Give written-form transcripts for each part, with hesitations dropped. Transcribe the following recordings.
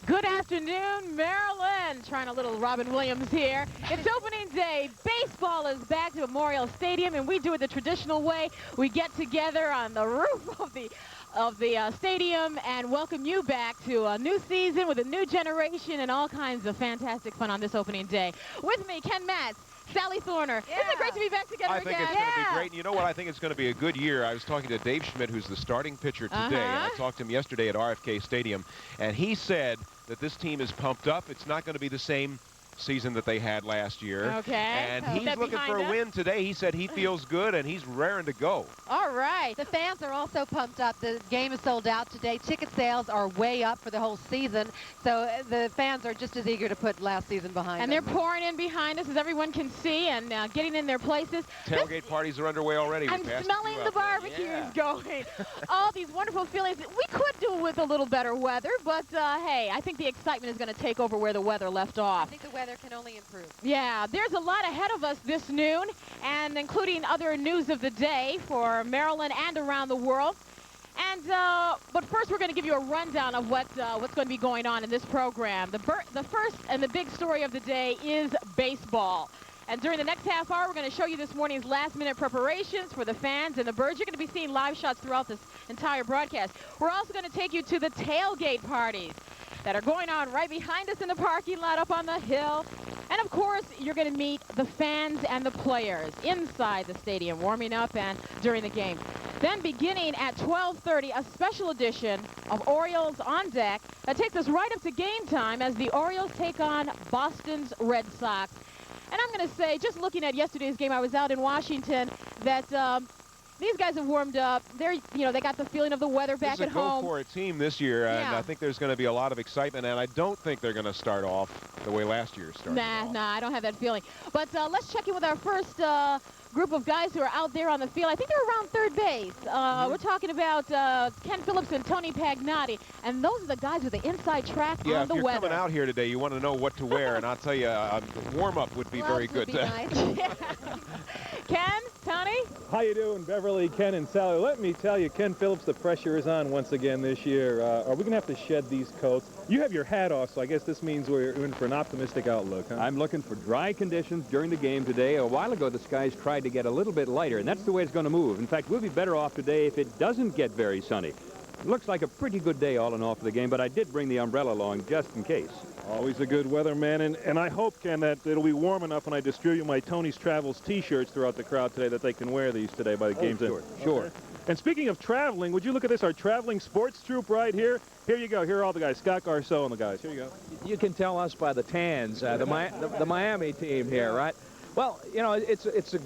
Good afternoon, Maryland. Trying a little Robin Williams here. It's opening day. Baseball is back to Memorial Stadium, and we do it the traditional way. We get together on the roof of the stadium and welcome you back to a new season with a new generation and all kinds of fantastic fun on this opening day. With me, Ken Matz, Sally Thorner. Yeah. Isn't it great to be back together I again? think it's going to be great. And you know what? I think it's going to be a good year. I was talking to Dave Schmidt, who's the starting pitcher today, and I talked to him yesterday at RFK Stadium, and he said that this team is pumped up. It's not going to be the same season that they had last year. Okay. And he's looking for a win today. He said he feels good, and he's raring to go. All right. The fans are also pumped up. The game is sold out today. Ticket sales are way up for the whole season. So the fans are just as eager to put last season behind them. And they're pouring in behind us, as everyone can see, and getting in their places. Tailgate parties are underway already. I'm smelling the barbecues going. All these wonderful feelings. We could do with a little better weather, but hey, I think the excitement is going to take over where the weather left off. I think the weather can only improve. Yeah, there's a lot ahead of us this noon, and including other news of the day for Maryland and around the world. And but first, we're going to give you a rundown of what's going to be going on in this program. The first and the big story of the day is baseball. And during the next half hour, we're going to show you this morning's last-minute preparations for the fans and the birds. You're going to be seeing live shots throughout this entire broadcast. We're also going to take you to the tailgate parties that are going on right behind us in the parking lot up on the hill. And, of course, you're going to meet the fans and the players inside the stadium, warming up and during the game. Then beginning at 12:30, a special edition of Orioles on Deck that takes us right up to game time as the Orioles take on Boston's Red Sox. And I'm going to say, just looking at yesterday's game, I was out in Washington, that these guys have warmed up. They got the feeling of the weather back at home. This is a go-for-it team this year, and I think there's going to be a lot of excitement, and I don't think they're going to start off the way last year started off. Nah, I don't have that feeling. But let's check in with our first group of guys who are out there on the field. I think they're around third base. We're talking about Ken Phillips and Tony Pagnotti, and those are the guys with the inside track on the weather. Yeah, if you're coming out here today, you want to know what to wear, and I'll tell you, a warm-up would be very good. Would be nice. Ken, Tony? How you doing, Beverly, Ken, and Sally? Let me tell you, Ken Phillips, the pressure is on once again this year. Are we going to have to shed these coats? You have your hat off, so I guess this means we're in for an optimistic outlook, huh? I'm looking for dry conditions during the game today. A while ago, the skies tried to get a little bit lighter, and that's the way it's going to move. In fact, we'll be better off today if it doesn't get very sunny. It looks like a pretty good day all in all for the game, but I did bring the umbrella along just in case. Always a good weatherman, and I hope, Ken, that it'll be warm enough when I distribute my Tony's Travels T-shirts throughout the crowd today that they can wear these today by the game's end. Sure. And speaking of traveling, would you look at this, our traveling sports troupe right here? Here you go. Here are all the guys. Scott Garceau and the guys. Here you go. You can tell us by the tans, the Miami team here, right? Well, you know, it's a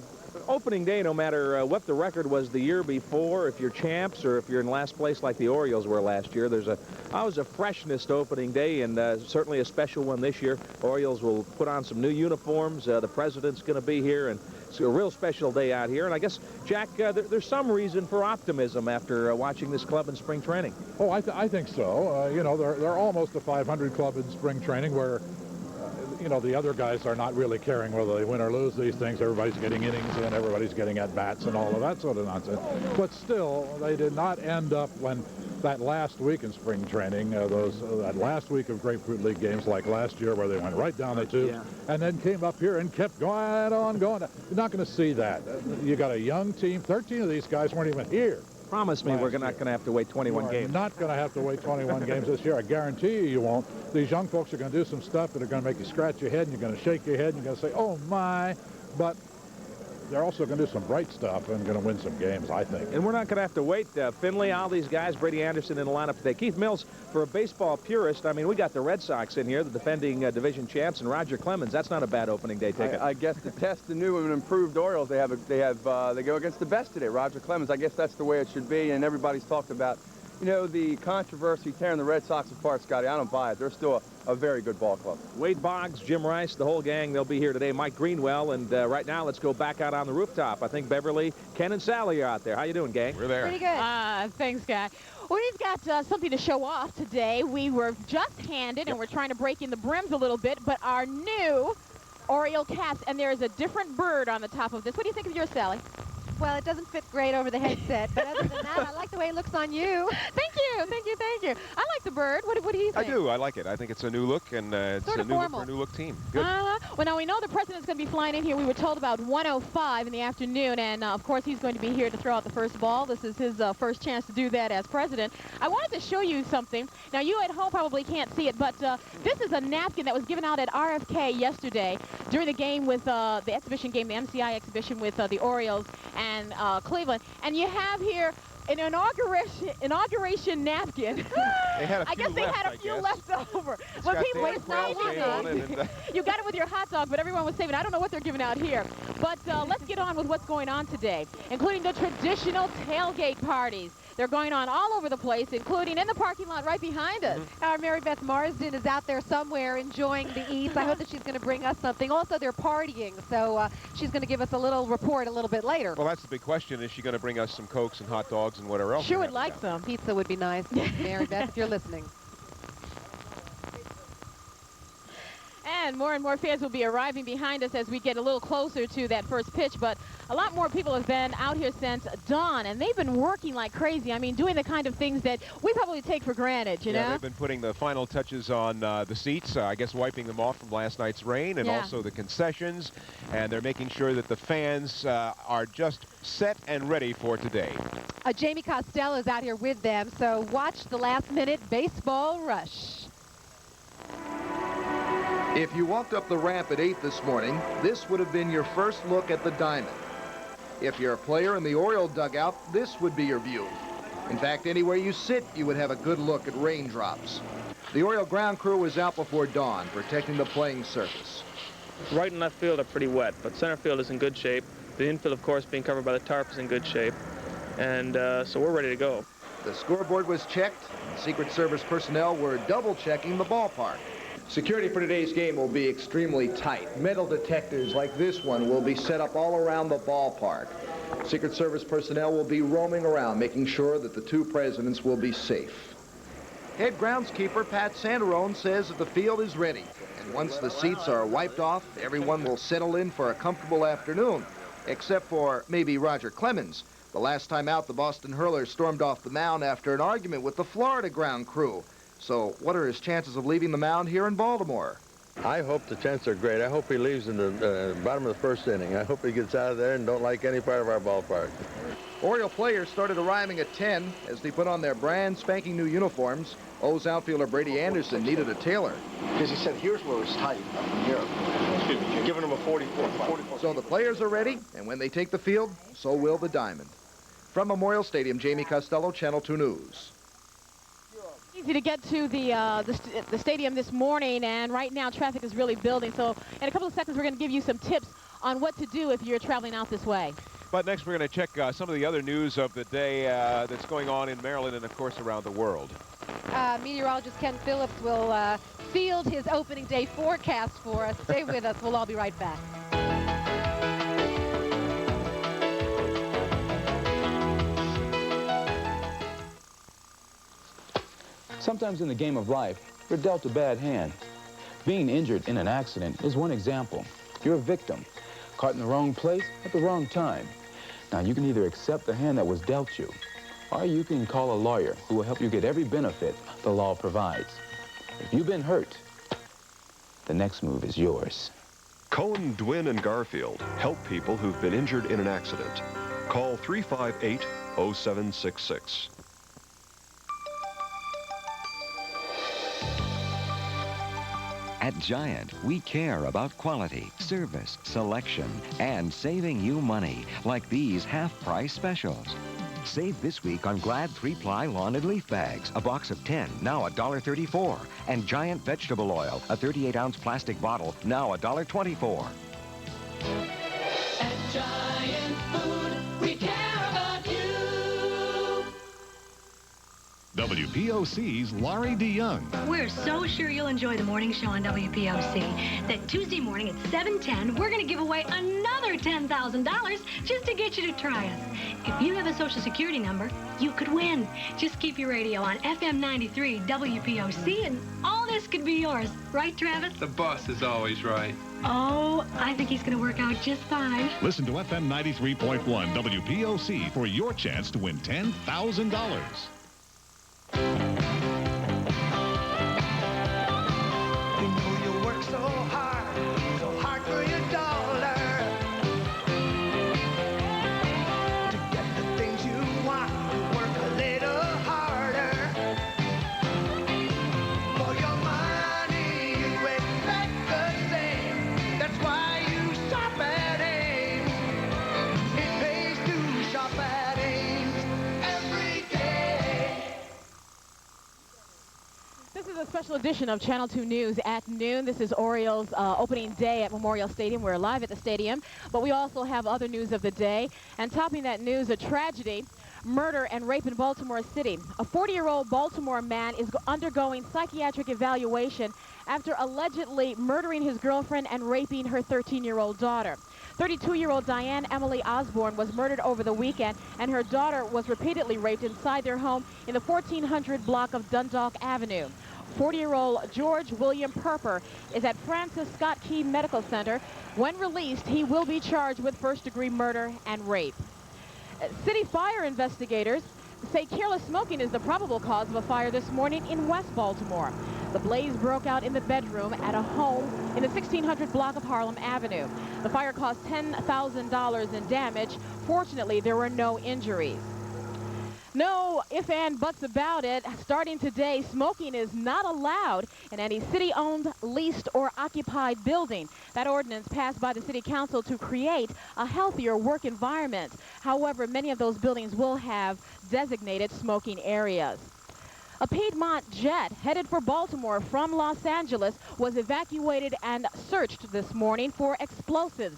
opening day no matter what the record was the year before, if you're champs or if you're in last place like the Orioles were last year. There's always a freshness to opening day, and certainly a special one this year. Orioles will put on some new uniforms. The president's going to be here, and it's a real special day out here. And I guess, Jack, there's some reason for optimism after watching this club in spring training. Oh, I think so. You know, they're almost a 500 club in spring training where you know, the other guys are not really caring whether they win or lose these things. Everybody's getting innings and everybody's getting at-bats and all of that sort of nonsense. But still, they did not end up when that last week in spring training, that last week of Grapefruit League games like last year where they went right down the tube and then came up here and kept going on going. You're not going to see that. You got a young team. 13 of these guys weren't even here. Promise me we're not going to have to wait 21 games. Not going to have to wait 21 games this year. I guarantee you won't. These young folks are going to do some stuff that are going to make you scratch your head, and you're going to shake your head, and you're going to say, oh, my. But they're also going to do some bright stuff and going to win some games, I think. And we're not going to have to wait. Finley, all these guys, Brady Anderson in the lineup today. Keith Mills, for a baseball purist, I mean, we got the Red Sox in here, the defending division champs, and Roger Clemens. That's not a bad opening day ticket. I guess to test the new and improved Orioles, they go against the best today. Roger Clemens. I guess that's the way it should be. And everybody's talked about, you know, the controversy tearing the Red Sox apart, Scotty. I don't buy it. They're still a very good ball club. Wade Boggs, Jim Rice, the whole gang, they'll be here today. Mike Greenwell, and right now let's go back out on the rooftop. I think Beverly, Ken, and Sally are out there. How you doing, gang? We're there. Pretty good. Thanks, Scott. Well, we've got something to show off today. We were just handed, and we're trying to break in the brims a little bit, but our new Oriole caps, and there is a different bird on the top of this. What do you think of yours, Sally? Well, it doesn't fit great over the headset, but other than that, I like the way it looks on you. Thank you, thank you, thank you. I like the bird. What do you think? I do. I like it. I think it's a new look, and it's Sort a of new look formal. for a new look team. Good. Well, now we know the president's going to be flying in here. We were told about 1:05 in the afternoon, and of course he's going to be here to throw out the first ball. This is his first chance to do that as president. I wanted to show you something. Now you at home probably can't see it, but this is a napkin that was given out at RFK yesterday during the game with the exhibition game, the MCI exhibition with the Orioles and Cleveland. And you have here an inauguration napkin. They had a few I guess they left, had a I few guess. left over. It's But got people were Dan Quayle's name on it, saving and, it. You got it with your hot dog, but everyone was saving it. I don't know what they're giving out here. But let's get on with what's going on today, including the traditional tailgate parties. They're going on all over the place, including in the parking lot right behind us. Our Mary Beth Marsden is out there somewhere enjoying the east. I hope that she's going to bring us something. Also, they're partying, so she's going to give us a little report a little bit later. Well, that's the big question. Is she going to bring us some Cokes and hot dogs and whatever else? Sure we would have like down? some. Pizza would be nice. Mary Beth, if you're listening. And more fans will be arriving behind us as we get a little closer to that first pitch. But a lot more people have been out here since dawn, and they've been working like crazy. I mean, doing the kind of things that we probably take for granted, you know? They've been putting the final touches on the seats, I guess wiping them off from last night's rain, and also the concessions. And they're making sure that the fans are just set and ready for today. Jamie Costello is out here with them, so watch the last-minute baseball rush. If you walked up the ramp at 8 this morning, this would have been your first look at the diamond. If you're a player in the Oriole dugout, this would be your view. In fact, anywhere you sit, you would have a good look at raindrops. The Oriole ground crew was out before dawn, protecting the playing surface. Right and left field are pretty wet, but center field is in good shape. The infield, of course, being covered by the tarp is in good shape. And so we're ready to go. The scoreboard was checked, and Secret Service personnel were double-checking the ballpark. Security for today's game will be extremely tight. Metal detectors like this one will be set up all around the ballpark. Secret Service personnel will be roaming around, making sure that the two presidents will be safe. Head groundskeeper Pat Sanderone says that the field is ready. And once the seats are wiped off, everyone will settle in for a comfortable afternoon, except for maybe Roger Clemens. The last time out, the Boston hurler stormed off the mound after an argument with the Florida ground crew. So what are his chances of leaving the mound here in Baltimore? I hope the chances are great. I hope he leaves in the bottom of the first inning. I hope he gets out of there and don't like any part of our ballpark. Oriole players started arriving at 10 as they put on their brand spanking new uniforms. O's outfielder Brady Anderson needed a tailor. Because he said, here's where it's tight, here. Excuse me, giving him a 44. So the players are ready, and when they take the field, so will the diamond. From Memorial Stadium, Jamie Costello, Channel 2 News. Easy to get to the stadium this morning, and right now traffic is really building. So in a couple of seconds, we're going to give you some tips on what to do if you're traveling out this way. But next, we're going to check some of the other news of the day that's going on in Maryland and, of course, around the world. Meteorologist Ken Phillips will field his opening day forecast for us. Stay with us. We'll all be right back. Sometimes in the game of life, you're dealt a bad hand. Being injured in an accident is one example. You're a victim, caught in the wrong place at the wrong time. Now, you can either accept the hand that was dealt you, or you can call a lawyer who will help you get every benefit the law provides. If you've been hurt, the next move is yours. Cohen, Dwin, and Garfield help people who've been injured in an accident. Call 358-0766. At Giant, we care about quality, service, selection, and saving you money, like these half-price specials. Save this week on Glad 3-ply lawn and leaf bags, a box of 10, now $1.34. And Giant vegetable oil, a 38-ounce plastic bottle, now $1.24. At Giant Food, we care about you. WPOC's Laurie DeYoung. We're so sure you'll enjoy the morning show on WPOC that Tuesday morning at 7:10, we're going to give away another $10,000 just to get you to try us. If you have a Social Security number, you could win. Just keep your radio on FM 93 WPOC and all this could be yours. Right, Travis? The boss is always right. Oh, I think he's going to work out just fine. Listen to FM 93.1 WPOC for your chance to win $10,000. A special edition of Channel 2 News at noon. This is Orioles opening day at Memorial Stadium. We're live at the stadium, but we also have other news of the day. And topping that news, a tragedy, murder and rape in Baltimore City. A 40-year-old Baltimore man is undergoing psychiatric evaluation after allegedly murdering his girlfriend and raping her 13-year-old daughter. 32-year-old Diane Emily Osborne was murdered over the weekend, and her daughter was repeatedly raped inside their home in the 1400 block of Dundalk Avenue. 40-year-old George William Perper is at Francis Scott Key Medical Center. When released, he will be charged with first-degree murder and rape. City fire investigators say careless smoking is the probable cause of a fire this morning in West Baltimore. The blaze broke out in the bedroom at a home in the 1600 block of Harlem Avenue. The fire caused $10,000 in damage. Fortunately, there were no injuries. No ifs and buts about it. Starting today, smoking is not allowed in any city-owned, leased, or occupied building. That ordinance passed by the City Council to create a healthier work environment. However, many of those buildings will have designated smoking areas. A Piedmont jet headed for Baltimore from Los Angeles was evacuated and searched this morning for explosives.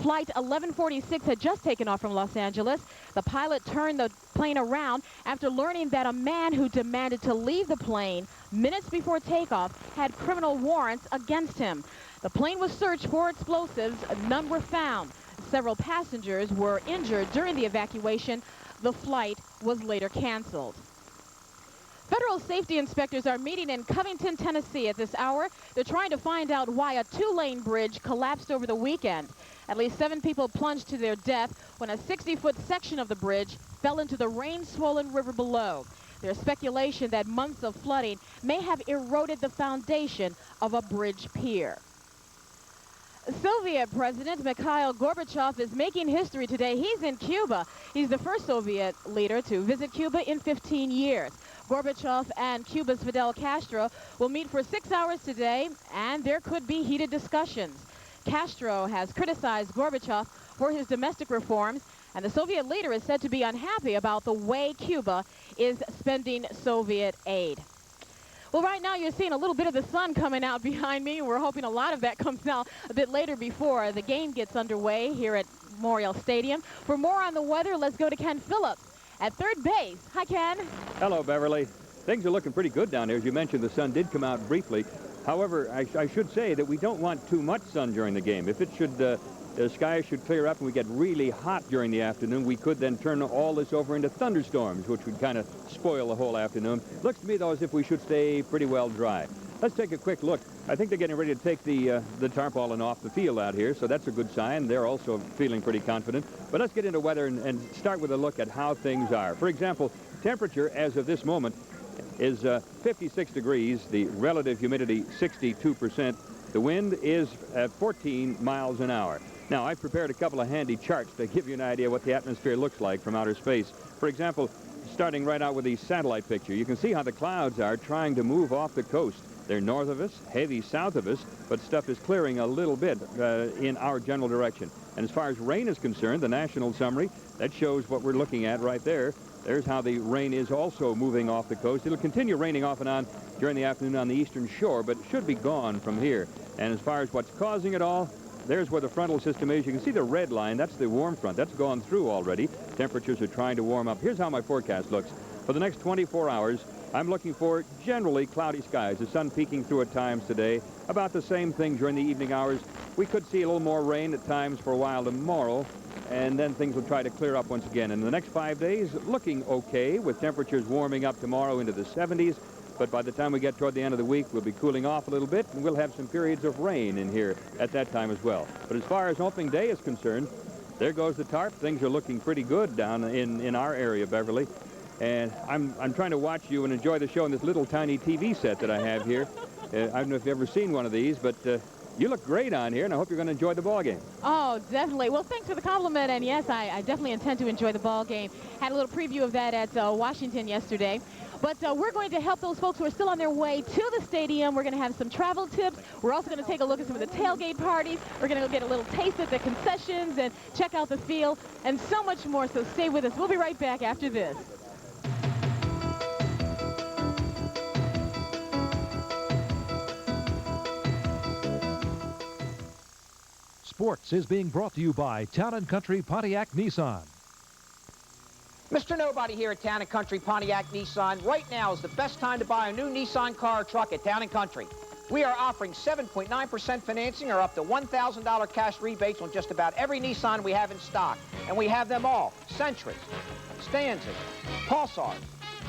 Flight 1146 had just taken off from Los Angeles. The pilot turned the plane around after learning that a man who demanded to leave the plane minutes before takeoff had criminal warrants against him. The plane was searched for explosives. None were found. Several passengers were injured during the evacuation. The flight was later canceled. Federal safety inspectors are meeting in Covington, Tennessee at this hour. They're trying to find out why a two-lane bridge collapsed over the weekend. At least 7 people plunged to their death when a 60-foot section of the bridge fell into the rain-swollen river below. There's speculation that months of flooding may have eroded the foundation of a bridge pier. Soviet President Mikhail Gorbachev is making history today. He's in Cuba. He's the first Soviet leader to visit Cuba in 15 years. Gorbachev and Cuba's Fidel Castro will meet for 6 hours today, and there could be heated discussions. Castro has criticized Gorbachev for his domestic reforms, and the Soviet leader is said to be unhappy about the way Cuba is spending Soviet aid. Well, right now you're seeing a little bit of the sun coming out behind me. We're hoping a lot of that comes out a bit later before the game gets underway here at Memorial Stadium. For more on the weather, let's go to Ken Phillips at third base. Hi, Ken. Hello, Beverly. Things are looking pretty good down here. As you mentioned, the sun did come out briefly. However, I should say that we don't want too much sun during the game. If it should, the skies should clear up and we get really hot during the afternoon, we could then turn all this over into thunderstorms, which would kind of spoil the whole afternoon. Looks to me, though, as if we should stay pretty well dry. Let's take a quick look. I think they're getting ready to take the tarpaulin off the field out here, so that's a good sign. They're also feeling pretty confident. But let's get into weather and start with a look at how things are. For example, temperature as of this moment is 56 degrees, the relative humidity 62%. The wind is at 14 miles an hour. Now, I've prepared a couple of handy charts to give you an idea what the atmosphere looks like from outer space. For example, starting right out with the satellite picture, you can see how the clouds are trying to move off the coast. They're north of us, heavy south of us, but stuff is clearing a little bit in our general direction. And as far as rain is concerned, the national summary, that shows what we're looking at right there. There's how the rain is also moving off the coast. It'll continue raining off and on during the afternoon on the eastern shore, but it should be gone from here. And as far as what's causing it all, there's where the frontal system is. You can see the red line. That's the warm front. That's gone through already. Temperatures are trying to warm up. Here's how my forecast looks. For the next 24 hours, I'm looking for generally cloudy skies. The sun peeking through at times today. About the same thing during the evening hours. We could see a little more rain at times for a while tomorrow, and then things will try to clear up once again. In the next 5 days, looking okay, with temperatures warming up tomorrow into the 70s. But by the time we get toward the end of the week, we'll be cooling off a little bit, and we'll have some periods of rain in here at that time as well. But as far as opening day is concerned, there goes the tarp. Things are looking pretty good down in our area, Beverly. And I'm trying to watch you and enjoy the show in this little tiny TV set that I have here. I don't know if you've ever seen one of these, but you look great on here, and I hope you're going to enjoy the ball game. Oh, definitely. Well, thanks for the compliment, and yes, I definitely intend to enjoy the ball game. Had a little preview of that at Washington yesterday. But we're going to help those folks who are still on their way to the stadium. We're going to have some travel tips. We're also going to take a look at some of the tailgate parties. We're going to go get a little taste at the concessions and check out the field and so much more. So stay with us. We'll be right back after this. Sports is being brought to you by Town & Country Pontiac Nissan. Mr. Nobody here at Town & Country Pontiac Nissan. Right now is the best time to buy a new Nissan car or truck at Town & Country. We are offering 7.9% financing or up to $1,000 cash rebates on just about every Nissan we have in stock. And we have them all. Sentras, Stanzas, Pulsars,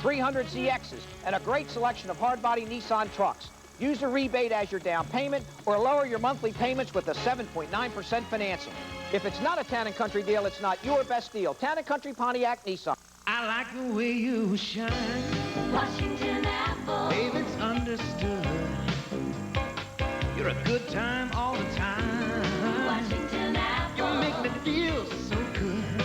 300ZXs, and a great selection of hard-body Nissan trucks. Use a rebate as your down payment or lower your monthly payments with a 7.9% financing. If it's not a Town & Country deal, it's not your best deal. Town & Country Pontiac Nissan. I like the way you shine. Washington Apple. Babe, it's understood. You're a good time all the time. Washington Apple. You make me feel so good.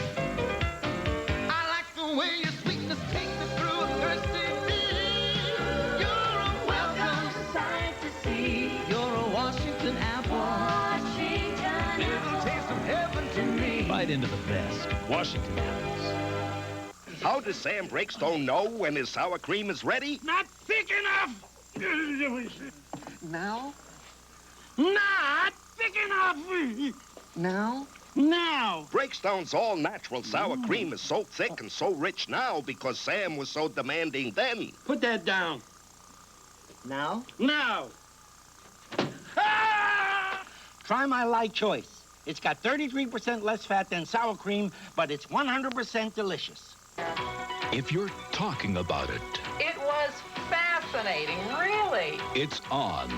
I like the way your sweetness takes me through a thirsty meal. You're a welcome sight to see. You're a Washington Apple. Washington Apple. Taste of heaven to me. Bite into the best. Washington Apples. How does Sam Breakstone know when his sour cream is ready? Not thick enough. Now? Not thick enough. Now? Now. Breakstone's all-natural sour cream is so thick and so rich now because Sam was so demanding then. Put that down. Now? Now. Ah! Try my light choice. It's got 33% less fat than sour cream, but it's 100% delicious. If you're talking about it, it was fascinating, really. it's on.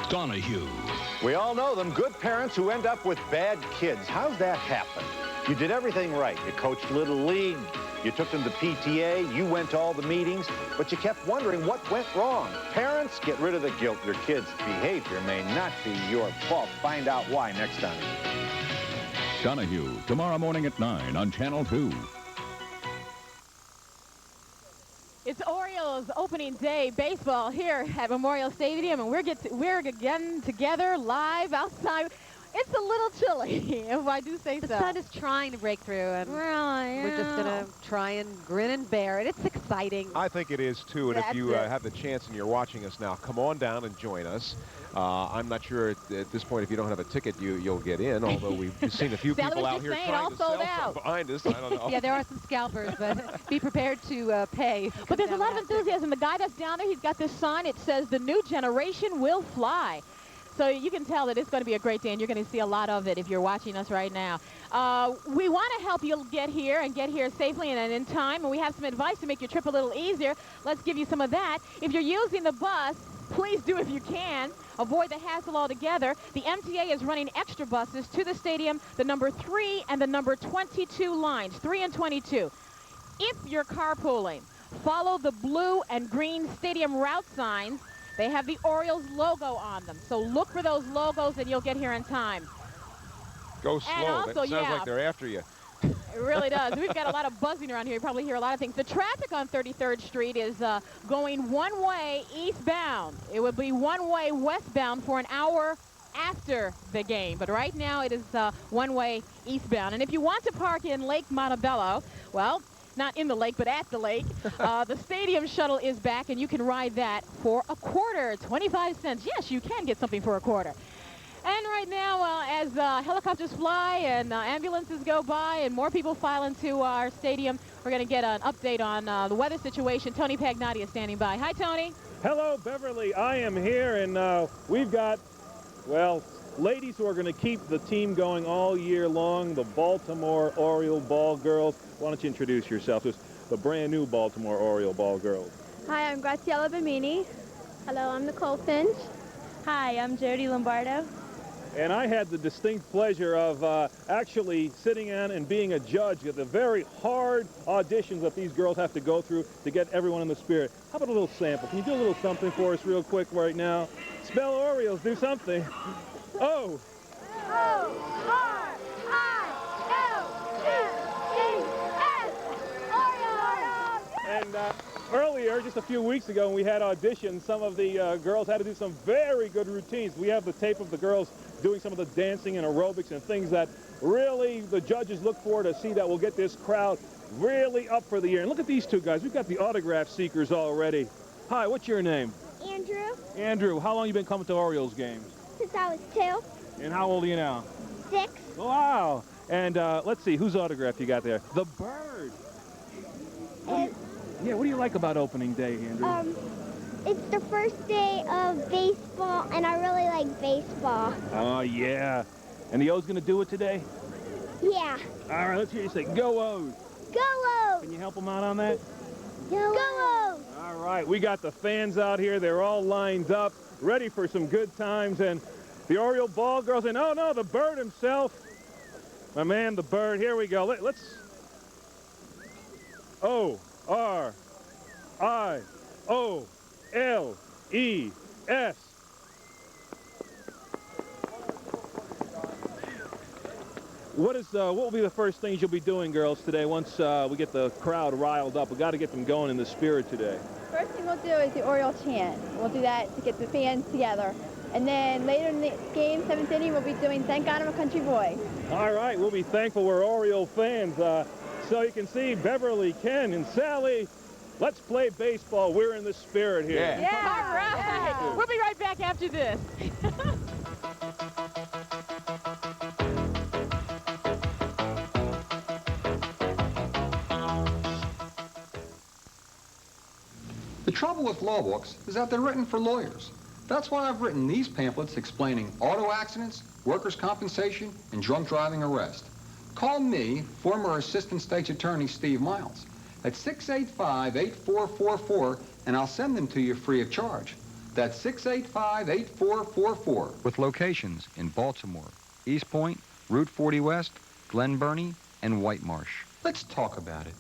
Donahue. We all know them, good parents who end up with bad kids. How's that happen? You did everything right. You coached Little League, you took them to PTA, you went to all the meetings, but you kept wondering what went wrong. Parents, get rid of the guilt. Your kids' behavior may not be your fault. Find out why next time. Donahue, tomorrow morning at 9 on Channel 2. It's Orioles opening day baseball here at Memorial Stadium, and we're getting together live outside. It's a little chilly, if I do say so. The sun is trying to break through, and we're just going to try and grin and bear it. It's exciting. I think it is, too, and if you have the chance and you're watching us now, come on down and join us. I'm not sure at this point if you don't have a ticket, you'll get in, although we've seen a few people out here trying to sell some behind us. I don't know. Yeah, there are some scalpers, but be prepared to pay. But there's a lot of enthusiasm. The guy that's down there, he's got this sign. It says, "The new generation will fly." So you can tell that it's going to be a great day, and you're going to see a lot of it if you're watching us right now. We want to help you get here and get here safely and in time, and we have some advice to make your trip a little easier. Let's give you some of that. If you're using the bus, please do if you can. Avoid the hassle altogether. The MTA is running extra buses to the stadium, the number 3 and the number 22 lines, 3 and 22. If you're carpooling, follow the blue and green stadium route signs. They have the Orioles logo on them, so look for those logos and you'll get here in time. Go slow. Also, that sounds like they're after you. It really does. We've got a lot of buzzing around here. You probably hear a lot of things. The traffic on 33rd Street is going one way eastbound. It would be one way westbound for an hour after the game. But right now it is one way eastbound. And if you want to park in Lake Montebello, well, not in the lake, but at the lake, the stadium shuttle is back, and you can ride that for a quarter, 25 cents. Yes, you can get something for a quarter. And right now, as helicopters fly and ambulances go by and more people file into our stadium, we're going to get an update on the weather situation. Tony Pagnotti is standing by. Hi, Tony. Hello, Beverly. I am here, and we've got, well, ladies who are going to keep the team going all year long, the Baltimore Oriole Ball Girls. Why don't you introduce yourself? It's the brand new Baltimore Oriole Ball Girls. Hi, I'm Graciela Bimini. Hello, I'm Nicole Finch. Hi, I'm Jody Lombardo. And I had the distinct pleasure of actually sitting in and being a judge at the very hard auditions that these girls have to go through to get everyone in the spirit. How about a little sample? Can you do a little something for us real quick right now? Spell Orioles, do something. O. O-R-I-O-U-E-S. And earlier, just a few weeks ago, when we had auditions, some of the girls had to do some very good routines. We have the tape of the girls doing some of the dancing and aerobics and things that really the judges look for to see that will get this crowd really up for the year. And look at these two guys. We've got the autograph seekers already. Hi, what's your name? Andrew. Andrew, how long you been coming to Orioles games? Since I was 2. And how old are you now? 6. Wow. And let's see, whose autograph you got there? The Bird. Yeah, what do you like about opening day, Andrew? It's the first day of baseball, and I really like baseball. Oh, yeah. And the O's going to do it today? Yeah. All right, let's hear you say, go O's. Go O's. Can you help them out on that? Go O's. All right, we got the fans out here. They're all lined up, ready for some good times. And the Oriole Ball Girls, and oh, no, the Bird himself. My man, the Bird. Here we go. Let's... O-R-I-O-L-E-S. What will be the first things you'll be doing, girls, today once we get the crowd riled up? We got to get them going in the spirit today. First thing we'll do is the Oriole chant. We'll do that to get the fans together. And then later in the game, 7th inning, we'll be doing Thank God I'm a Country Boy. All right, we'll be thankful we're Oriole fans. So you can see Beverly, Ken, and Sally. Let's play baseball. We're in the spirit here. Yeah. All right. Yeah. We'll be right back after this. The trouble with law books is that they're written for lawyers. That's why I've written these pamphlets explaining auto accidents, workers' compensation, and drunk driving arrest. Call me, former Assistant State's Attorney Steve Miles, at 685-8444, and I'll send them to you free of charge. That's 685-8444. With locations in Baltimore, East Point, Route 40 West, Glen Burnie, and White Marsh. Let's talk about it.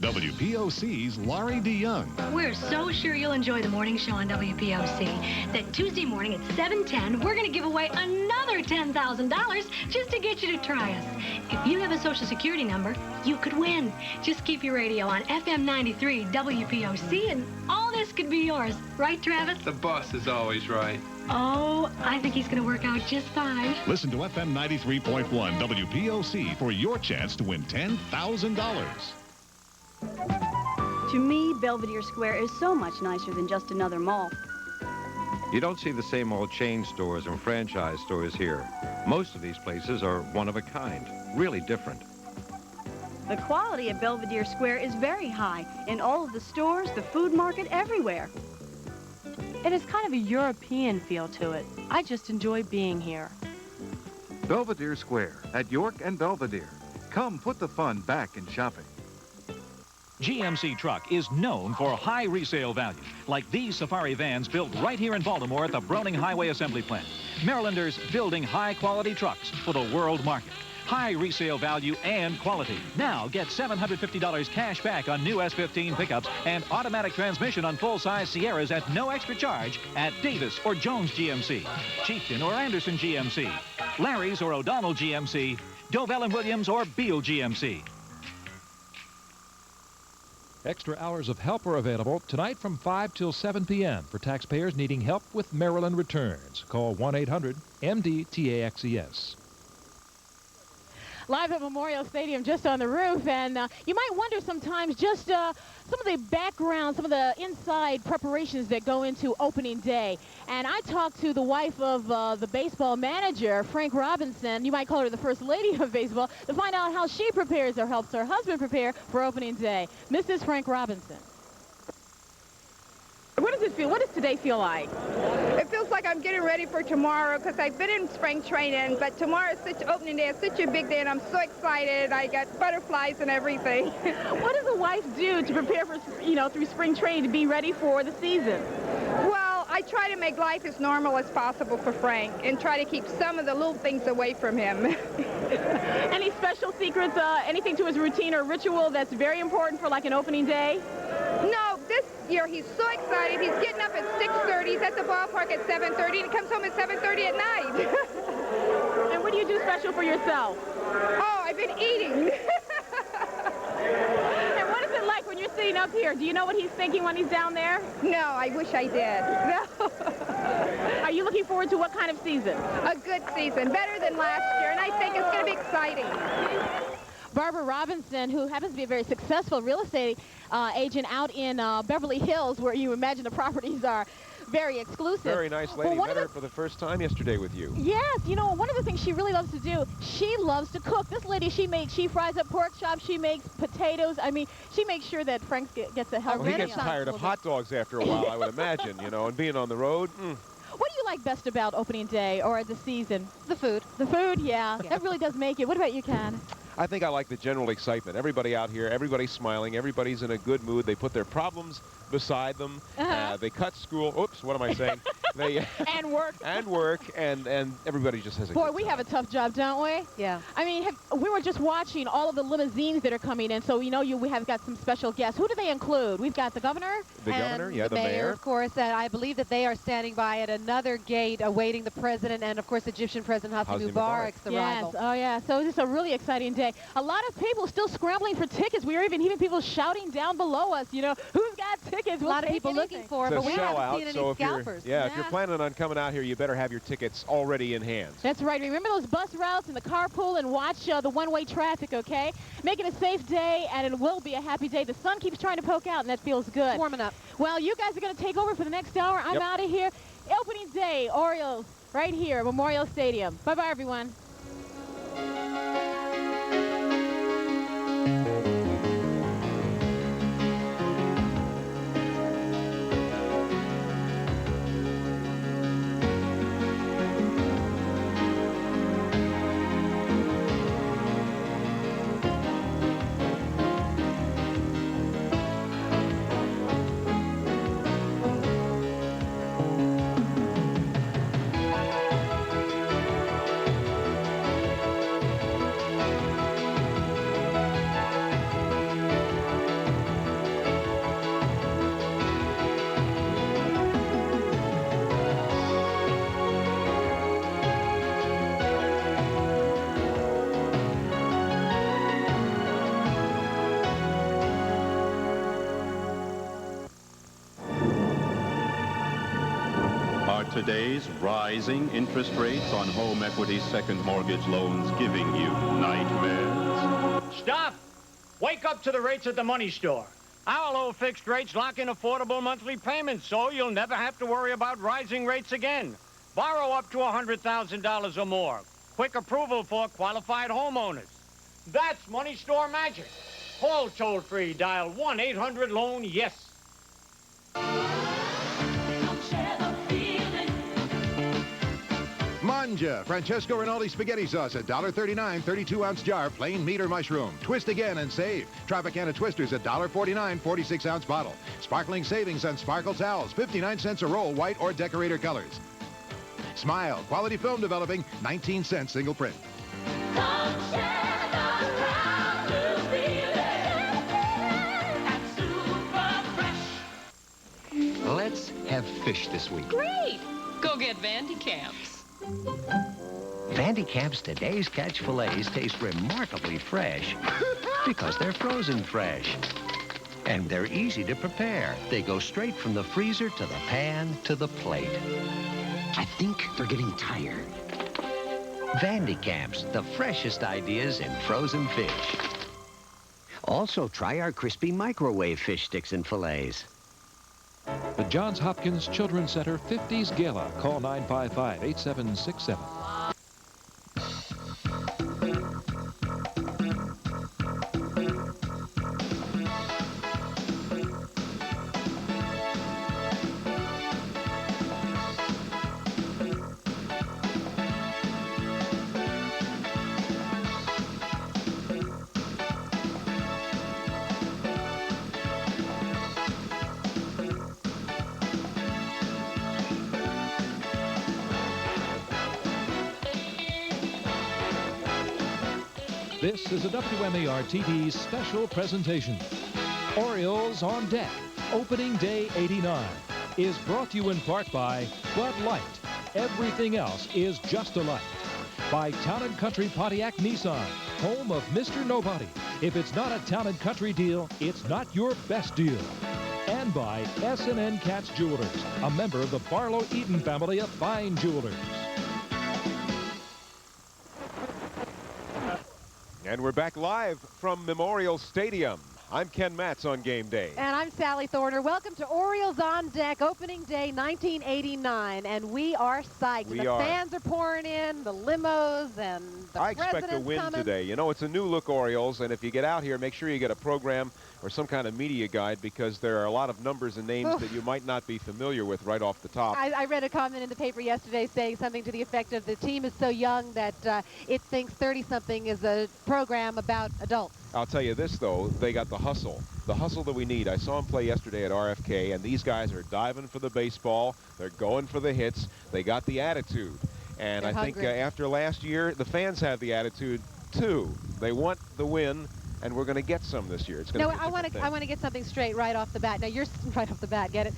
WPOC's Laurie DeYoung. We're so sure you'll enjoy the morning show on WPOC that Tuesday morning at 7:10, we're going to give away another $10,000 just to get you to try us. If you have a Social Security number, you could win. Just keep your radio on FM 93 WPOC and all this could be yours. Right, Travis? The boss is always right. Oh, I think he's going to work out just fine. Listen to FM 93.1 WPOC for your chance to win $10,000. To me, Belvedere Square is so much nicer than just another mall. You don't see the same old chain stores and franchise stores here. Most of these places are one of a kind, really different. The quality at Belvedere Square is very high in all of the stores, the food market, everywhere. It has kind of a European feel to it. I just enjoy being here. Belvedere Square at York and Belvedere. Come put the fun back in shopping. GMC Truck is known for high resale value, like these safari vans built right here in Baltimore at the Browning Highway Assembly Plant. Marylanders building high-quality trucks for the world market. High resale value and quality. Now get $750 cash back on new S15 pickups and automatic transmission on full-size Sierras at no extra charge at Davis or Jones GMC, Chieftain or Anderson GMC, Larry's or O'Donnell GMC, Dovell and Williams or Beal GMC. Extra hours of help are available tonight from 5 till 7 p.m. for taxpayers needing help with Maryland returns. Call 1-800-MD-TAXES. live at Memorial Stadium, just on the roof. And you might wonder sometimes just some of the background, some of the inside preparations that go into opening day. And I talked to the wife of the baseball manager, Frank Robinson. You might call her the first lady of baseball, to find out how she prepares or helps her husband prepare for opening day. Mrs. Frank Robinson. What does it feel? What does today feel like? It feels like I'm getting ready for tomorrow because I've been in spring training, but tomorrow is such opening day. It's such a big day, and I'm so excited. I got butterflies and everything. What does a wife do to prepare for, through spring training to be ready for the season? Well, I try to make life as normal as possible for Frank and try to keep some of the little things away from him. Any special secrets, anything to his routine or ritual that's very important for like an opening day? No, this year he's so excited. He's getting up at 6:30. He's at the ballpark at 7:30, and he comes home at 7:30 at night. And what do you do special for yourself? Oh, I've been eating. And what is it like when you're sitting up here? Do you know what he's thinking when he's down there? No, I wish I did. No. Are you looking forward to what kind of season? A good season, better than last year, and I think it's going to be exciting. Barbara Robinson, who happens to be a very successful real estate agent out in Beverly Hills, where you imagine the properties are very exclusive. Very nice lady. Met her for the first time yesterday with you. Yes, one of the things she really loves to do, she loves to cook. This lady, she fries up pork chops, she makes potatoes. I mean, she makes sure that Frank gets a healthy meal. He gets tired of hot dogs after a while, I would imagine, and being on the road. What do you like best about opening day or the season? The food. The food, yeah. That really does make it. What about you, Ken? I think I like the general excitement. Everybody out here, everybody's smiling, everybody's in a good mood. They put their problems beside them. They cut school. Oops, what am I saying? They and work. And work, and everybody just has a Boy, good we time. have a tough job, don't we? Yeah. I mean, we were just watching all of the limousines that are coming in, so we have got some special guests. Who do they include? We've got the governor. The governor, yeah, the mayor. Of course, and I believe that they are standing by at another gate awaiting the president and, of course, Egyptian President Hosni Mubarak's arrival. Yes, oh yeah, so it's a really exciting day. A lot of people still scrambling for tickets. We are even hearing people shouting down below us, who's got tickets? A lot of people looking for them, but we haven't seen any scalpers. If you're planning on coming out here, you better have your tickets already in hand. That's right. Remember those bus routes and the carpool, and watch the one-way traffic, okay? Make it a safe day, and it will be a happy day. The sun keeps trying to poke out, and that feels good. It's warming up. Well, you guys are going to take over for the next hour. I'm out of here. Opening day, Orioles, right here, Memorial Stadium. Bye-bye, everyone. Today's rising interest rates on home equity second mortgage loans giving you nightmares? Stop! Wake up to the rates at the money store. Our low fixed rates lock in affordable monthly payments, so you'll never have to worry about rising rates again. Borrow up to $100,000 or more. Quick approval for qualified homeowners. That's money store magic. Call toll-free, dial 1-800-LOAN-YES. Manja, Francesco Rinaldi spaghetti sauce, $1.39, 32-ounce jar, plain meat or mushroom. Twist again and save. Tropicana Twisters, $1.49, 46-ounce bottle. Sparkling savings on Sparkle towels, 59 cents a roll, white or decorator colors. Smile, quality film developing, 19 cents single print. Come share the proud new feeling at Super Fresh. Let's have fish this week. Great! Go get Vandy Camps. Vandy Camp's Today's Catch fillets taste remarkably fresh because they're frozen fresh. And they're easy to prepare. They go straight from the freezer to the pan to the plate. I think they're getting tired. Vandicamps, the freshest ideas in frozen fish. Also, try our crispy microwave fish sticks and fillets. The Johns Hopkins Children's Center 50s Gala. Call 955-8767. This is a WMAR-TV special presentation. Orioles on Deck, Opening Day 89, is brought to you in part by Bud Light. Everything else is just a light. By Town & Country Pontiac Nissan, home of Mr. Nobody. If it's not a Town & Country deal, it's not your best deal. And by S&N Katz Jewelers, a member of the Barlow-Eaton family of fine jewelers. And we're back live from Memorial Stadium. I'm Ken Matz on game day. And I'm Sally Thorner. Welcome to Orioles on Deck, opening day 1989. And we are psyched. The fans are pouring in, the limos, and the I expect a win today. You know, it's a new look Orioles, and if you get out here, make sure you get a program or some kind of media guide, because there are a lot of numbers and names that you might not be familiar with right off the top. I read a comment in the paper yesterday saying something to the effect of the team is so young that it thinks 30-something is a program about adults. I'll tell you this, though, they got the hustle that we need. I saw them play yesterday at RFK, and these guys are diving for the baseball. They're going for the hits. They got the attitude. And I think after last year, the fans have the attitude, too. They want the win, and we're going to get some this year. It's going to be I want to get something straight right off the bat. Now, you're right off the bat, get it?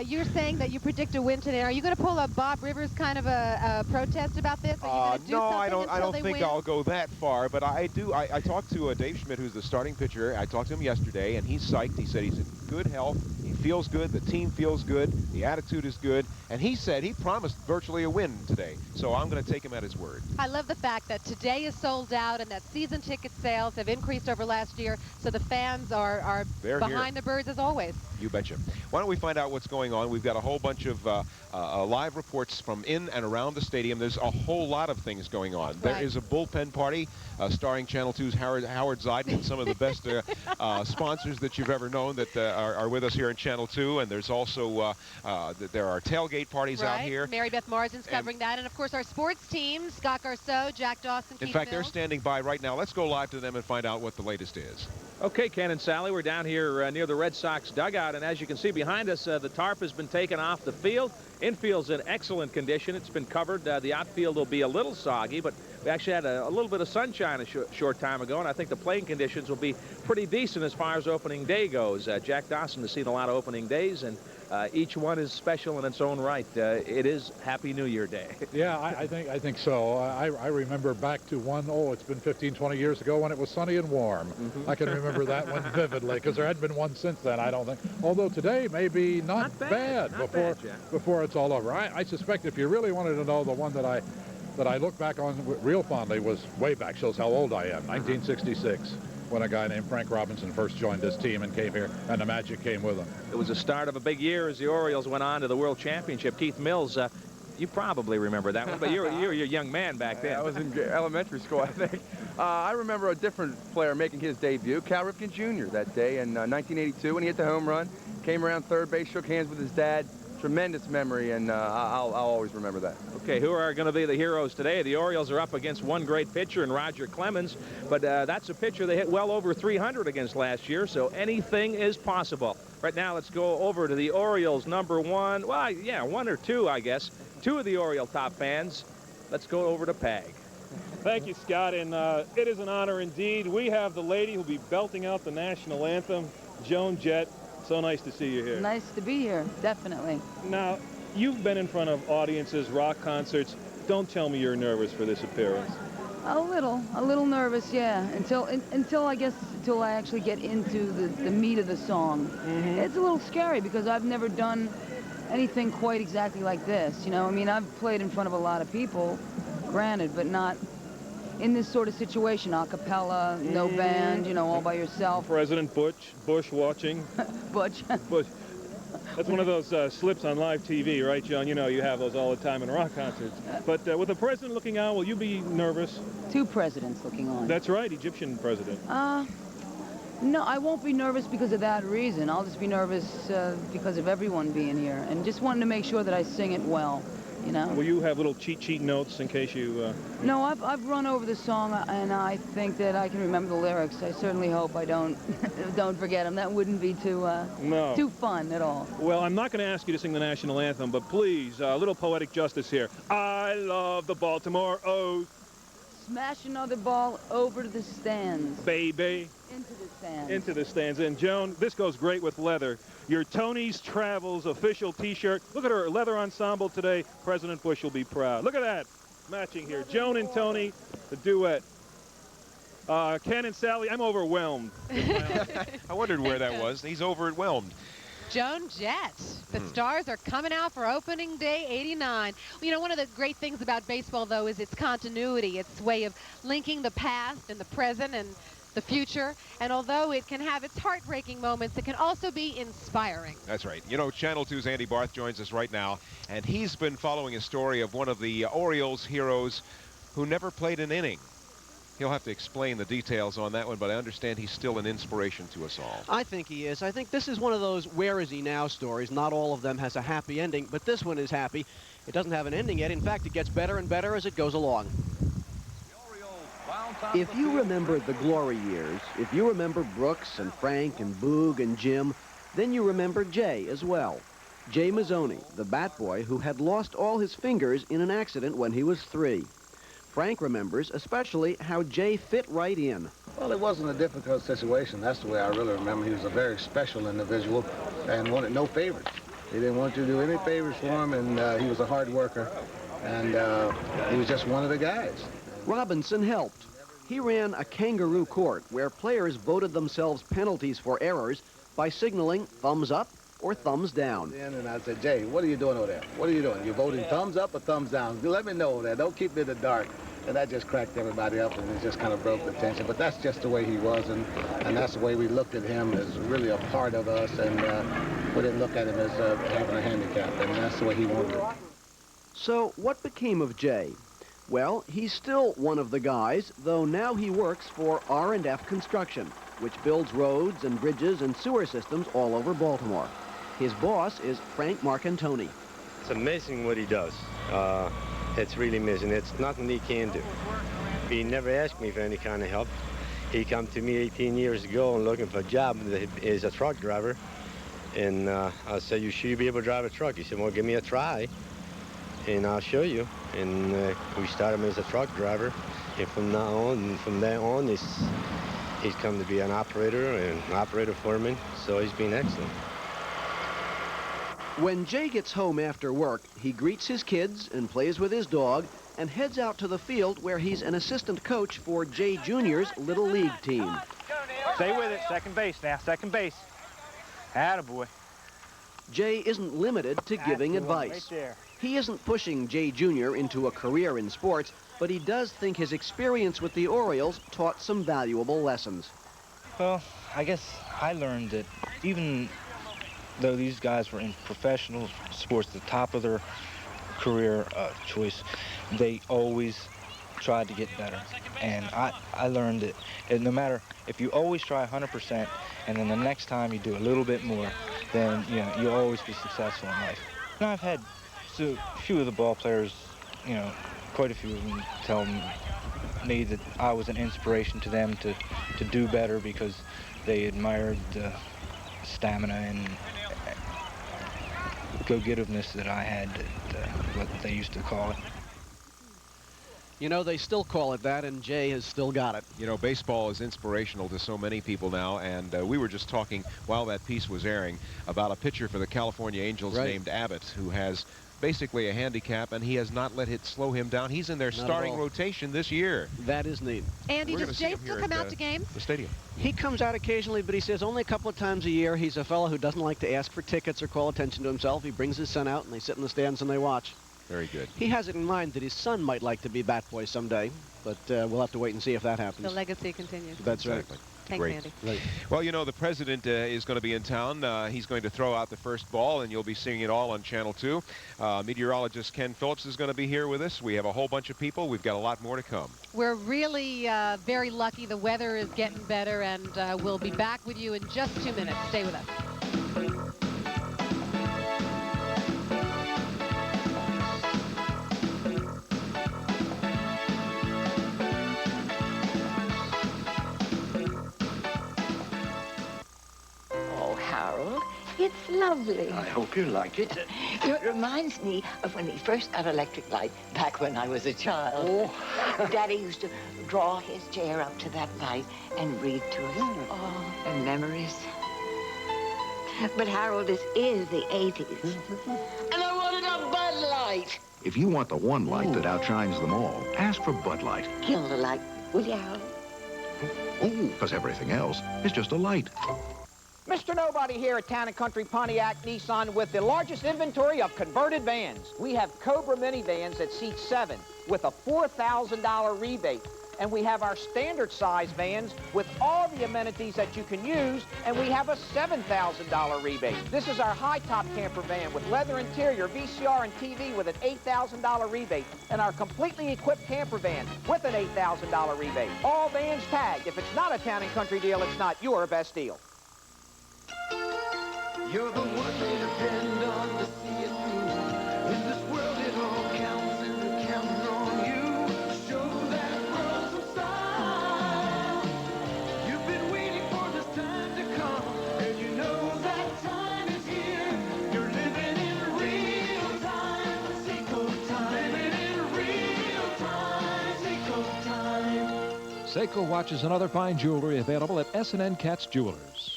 You're saying that you predict a win today. Are you going to pull a Bob Rivers kind of a protest about this? Are you no, I don't think I'll go that far, but I do. I talked to Dave Schmidt, who's the starting pitcher. I talked to him yesterday, and he's psyched. He said he's in good health. He feels good. The team feels good. The attitude is good. And he said he promised virtually a win today. So I'm going to take him at his word. I love the fact that today is sold out and that season ticket sales have increased over last year. So the fans are behind the birds as always. You betcha. Why don't we find out what's going on? We've got a whole bunch of live reports from in and around the stadium. There's a whole lot of things going on. Right. There is a bullpen party starring Channel 2's Howard Zeidman, some of the best sponsors that you've ever known that are with us here in Channel 2. And there's also, there are tailgate parties out here. Mary Beth Marsden's covering that. And, of course, our sports team, Scott Garceau, Jack Dawson, In fact, they're standing by right now. Let's go live to them and find out what the latest is. Okay, Ken and Sally, we're down here near the Red Sox dugout, and as you can see behind us, the tarp has been taken off the field. Infield's in excellent condition. It's been covered. The outfield will be a little soggy, but we actually had a little bit of sunshine a short time ago, and I think the playing conditions will be pretty decent as far as opening day goes. Jack Dawson has seen a lot of opening days, and each one is special in its own right. It is Happy New Year Day. Yeah, I think so. I remember back to one, it's been 15, 20 years ago when it was sunny and warm. I can remember that one vividly, because there hadn't been one since then, I don't think. Although today may be not bad before it's all over. I suspect if you really wanted to know, the one that I look back on real fondly was way back, shows how old I am, 1966. When a guy named Frank Robinson first joined this team and came here, and the magic came with him. It was the start of a big year as the Orioles went on to the World Championship. Keith Mills, you probably remember that one, but you were a young man back then. I was in elementary school, I think. I remember a different player making his debut, Cal Ripken Jr. that day in 1982 when he hit the home run, came around third base, shook hands with his dad. Tremendous memory, and I'll always remember that. Okay, who are going to be the heroes today? The Orioles are up against one great pitcher in Roger Clemens, but that's a pitcher they hit well over 300 against last year, so anything is possible. Right now, let's go over to the Orioles number one. Well, yeah, one or two, I guess. Two of the Oriole top fans. Let's go over to Pag. Thank you, Scott, and it is an honor indeed. We have the lady who'll be belting out the national anthem, Joan Jett. So nice to see you here. Nice to be here, definitely. Now, you've been in front of audiences, rock concerts. Don't tell me you're nervous for this appearance. A little nervous, yeah. Until I actually get into the meat of the song. It's a little scary because I've never done anything quite exactly like this. You know, I mean, I've played in front of a lot of people, granted, but not in this sort of situation, a cappella, no band, you know, all by yourself. President Bush watching. Bush. That's one of those slips on live TV, right, John? You know, you have those all the time in rock concerts. But with the president looking on, will you be nervous? 2 presidents looking on. That's right, Egyptian president. No, I won't be nervous because of that reason. I'll just be nervous because of everyone being here and just wanting to make sure that I sing it well, you know. Will you have little cheat sheet notes in case you... No, I've run over the song and I think that I can remember the lyrics. I certainly hope I don't forget them. That wouldn't be too fun at all. Well, I'm not going to ask you to sing the national anthem, but please, a little poetic justice here. I love the Baltimore O's. Smash another ball over to the stands. Baby. Into the stands. Into the stands. And Joan, this goes great with leather. Your Tony's Travels official T-shirt. Look at her leather ensemble today. President Bush will be proud. Look at that. Matching here. Joan and Tony, the duet. Ken and Sally, I'm overwhelmed. I wondered where that was. He's overwhelmed. Joan Jett. The Stars are coming out for opening day 89. You know, one of the great things about baseball, though, is its continuity, its way of linking the past and the present and the future. And although it can have its heartbreaking moments, it can also be inspiring. That's right. You know, Channel 2's Andy Barth joins us right now, and he's been following a story of one of the Orioles heroes who never played an inning. He'll have to explain the details on that one, but I understand he's still an inspiration to us all. I think he is. I think this is one of those where is he now stories. Not all of them has a happy ending, but this one is happy. It doesn't have an ending yet. In fact, it gets better and better as it goes along. If you remember the glory years, if you remember Brooks and Frank and Boog and Jim, then you remember Jay as well. Jay Mazzoni, the bat boy who had lost all his fingers in an accident when he was 3. Frank remembers especially how Jay fit right in. Well, it wasn't a difficult situation. That's the way I really remember. He was a very special individual and wanted no favors. He didn't want you to do any favors for him, and he was a hard worker, and he was just one of the guys. Robinson helped. He ran a kangaroo court where players voted themselves penalties for errors by signaling thumbs up or thumbs down. And I said, Jay, what are you doing over there? What are you doing? You're voting thumbs up or thumbs down? Let me know that. Don't keep me in the dark. And that just cracked everybody up, and it just kind of broke the tension. But that's just the way he was, and that's the way we looked at him as really a part of us, and we didn't look at him as having a handicap, and that's the way he wanted it. So what became of Jay? Well, he's still one of the guys, though now he works for R&F Construction, which builds roads and bridges and sewer systems all over Baltimore. His boss is Frank Marcantoni. It's amazing what he does. It's really amazing. It's nothing he can do. He never asked me for any kind of help. He come to me 18 years ago and looking for a job as a truck driver. And I said, you sure you'll be able to drive a truck? He said, well, give me a try, and I'll show you. And we started him as a truck driver. And from there on, he's come to be an operator and an operator foreman. So he's been excellent. When Jay gets home after work, he greets his kids and plays with his dog and heads out to the field where he's an assistant coach for Jay Jr.'s Little League team. Stay with it. Second base now. Second base. Attaboy. Jay isn't limited to giving advice. Right there. He isn't pushing Jay Jr. into a career in sports, but he does think his experience with the Orioles taught some valuable lessons. Well, I guess I learned that even though these guys were in professional sports, the top of their career choice, they always tried to get better. And I learned that no matter, if you always try 100% and then the next time you do a little bit more, then you'll always be successful in life. And I've had a few of the ball players, quite a few of them tell me that I was an inspiration to them to do better because they admired the stamina and go-getiveness that I had, what they used to call it. You know, they still call it that, and Jay has still got it. You know, baseball is inspirational to so many people now, and we were just talking while that piece was airing about a pitcher for the California Angels named Abbott, who has basically a handicap, and he has not let it slow him down. He's in their starting rotation this year. That is neat. Andy, does Jay still come out to games? The stadium. He comes out occasionally, but he says only a couple of times a year. He's a fellow who doesn't like to ask for tickets or call attention to himself. He brings his son out, and they sit in the stands and they watch. Very good. He has it in mind that his son might like to be bat boy someday, but we'll have to wait and see if that happens. The legacy continues. That's right. Thanks, Great. Andy. Right. Well, you know, the president is going to be in town. He's going to throw out the first ball, and you'll be seeing it all on Channel 2. Meteorologist Ken Phillips is going to be here with us. We have a whole bunch of people. We've got a lot more to come. We're really very lucky. The weather is getting better, and we'll be back with you in just 2 minutes. Stay with us. It's lovely. I hope you like it. It reminds me of when we first got electric light back when I was a child. Oh. Daddy used to draw his chair up to that light and read to us. Oh, and memories. But Harold, this is the 80s. And I wanted a Bud Light. If you want the one light that outshines them all, ask for Bud Light. Kill the light, will you, Harold? Oh, because everything else is just a light. Mr. Nobody here at Town & Country Pontiac Nissan with the largest inventory of converted vans. We have Cobra minivans that seat 7 with a $4,000 rebate. And we have our standard size vans with all the amenities that you can use, and we have a $7,000 rebate. This is our high top camper van with leather interior, VCR, and TV with an $8,000 rebate, and our completely equipped camper van with an $8,000 rebate. All vans tagged. If it's not a Town & Country deal, it's not your best deal. You're the one they depend on to see it through. In this world it all counts and they're counting on you. Show that world some style. You've been waiting for this time to come, and you know that time is here. You're living in real time. Seiko time. Living in real time. Seiko time. Seiko watches and other fine jewelry available at S&N Katz Jewelers.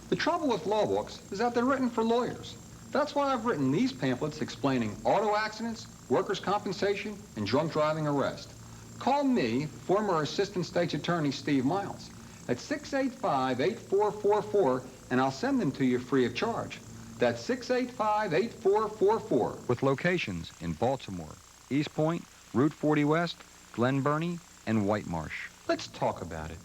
The trouble with law books is that they're written for lawyers. That's why I've written these pamphlets explaining auto accidents, workers' compensation, and drunk driving arrest. Call me, former Assistant State's Attorney Steve Miles, at 685-8444, and I'll send them to you free of charge. That's 685-8444. With locations in Baltimore, East Point, Route 40 West, Glen Burnie, and White Marsh. Let's talk about it.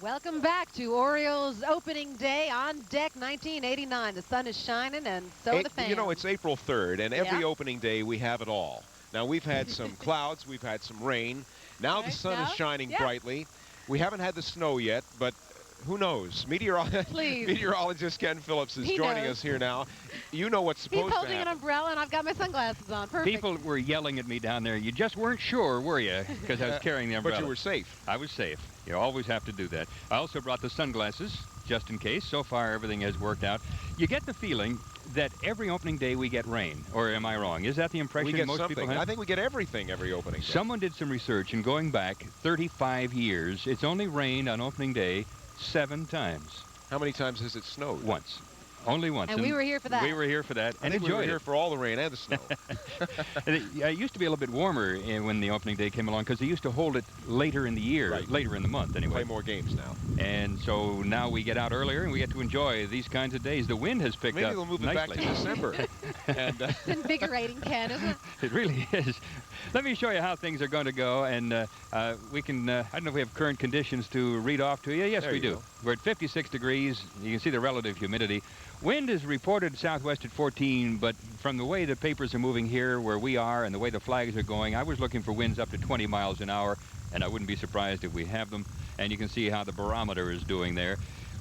Welcome back to Orioles opening day on deck 1989. The sun is shining and so are the fans. You know, it's April 3rd, and every Yeah. opening day we have it all. Now, we've had some clouds, we've had some rain. Now the sun is shining brightly. We haven't had the snow yet, but who knows? Meteorologist Ken Phillips is joining us here now. You know what's supposed to happen. He's holding an umbrella, and I've got my sunglasses on. Perfect. People were yelling at me down there. You just weren't sure, were you? Because I was carrying the umbrella. But you were safe. I was safe. You always have to do that. I also brought the sunglasses, just in case. So far, everything has worked out. You get the feeling that every opening day we get rain. Or am I wrong? Is that the impression We get most something. people have? I think we get everything every opening day. Someone did some research, and going back 35 years, it's only rained on opening day 7 times. How many times has it snowed? Once. Only once. And we were here for that. We were here for that I and think enjoyed we were here it. for all the rain and the snow. It used to be a little bit warmer when the opening day came along because they used to hold it later in the year, later in the month anyway. Play more games now. And so now we get out earlier and we get to enjoy these kinds of days. The wind has picked up Maybe we'll move it back to December. And, It's invigorating, Ken, isn't it? it really is. Let me show you how things are going to go, and we can, I don't know if we have current conditions to read off to you. Yes, There we you do. go. We're at 56 degrees. You can see the relative humidity. Wind is reported southwest at 14, but from the way the papers are moving here where we are and the way the flags are going, I was looking for winds up to 20 miles an hour, and I wouldn't be surprised if we have them. And you can see how the barometer is doing there.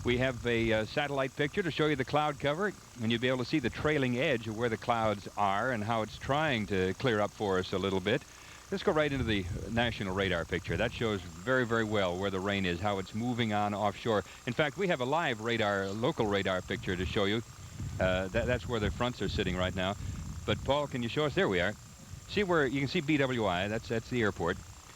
We have a satellite picture to show you the cloud cover, and you'll be able to see the trailing edge of where the clouds are and how it's trying to clear up for us a little bit. Let's go right into the national radar picture. That shows very, very well where the rain is, how it's moving on offshore. In fact, we have a live radar, local radar picture to show you. That's where the fronts are sitting right now. But, Paul, can you show us? There we are. See where you can see BWI. That's the airport.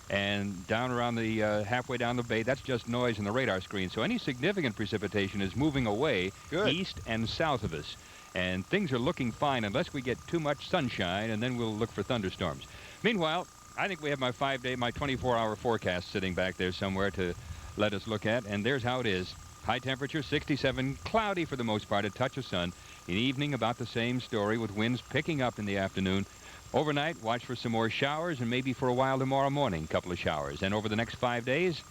And down around the halfway down the bay, that's just noise in the radar screen. So any significant precipitation is moving away east and south of us. And things are looking fine unless we get too much sunshine, and then we'll look for thunderstorms. Meanwhile, I think we have my 24-hour forecast sitting back there somewhere to let us look at. And there's how it is. High temperature, 67, cloudy for the most part, a touch of sun. In the evening, about the same story, with winds picking up in the afternoon. Overnight, watch for some more showers, and maybe for a while tomorrow morning, a couple of showers. And over the next 5 days,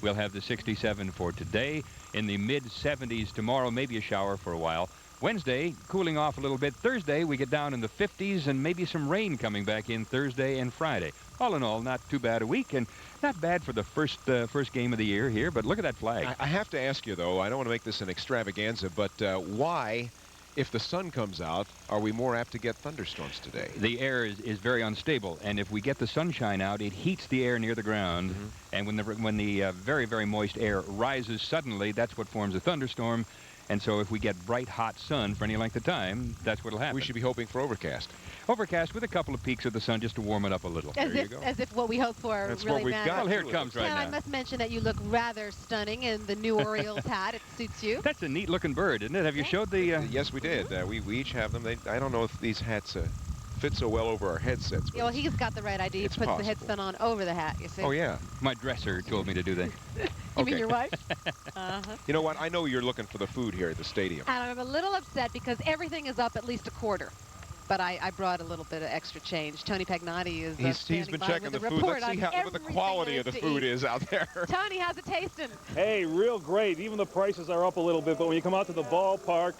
we'll have the 67 for today. In the mid-70s tomorrow, maybe a shower for a while. Wednesday, cooling off a little bit. Thursday, we get down in the 50s, and maybe some rain coming back in Thursday and Friday. All in all, not too bad a week, and not bad for the first game of the year here, but look at that flag. I have to ask you, though, I don't want to make this an extravaganza, but why, if the sun comes out, are we more apt to get thunderstorms today? The air is very unstable, and if we get the sunshine out, it heats the air near the ground, and when the very, very moist air rises suddenly, that's what forms a thunderstorm. And so if we get bright, hot sun for any length of time, that's what will happen. We should be hoping for overcast. Overcast with a couple of peaks of the sun just to warm it up a little. As if what we hope for That's really what we've matters. got. Well, here it comes right now. now. I must mention that you look rather stunning in the new Orioles hat. It suits you. That's a neat-looking bird, isn't it? Have you showed the... Yes, we did. We each have them. I don't know if these hats fit so well over our headsets. Yeah, well, he's got the right idea. He puts the headset on over the hat, you see. Oh, yeah. My dresser told me to do that. You mean your wife? You know what? I know you're looking for the food here at the stadium. And I'm a little upset because everything is up at least a quarter. But I brought a little bit of extra change. Tony Pagnotti is he's been checking the food. Let's see what the quality of the food is out there. Tony, how's it tasting? Hey, real great. Even the prices are up a little bit, but when you come out to the ballpark,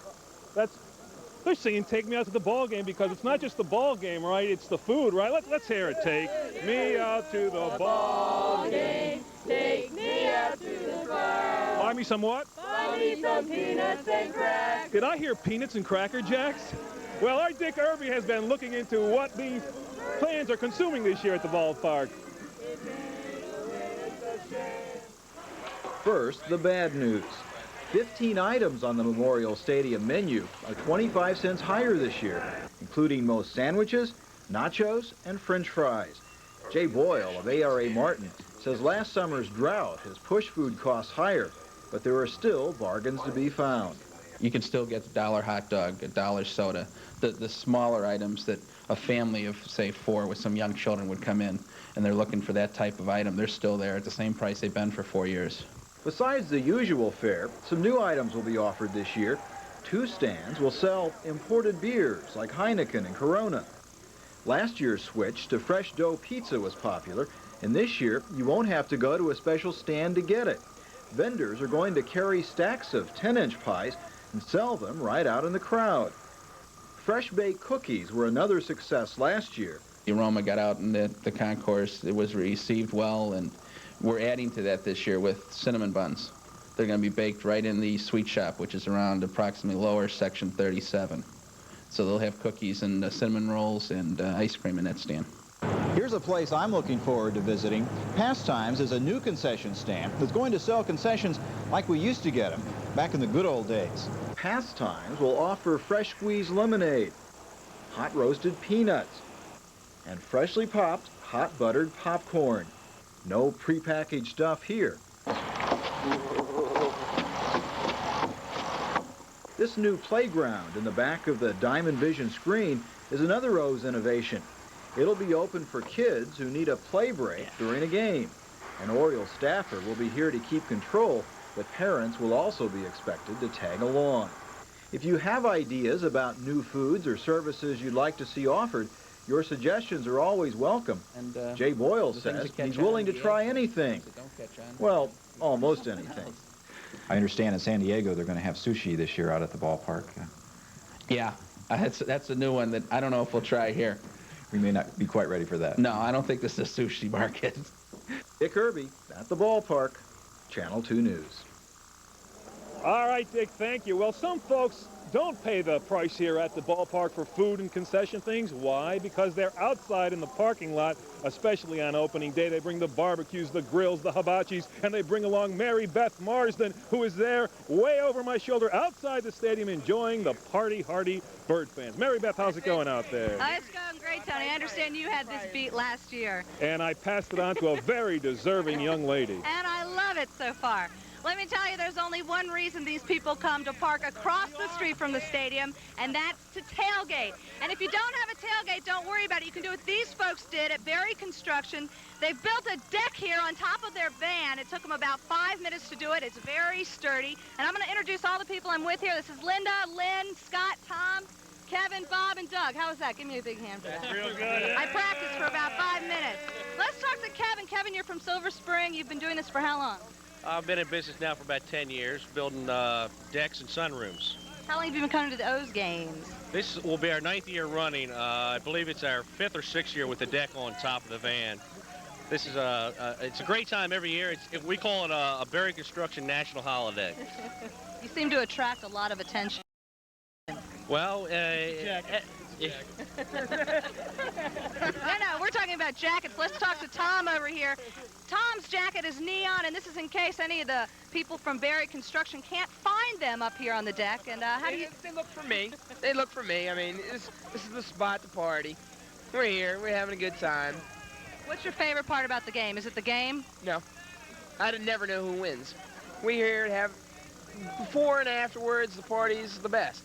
they're singing "Take Me Out to the Ball Game" because it's not just the ball game, right? It's the food, right? Let's hear it. Take me out to the ball game. Take me out to the ball. Buy me some what? Buy me some peanuts and crackers. Did I hear peanuts and Cracker Jacks? Well, our Dick Irby has been looking into what these fans are consuming this year at the ballpark. First, the bad news. 15 items on the Memorial Stadium menu are 25 cents higher this year, including most sandwiches, nachos, and French fries. Jay Boyle of ARA Martin says last summer's drought has pushed food costs higher, but there are still bargains to be found. You can still get the $1 hot dog, $1 soda, the smaller items that a family of, say, 4 with some young children would come in, and they're looking for that type of item. They're still there at the same price they've been for 4 years. Besides the usual fare, some new items will be offered this year. 2 stands will sell imported beers like Heineken and Corona. Last year's switch to fresh dough pizza was popular, and this year you won't have to go to a special stand to get it. Vendors are going to carry stacks of 10-inch pies and sell them right out in the crowd. Fresh baked cookies were another success last year. The aroma got out in the concourse. It was received well, and we're adding to that this year with cinnamon buns. They're going to be baked right in the sweet shop, which is around approximately lower section 37. So they'll have cookies and cinnamon rolls and ice cream in that stand. Here's a place I'm looking forward to visiting. Pastimes is a new concession stand that's going to sell concessions like we used to get them back in the good old days. Pastimes will offer fresh squeezed lemonade, hot roasted peanuts, and freshly popped hot buttered popcorn. No prepackaged stuff here. This new playground in the back of the Diamond Vision screen is another Rose innovation. It'll be open for kids who need a play break during a game. An Orioles staffer will be here to keep control, but parents will also be expected to tag along. If you have ideas about new foods or services you'd like to see offered, your suggestions are always welcome. And Jay Boyle says he's willing to try anything. Well, almost anything. I understand in San Diego they're going to have sushi this year out at the ballpark. Yeah, that's a new one that I don't know if we'll try here. We may not be quite ready for that. No, I don't think this is a sushi market. Dick Irby at the ballpark, Channel 2 News. All right, Dick, thank you. Well, some folks don't pay the price here at the ballpark for food and concession things. Why? Because they're outside in the parking lot, especially on opening day. They bring the barbecues, the grills, the hibachis, and they bring along Mary Beth Marsden, who is there way over my shoulder outside the stadium enjoying the party-hardy Bird fans. Mary Beth, how's it going out there? It's going great, Tony. I understand you had this beat last year. And I passed it on to a very deserving young lady. And I love it so far. Let me tell you, there's only one reason these people come to park across the street from the stadium, and that's to tailgate. And if you don't have a tailgate, don't worry about it. You can do what these folks did at Berry Construction. They've built a deck here on top of their van. It took them about 5 minutes to do it. It's very sturdy. And I'm going to introduce all the people I'm with here. This is Linda, Lynn, Scott, Tom, Kevin, Bob, and Doug. How was that? Give me a big hand for that. That's real good. I practiced for about 5 minutes. Let's talk to Kevin. Kevin, you're from Silver Spring. You've been doing this for how long? I've been in business now for about 10 years, building decks and sunrooms. How long have you been coming to the O's games? This will be our 9th year running. I believe it's our 5th or 6th year with the deck on top of the van. This is it's a great time every year. We call it a Berry Construction National Holiday. You seem to attract a lot of attention. Well, No, we're talking about jackets. Let's talk to Tom over here. Tom's jacket is neon, and this is in case any of the people from Berry Construction can't find them up here on the deck. And how do you... They look for me. They look for me. I mean, this is the spot to party. We're here. We're having a good time. What's your favorite part about the game? Is it the game? No. I'd never know who wins. We're here to have, before and afterwards, the party's the best.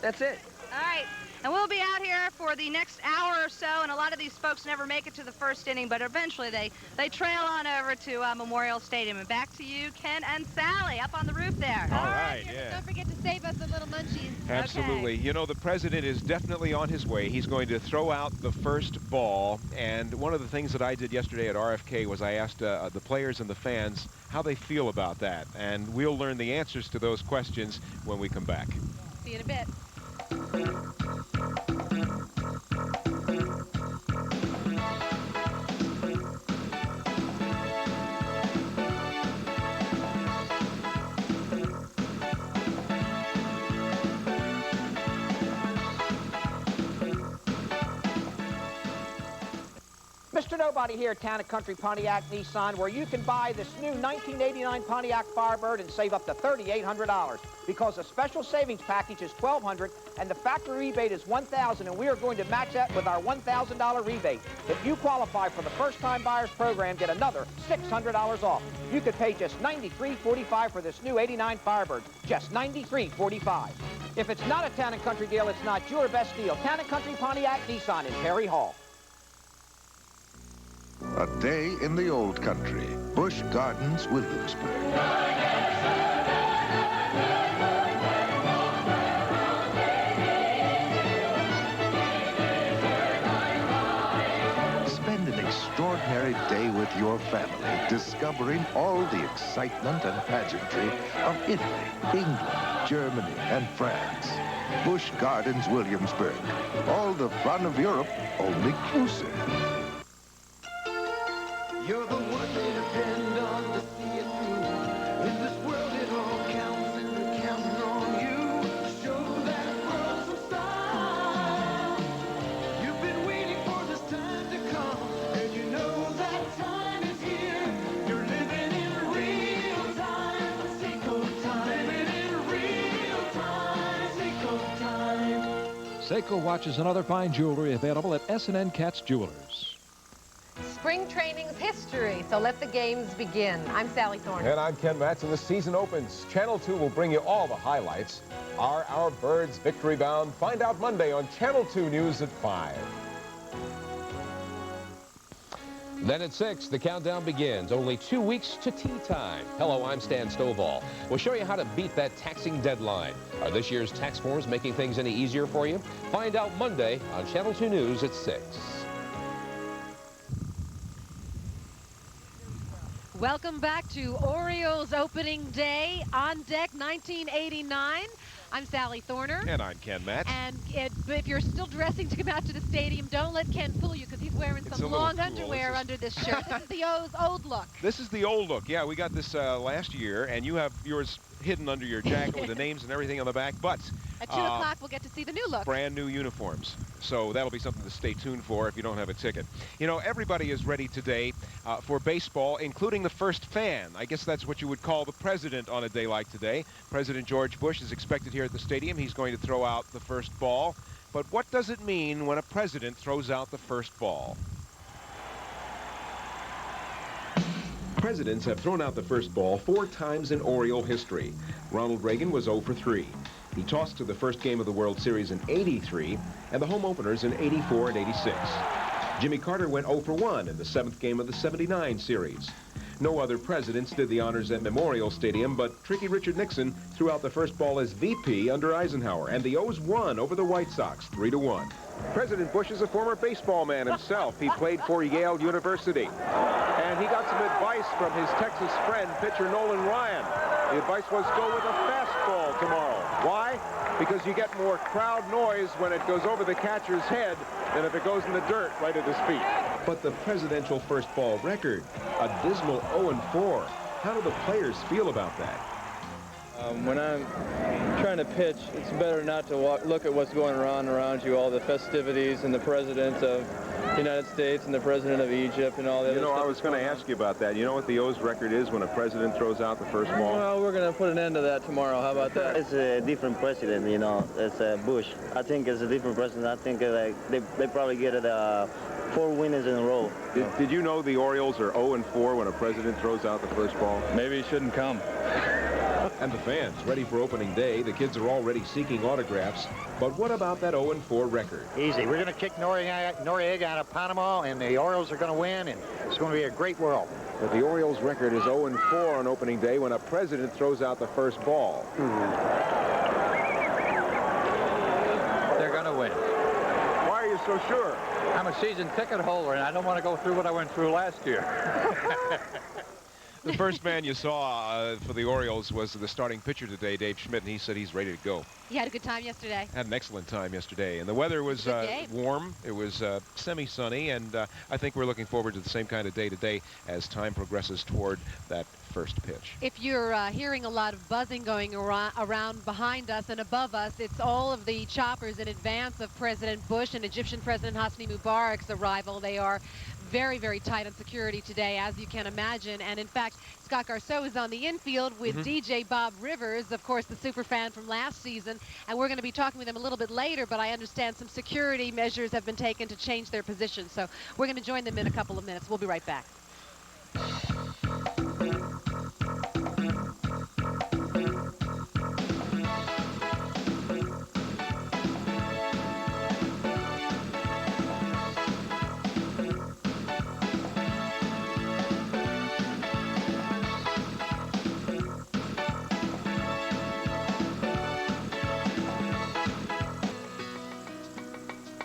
That's it. All right. And we'll be out here for the next hour or so, and a lot of these folks never make it to the first inning, but eventually they trail on over to Memorial Stadium. And back to you, Ken and Sally, up on the roof there. All right, yeah. Don't forget to save us a little munchies. Absolutely. Okay. You know, the president is definitely on his way. He's going to throw out the first ball. And one of the things that I did yesterday at RFK was I asked the players and the fans how they feel about that. And we'll learn the answers to those questions when we come back. See you in a bit. Mr. Nobody here at Town & Country Pontiac Nissan, where you can buy this new 1989 Pontiac Firebird and save up to $3,800 because the special savings package is $1,200 and the factory rebate is $1,000, and we are going to match that with our $1,000 rebate. If you qualify for the first-time buyers program, get another $600 off. You could pay just $93.45 for this new 89 Firebird, just $93.45. If it's not a Town & Country deal, it's not your best deal. Town & Country Pontiac Nissan in Perry Hall. A day in the old country. Busch Gardens, Williamsburg. Spend an extraordinary day with your family, discovering all the excitement and pageantry of Italy, England, Germany, and France. Busch Gardens, Williamsburg. All the fun of Europe, only closer. You're the one they depend on to see it through. In this world it all counts and they're counting on you. Show that world some style. You've been waiting for this time to come, and you know that time is here. You're living in real time. Seiko time. Living in real time. Seiko time. Seiko watches and other fine jewelry available at S&N Katz Jewelers. Spring training's history, so let the games begin. I'm Sally Thorne. And I'm Ken Matz, and the season opens. Channel 2 will bring you all the highlights. Are our birds victory bound? Find out Monday on Channel 2 News at 5. Then at 6, the countdown begins. Only 2 weeks to tea time. Hello, I'm Stan Stovall. We'll show you how to beat that taxing deadline. Are this year's tax forms making things any easier for you? Find out Monday on Channel 2 News at 6. Welcome back to Orioles opening day. On deck, 1989. I'm Sally Thorner. And I'm Ken Matz. And if you're still dressing to come out to the stadium, don't let Ken fool you because he's wearing some long underwear under this shirt. This is the old look. This is the old look. Yeah, we got this last year, and you have yours hidden under your jacket with the names and everything on the back. But at 2 o'clock, we'll get to see the new look. Brand new uniforms. So that'll be something to stay tuned for if you don't have a ticket. You know, everybody is ready today for baseball, including the first fan. I guess that's what you would call the president on a day like today. President George Bush is expected here at the stadium. He's going to throw out the first ball. But what does it mean when a president throws out the first ball? Presidents have thrown out the first ball 4 times in Oriole history. Ronald Reagan was 0 for 3. He tossed to the first game of the World Series in '83 and the home openers in '84 and '86. Jimmy Carter went 0 for 1 in the 7th game of the '79 series. No other presidents did the honors at Memorial Stadium, but Tricky Richard Nixon threw out the first ball as VP under Eisenhower, and the O's won over the White Sox 3-1. President Bush is a former baseball man himself. He played for Yale University, and he got some advice from his Texas friend, pitcher Nolan Ryan. The advice was go with a fastball tomorrow. Why? Because you get more crowd noise when it goes over the catcher's head than if it goes in the dirt right at his feet. But the presidential first ball record, a dismal 0-4. How do the players feel about that? When I'm trying to pitch, it's better not to look at what's going on around you, all the festivities and the president of the United States and the president of Egypt and all that. You know, I was going to ask you about that. You know what the O's record is when a president throws out the first ball? Well, we're going to put an end to that tomorrow. How about that? It's a different president, you know. It's Bush. I think it's a different president. I think they probably get it 4 winners in a row. Did you know the Orioles are 0-4 when a president throws out the first ball? Maybe he shouldn't come. And the fans ready for opening day. The kids are already seeking autographs. But what about that 0-4 record? Easy. We're going to kick Noriega out of Panama, and the Orioles are going to win, and it's going to be a great world. But the Orioles record is 0-4 on opening day when a president throws out the first ball. They're going to win. Why are you so sure? I'm a season ticket holder, and I don't want to go through what I went through last year. The first man you saw for the Orioles was the starting pitcher today, Dave Schmidt, and he said he's ready to go. He had a good time yesterday. Had an excellent time yesterday, and the weather was warm. It was semi-sunny, and I think we're looking forward to the same kind of day today as time progresses toward that first pitch. If you're hearing a lot of buzzing going around behind us and above us, it's all of the choppers in advance of President Bush and Egyptian President Hosni Mubarak's arrival. They are very, very tight on security today, as you can imagine. And in fact, Scott Garceau is on the infield with DJ Bob Rivers, of course, the super fan from last season. And we're going to be talking with him a little bit later, but I understand some security measures have been taken to change their position. So we're going to join them in a couple of minutes. We'll be right back.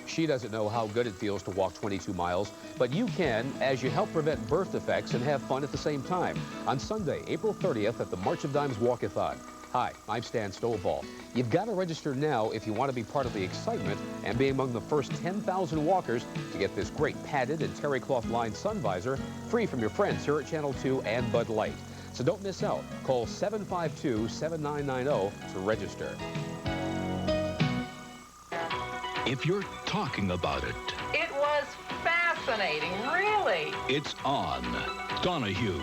She doesn't know how good it feels to walk 22 miles, but you can as you help prevent birth defects and have fun at the same time. On Sunday, April 30th at the March of Dimes Walkathon. Hi, I'm Stan Stovall. You've got to register now if you want to be part of the excitement and be among the first 10,000 walkers to get this great padded and terry cloth lined sun visor free from your friends here at Channel 2 and Bud Light. So don't miss out. Call 752-7990 to register. If you're talking about it, It was fascinating, really. it's on. Donahue.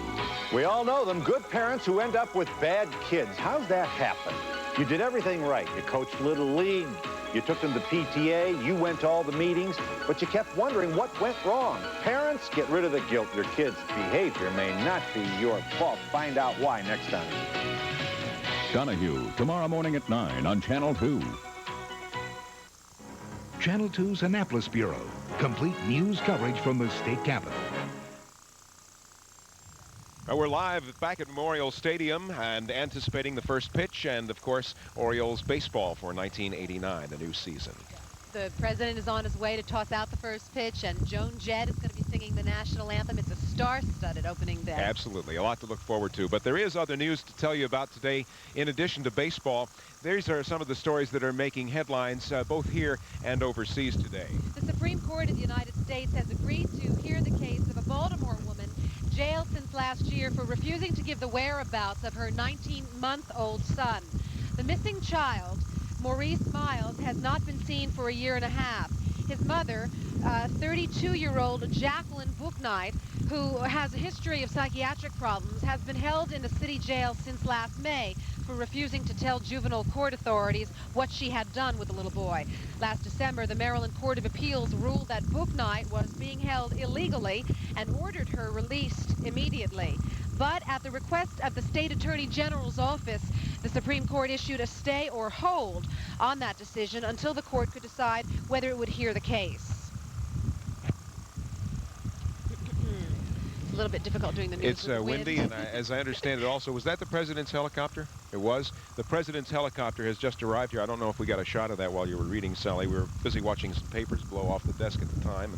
We all know them, good parents who end up with bad kids. How's that happen? You did everything right. You coached Little League, you took them to PTA, you went to all the meetings, but you kept wondering what went wrong. Parents, get rid of the guilt. Your kids' behavior may not be your fault. Find out why next time. Donahue, tomorrow morning at 9 on Channel 2. Channel 2's Annapolis Bureau. Complete news coverage from the state capitol. We're live back at Memorial Stadium and anticipating the first pitch and, of course, Orioles baseball for 1989, the new season. The president is on his way to toss out the first pitch, and Joan Jett is going to be singing the national anthem. It's a star-studded opening day. Absolutely. A lot to look forward to. But there is other news to tell you about today. In addition to baseball, these are some of the stories that are making headlines both here and overseas today. The Supreme Court of the United States has agreed to hear the case of a Baltimore woman jailed since last year for refusing to give the whereabouts of her 19-month-old son. The missing child, Maurice Miles, has not been seen for a year and a half. His mother, 32-year-old Jacqueline Bouknight, who has a history of psychiatric problems, has been held in a city jail since last May for refusing to tell juvenile court authorities what she had done with the little boy. Last December, the Maryland Court of Appeals ruled that Bouknight was being held illegally and ordered her released immediately. But at the request of the State Attorney General's office, the Supreme Court issued a stay or hold on that decision until the court could decide whether it would hear the case. It's a little bit difficult doing the news. It's windy, and as I understand it also, was that the president's helicopter? It was. The president's helicopter has just arrived here. I don't know if we got a shot of that while you were reading, Sally. We were busy watching some papers blow off the desk at the time.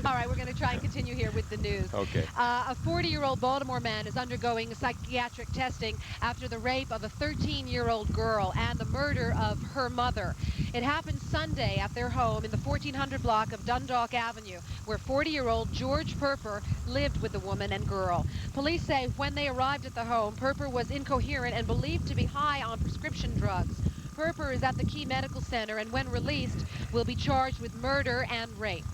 All right, we're going to try and continue here with the news. Okay. A 40-year-old Baltimore man is undergoing psychiatric testing after the rape of a 13-year-old girl and the murder of her mother. It happened Sunday at their home in the 1400 block of Dundalk Avenue, where 40-year-old George Perper lived with the woman and girl. Police say when they arrived at the home, Perper was incoherent and believed to be high on prescription drugs. Perper is at the Key Medical Center and when released will be charged with murder and rape.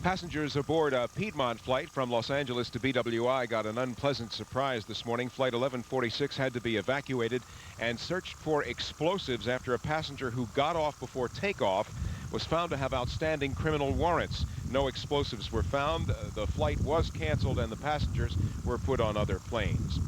Passengers aboard a Piedmont flight from Los Angeles to BWI got an unpleasant surprise this morning. Flight 1146 had to be evacuated and searched for explosives after a passenger who got off before takeoff was found to have outstanding criminal warrants. No explosives were found. The flight was canceled and the passengers were put on other planes.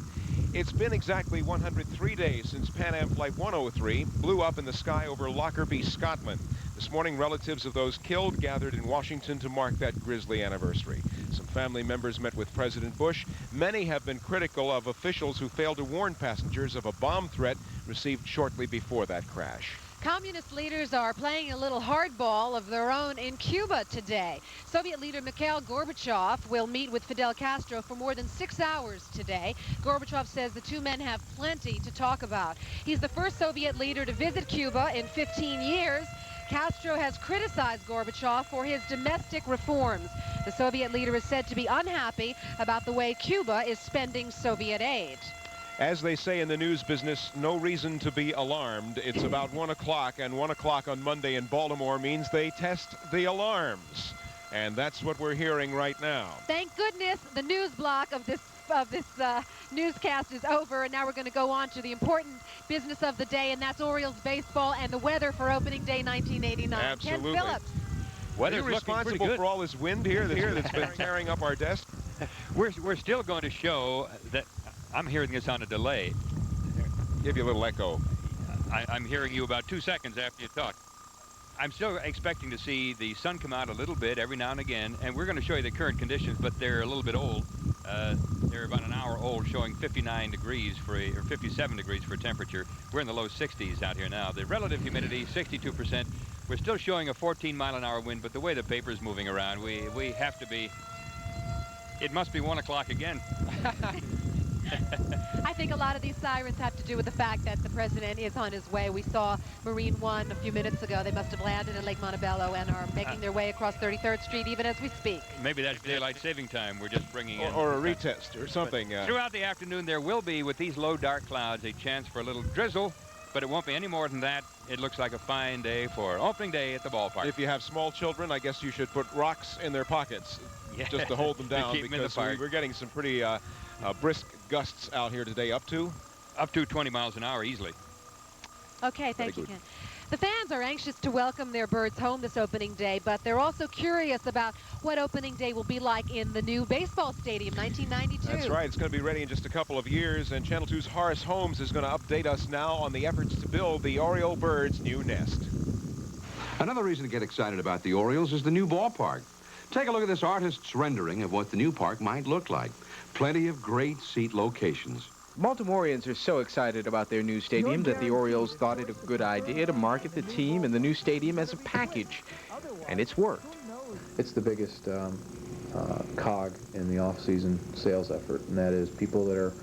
It's been exactly 103 days since Pan Am Flight 103 blew up in the sky over Lockerbie, Scotland. This morning, relatives of those killed gathered in Washington to mark that grisly anniversary. Some family members met with President Bush. Many have been critical of officials who failed to warn passengers of a bomb threat received shortly before that crash. Communist leaders are playing a little hardball of their own in Cuba today. Soviet leader Mikhail Gorbachev will meet with Fidel Castro for more than 6 hours today. Gorbachev says the two men have plenty to talk about. He's the first Soviet leader to visit Cuba in 15 years. Castro has criticized Gorbachev for his domestic reforms. The Soviet leader is said to be unhappy about the way Cuba is spending Soviet aid. As they say in the news business, no reason to be alarmed. It's about 1 o'clock, and 1 o'clock on Monday in Baltimore means they test the alarms. And that's what we're hearing right now. Thank goodness the news block of this newscast is over, and now we're going to go on to the important business of the day, and that's Orioles baseball and the weather for opening day 1989. Absolutely. Ken Phillips. Are you responsible for all this wind here that's been tearing up our desk? We're still going to show that I'm hearing this on a delay. Give you a little echo. I'm hearing you about 2 seconds after you talk. I'm still expecting to see the sun come out a little bit every now and again, and we're going to show you the current conditions, but they're a little bit old. They're about an hour old, showing 59 degrees or 57 degrees for temperature. We're in the low 60s out here now. The relative humidity, 62%. We're still showing a 14-mile-an-hour wind, but the way the paper's moving around, we have to be... It must be 1 o'clock again. I think a lot of these sirens have to do with the fact that the president is on his way. We saw Marine One a few minutes ago. They must have landed in Lake Montebello and are making their way across 33rd Street even as we speak. Maybe that's daylight saving time. We're just bringing in... Or a retest or something. Throughout the afternoon, there will be, with these low, dark clouds, a chance for a little drizzle, but it won't be any more than that. It looks like a fine day for opening day at the ballpark. If you have small children, I guess you should put rocks in their pockets just to hold them down, because we're getting some pretty brisk gusts out here today, up to 20 miles an hour easily. Okay, thank you, Ken. The fans are anxious to welcome their birds home this opening day, but they're also curious about what opening day will be like in the new baseball stadium, 1992. That's right. It's going to be ready in just a couple of years, and Channel 2's Horace Holmes is going to update us now on the efforts to build the Oriole birds' new nest. Another reason to get excited about the Orioles is the new ballpark. Take a look at this artist's rendering of what the new park might look like. Plenty of great seat locations. Baltimoreans are so excited about their new stadium that the Orioles thought it a good idea to market the team and the new stadium as a package, and it's worked. It's the biggest cog in the off-season sales effort, and that is people that are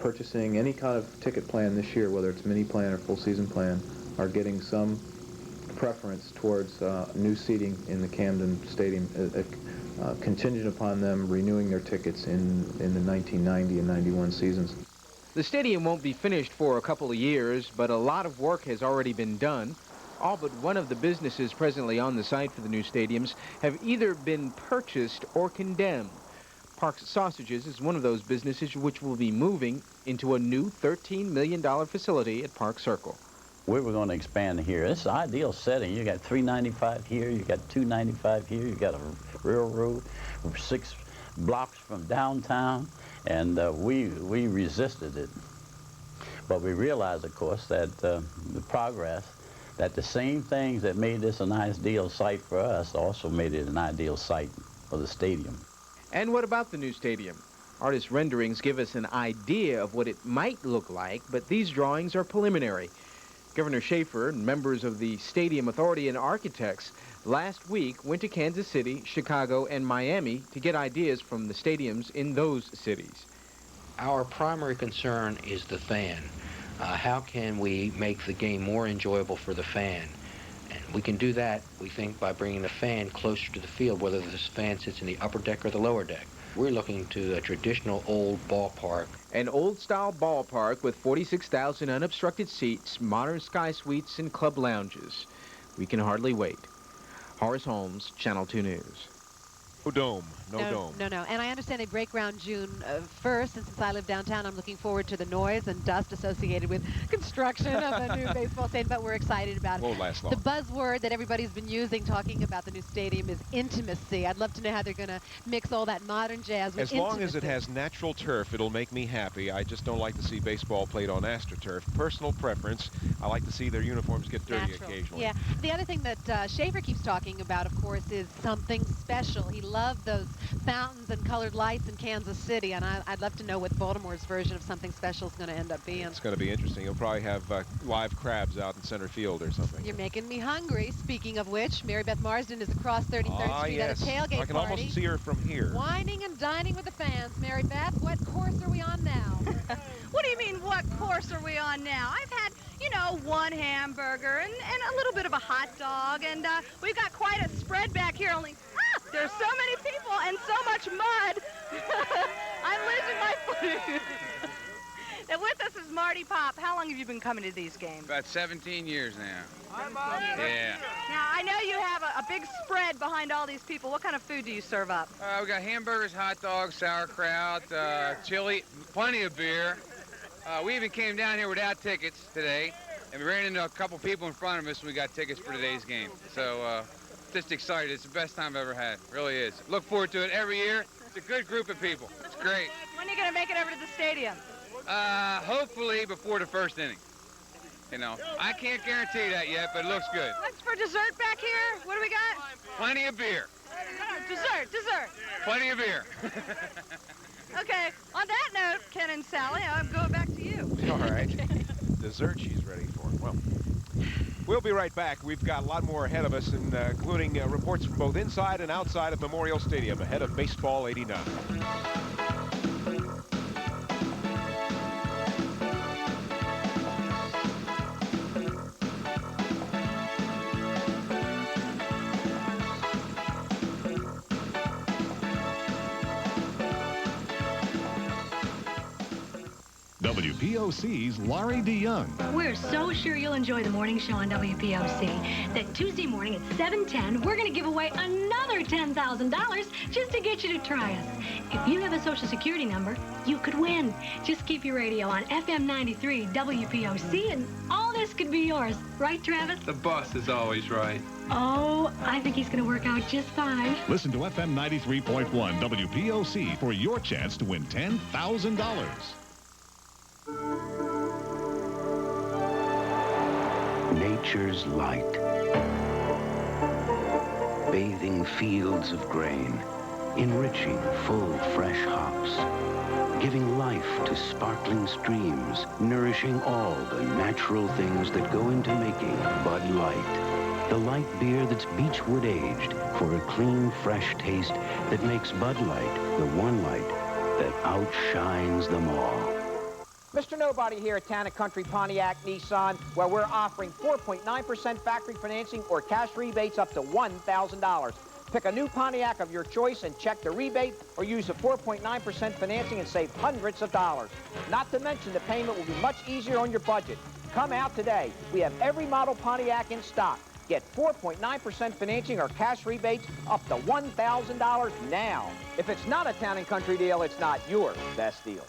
purchasing any kind of ticket plan this year, whether it's mini plan or full season plan, are getting some preference towards new seating in the Camden Stadium, contingent upon them renewing their tickets in the 1990 and 91 seasons. The stadium won't be finished for a couple of years, but a lot of work has already been done. All but one of the businesses presently on the site for the new stadiums have either been purchased or condemned. Parks Sausages is one of those businesses which will be moving into a new $13 million facility at Park Circle. We were going to expand here. This is an ideal setting. You got 395 here, you got 295 here, you got a railroad 6 blocks from downtown, And we resisted it. But we realized, of course, that the progress, that the same things that made this an ideal site for us also made it an ideal site for the stadium. And what about the new stadium? Artist renderings give us an idea of what it might look like, but these drawings are preliminary. Governor Schaefer and members of the Stadium Authority and architects last week went to Kansas City, Chicago, and Miami to get ideas from the stadiums in those cities. Our primary concern is the fan. How can we make the game more enjoyable for the fan? And we can do that, we think, by bringing the fan closer to the field, whether this fan sits in the upper deck or the lower deck. We're looking to a traditional old ballpark. An old-style ballpark with 46,000 unobstructed seats, modern sky suites, and club lounges. We can hardly wait. Horace Holmes, Channel 2 News. No dome. No dome. No. And I understand they break ground June 1st, and since I live downtown, I'm looking forward to the noise and dust associated with construction of a new baseball stadium, but we're excited about it. Won't last long. The buzzword that everybody's been using talking about the new stadium is intimacy. I'd love to know how they're going to mix all that modern jazz with As long as it has natural turf, it'll make me happy. I just don't like to see baseball played on AstroTurf. Personal preference. I like to see their uniforms get dirty occasionally. Yeah. The other thing that Schaefer keeps talking about, of course, is something special. He loved those fountains and colored lights in Kansas City, and I'd love to know what Baltimore's version of something special is going to end up being. It's going to be interesting. You'll probably have live crabs out in center field or something. You're making me hungry. Speaking of which, Mary Beth Marsden is across 33rd Street yes. at a tailgate I can party. almost see her from here. Wining and dining with the fans. Mary Beth, what course are we on now? What do you mean, what course are we on now? I've had, you know, one hamburger and a little bit of a hot dog, and we've got quite a spread back here. Only, there's so many people and so much mud. I'm losing my food. And with us is Marty Pop. How long have you been coming to these games? About 17 years now. Yeah. Now, I know you have a big spread behind all these people. What kind of food do you serve up? We got hamburgers, hot dogs, sauerkraut, chili, plenty of beer. We even came down here without tickets today, and we ran into a couple people in front of us, and we got tickets for today's game. So, just excited. It's the best time I've ever had. It really is. Look forward to it every year. It's a good group of people. It's great. When are you going to make it over to the stadium? Hopefully before the first inning. You know, I can't guarantee that yet, but it looks good. What's for dessert back here? What do we got? Plenty of beer. Dessert. Plenty of beer. Okay, on that note, Ken and Sally, I'm going back to you. All right. Dessert she's ready for. Well, we'll be right back. We've got a lot more ahead of us, including reports from both inside and outside of Memorial Stadium ahead of Baseball 89. WPOC's Laurie DeYoung. We're so sure you'll enjoy the morning show on WPOC that Tuesday morning at 7:10, we're going to give away another $10,000 just to get you to try us. If you have a Social Security number, you could win. Just keep your radio on FM 93 WPOC and all this could be yours. Right, Travis? The boss is always right. Oh, I think he's going to work out just fine. Listen to FM 93.1 WPOC for your chance to win $10,000. Nature's light, bathing fields of grain, enriching full, fresh hops, giving life to sparkling streams, nourishing all the natural things that go into making Bud Light. The light beer that's beechwood aged for a clean, fresh taste that makes Bud Light the one light that outshines them all. Mr. Nobody here at Town & Country Pontiac Nissan, where we're offering 4.9% factory financing or cash rebates up to $1,000. Pick a new Pontiac of your choice and check the rebate or use the 4.9% financing and save hundreds of dollars. Not to mention the payment will be much easier on your budget. Come out today. We have every model Pontiac in stock. Get 4.9% financing or cash rebates up to $1,000 now. If it's not a Town & Country deal, it's not your best deal.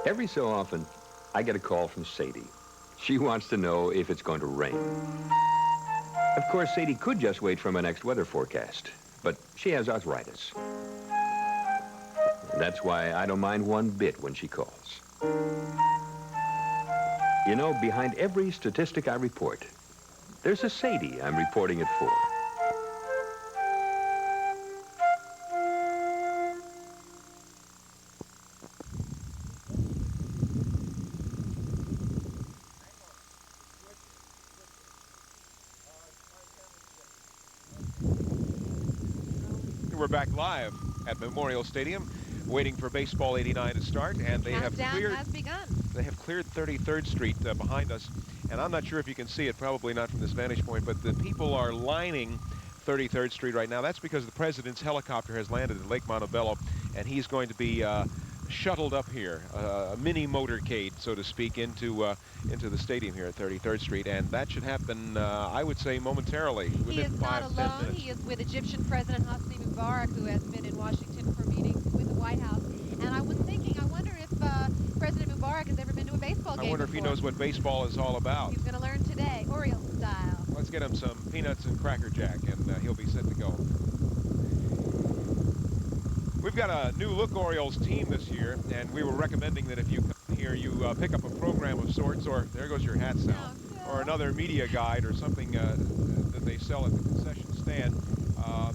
Every so often, I get a call from Sadie. She wants to know if it's going to rain. Of course, Sadie could just wait for my next weather forecast, but she has arthritis. That's why I don't mind one bit when she calls. You know, behind every statistic I report, there's a Sadie I'm reporting it for. We're back live at Memorial Stadium, waiting for Baseball 89 to start, and they have cleared. Has begun. They have cleared 33rd Street behind us, and I'm not sure if you can see it, probably not from this vantage point, but the people are lining 33rd Street right now. That's because the president's helicopter has landed at Lake Montebello, and he's going to be shuttled up here, a mini motorcade, so to speak, into the stadium here at 33rd Street, and that should happen, I would say, momentarily. He is not alone. He is with Egyptian President Hosni Mubarak, who has been in Washington for meetings with the White House. And I was thinking, I wonder if President Mubarak has ever been to a baseball game I wonder if he knows what baseball is all about. He's going to learn today, Orioles style. Let's get him some peanuts and Cracker Jack, and he'll be set to go. We've got a new look Orioles team this year, and we were recommending that if you come here, you pick up a program of sorts, or there goes your hat, Sal, or another media guide or something that they sell at the concession stand.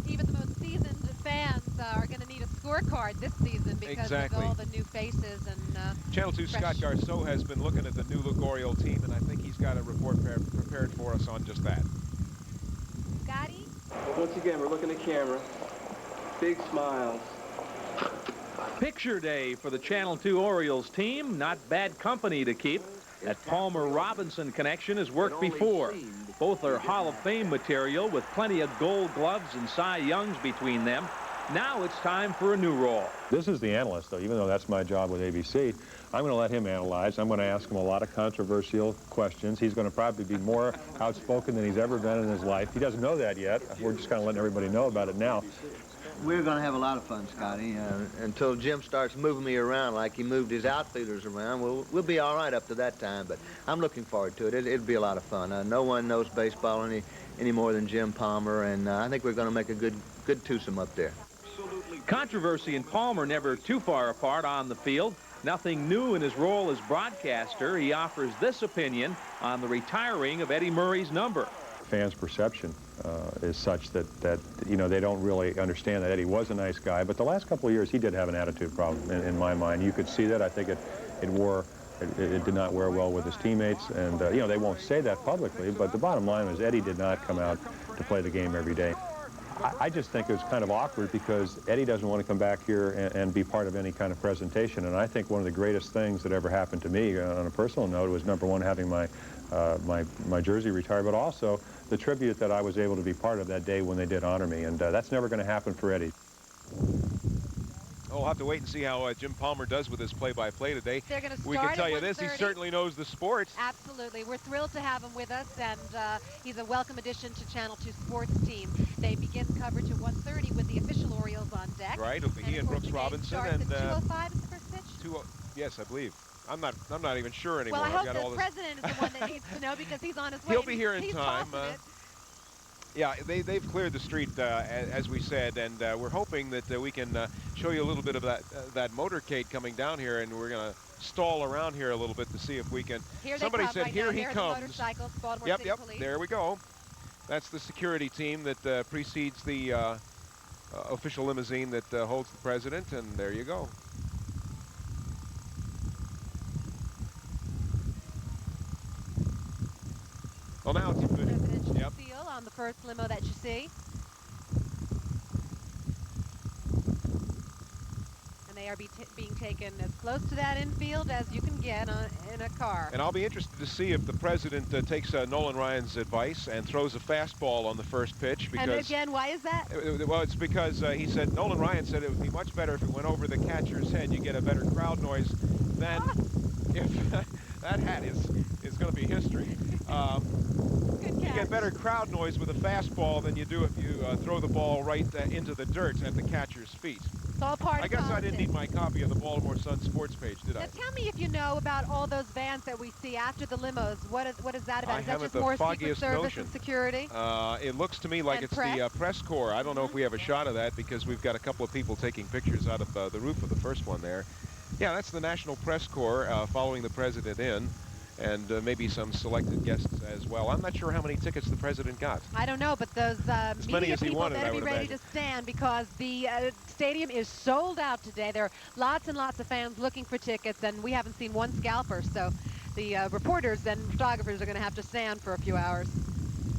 Even the most seasoned fans are going to need a scorecard this season because of all the new faces. And Channel 2 Scott Garceau has been looking at the new look Oriole team, and I think he's got a report prepared for us on just that. Scotty? Once again, we're looking at camera. Big smiles. Picture day for the Channel 2 Orioles team. Not bad company to keep. That Palmer-Robinson connection has worked before. Both are Hall of Fame material with plenty of Gold Gloves and Cy Youngs between them. Now it's time for a new role. This is the analyst, though, even though that's my job with ABC. I'm going to let him analyze. I'm going to ask him a lot of controversial questions. He's going to probably be more outspoken than he's ever been in his life. He doesn't know that yet. We're just kind of letting everybody know about it now. We're going to have a lot of fun, Scotty, until Jim starts moving me around like he moved his outfielders around. We'll be all right up to that time, but I'm looking forward to it. It'll be a lot of fun. No one knows baseball any more than Jim Palmer, and I think we're going to make a good twosome up there. Controversy and Palmer never too far apart on the field. Nothing new in his role as broadcaster. He offers this opinion on the retiring of Eddie Murray's number. Fans' perception is such that you know, they don't really understand that Eddie was a nice guy, but the last couple of years he did have an attitude problem in my mind. You could see that. I think it did not wear well with his teammates, and you know, they won't say that publicly, but the bottom line was Eddie did not come out to play the game every day. I just think it was kind of awkward because Eddie doesn't want to come back here and be part of any kind of presentation, and I think one of the greatest things that ever happened to me on a personal note was, number one, having my jersey retired, but also the tribute that I was able to be part of that day when they did honor me, and that's never going to happen for Eddie. We'll have to wait and see how Jim Palmer does with his play-by-play today. They're going to start We can tell you at this, he 1:30. certainly knows the sports. Absolutely. We're thrilled to have him with us, and he's a welcome addition to Channel 2 Sports team. They begin coverage at 1:30 with the official Orioles on deck. Right, it'll be he and Brooks Robinson. And 2:05 is the first pitch? Yes, I believe. I'm not even sure anymore. Well, I hope the president is the one that needs to know because he's on his way. He'll be here in time. Yeah, they've cleared the street, as we said, and we're hoping that we can show you a little bit of that motorcade coming down here, and we're going to stall around here a little bit to see if we can. Somebody said, "Here he comes." Yep, there we go. That's the security team that precedes the official limousine that holds the president, and there you go. Well, now it's good. Presidential seal on the first limo that you see. And they are being taken as close to that infield as you can get in a car. And I'll be interested to see if the president takes Nolan Ryan's advice and throws a fastball on the first pitch. Because, and again, why is that? Well, it's because he said, Nolan Ryan said it would be much better if it went over the catcher's head. You get a better crowd noise than if that hat is going to be history. You get better crowd noise with a fastball than you do if you throw the ball right into the dirt at the catcher's feet. It's all part I of guess I politics. didn't need my copy of the Baltimore Sun sports page, did I? Now tell me if you know about all those vans that we see after the limos. What is that about? I Is that haven't just the more Secret foggiest Service notion. and security? It looks to me like And it's press? the press corps. I don't know if we have a shot of that because we've got a couple of people taking pictures out of the roof of the first one there. Yeah, that's the National Press Corps following the president in, and maybe some selected guests as well. I'm not sure how many tickets the president got. I don't know, but those As many media as he people wanted, better I be would ready imagine. to stand because the stadium is sold out today. There are lots and lots of fans looking for tickets, and we haven't seen one scalper, so the reporters and photographers are going to have to stand for a few hours.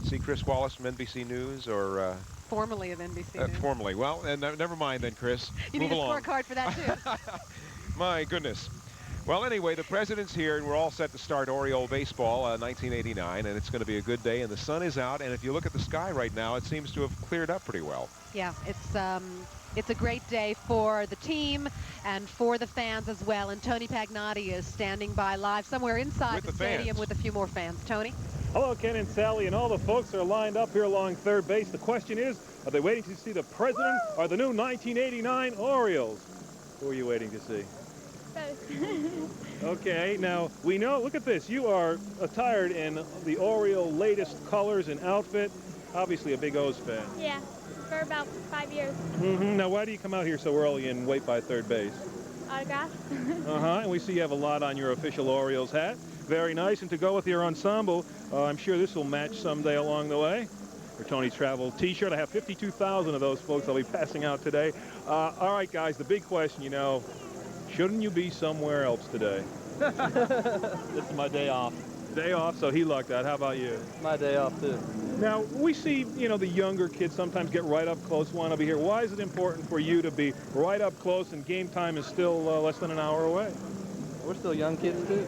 See Chris Wallace from NBC News or... Formerly of NBC News. Formerly. Well, never mind then, Chris. You Move need a along. scorecard for that, too. My goodness. Well, anyway, the president's here, and we're all set to start Oriole baseball 1989, and it's going to be a good day, and the sun is out, and if you look at the sky right now, it seems to have cleared up pretty well. Yeah, it's a great day for the team and for the fans as well, and Tony Pagnotti is standing by live somewhere inside the stadium with a few more fans. Tony? Hello, Ken and Sally, and all the folks are lined up here along third base. The question is, are they waiting to see the president or the new 1989 Orioles? Who are you waiting to see? Okay, now we know, look at this. You are attired in the Oriole latest colors and outfit. Obviously a big O's fan. Yeah, for about 5 years. Now, why do you come out here so early and wait by third base? Autograph. And we see you have a lot on your official Orioles hat. Very nice. And to go with your ensemble, I'm sure this will match someday along the way. Your Tony Travel t-shirt. I have 52,000 of those, folks, I'll be passing out today. All right, guys, the big question, you know, shouldn't you be somewhere else today? This is my day off. Day off, so he lucked out. How about you? My day off, too. Now, we see, you know, the younger kids sometimes get right up close, want to be here. Why is it important for you to be right up close and game time is still less than an hour away? We're still young kids, too.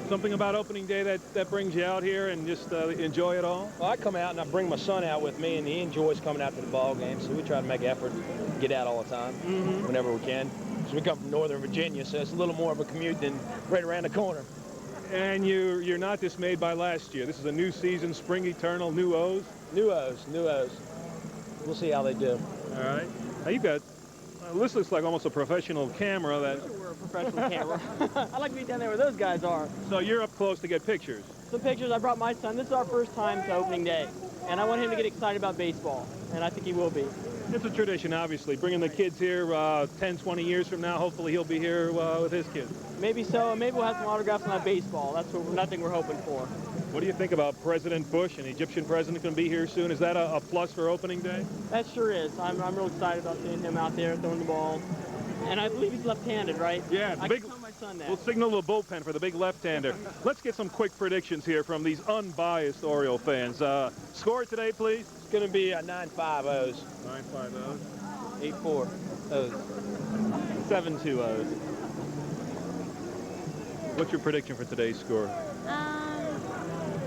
Something about opening day that brings you out here and just enjoy it all? Well, I come out and I bring my son out with me, and he enjoys coming out to the ball game, so we try to make an effort to get out all the time, whenever we can. So we come from Northern Virginia, so it's a little more of a commute than right around the corner. And you're not dismayed by last year. This is a new season, spring eternal, new O's? New O's, new O's. We'll see how they do. All right. Now you've got, this looks like almost a professional camera. We're a professional camera. I like to be down there where those guys are. So you're up close to get pictures? Some pictures. I brought my son. This is our first time to opening day, and I want him to get excited about baseball, and I think he will be. It's a tradition, obviously. Bringing the kids here 10, 20 years from now, hopefully he'll be here with his kids. Maybe so. Maybe we'll have some autographs on that baseball. That's nothing we're hoping for. What do you think about President Bush, an Egyptian president, going to be here soon? Is that a plus for opening day? That sure is. I'm real excited about seeing him out there throwing the ball. And I believe he's left-handed, right? Yeah, I can tell my son that. We'll signal the bullpen for the big left-hander. Let's get some quick predictions here from these unbiased Oriole fans. Score today, please. It's going to be 9-5 O's. 9-5 O's. 8-4 O's. 7-2 O's. What's your prediction for today's score?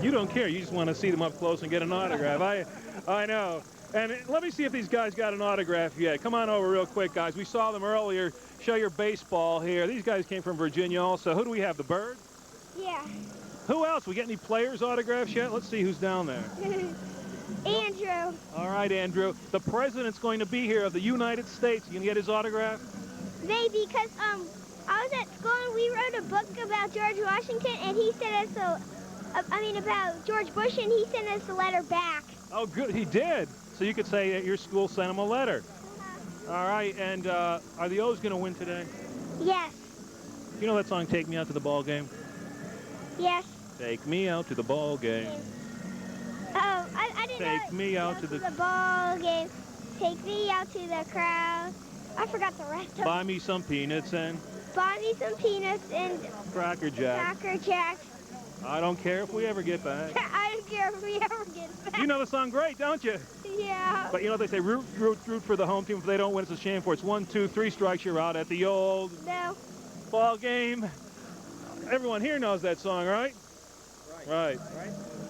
You don't care. You just want to see them up close and get an autograph. I know. And let me see if these guys got an autograph yet. Come on over real quick, guys. We saw them earlier. Show your baseball here. These guys came from Virginia also. Who do we have, the Bird? Yeah. Who else? We get any players' autographs yet? Let's see who's down there. Andrew. All right, Andrew. The president's going to be here of the United States. You going to get his autograph? Maybe, because I was at school and we wrote a book about George Washington, and he sent us about George Bush, and he sent us a letter back. Oh, good. He did. So you could say that your school sent him a letter. All right, and are the O's going to win today? Yes. You know that song, Take Me Out to the Ball Game? Yes. Take me out to the ball game. Oh, I didn't know. Take me out to the ball game. Take me out to the crowd. I forgot the rest of it. Buy me some peanuts and... Buy me some peanuts and... Cracker Jack. Cracker Jack. I don't care if we ever get back. I don't care if we ever get back. You know the song great, don't you? Yeah. But you know they say root for the home team. If they don't win, it's a shame for it. It's 1, 2, 3 strikes, you're out at the old ball game. Everyone here knows that song, right? Right.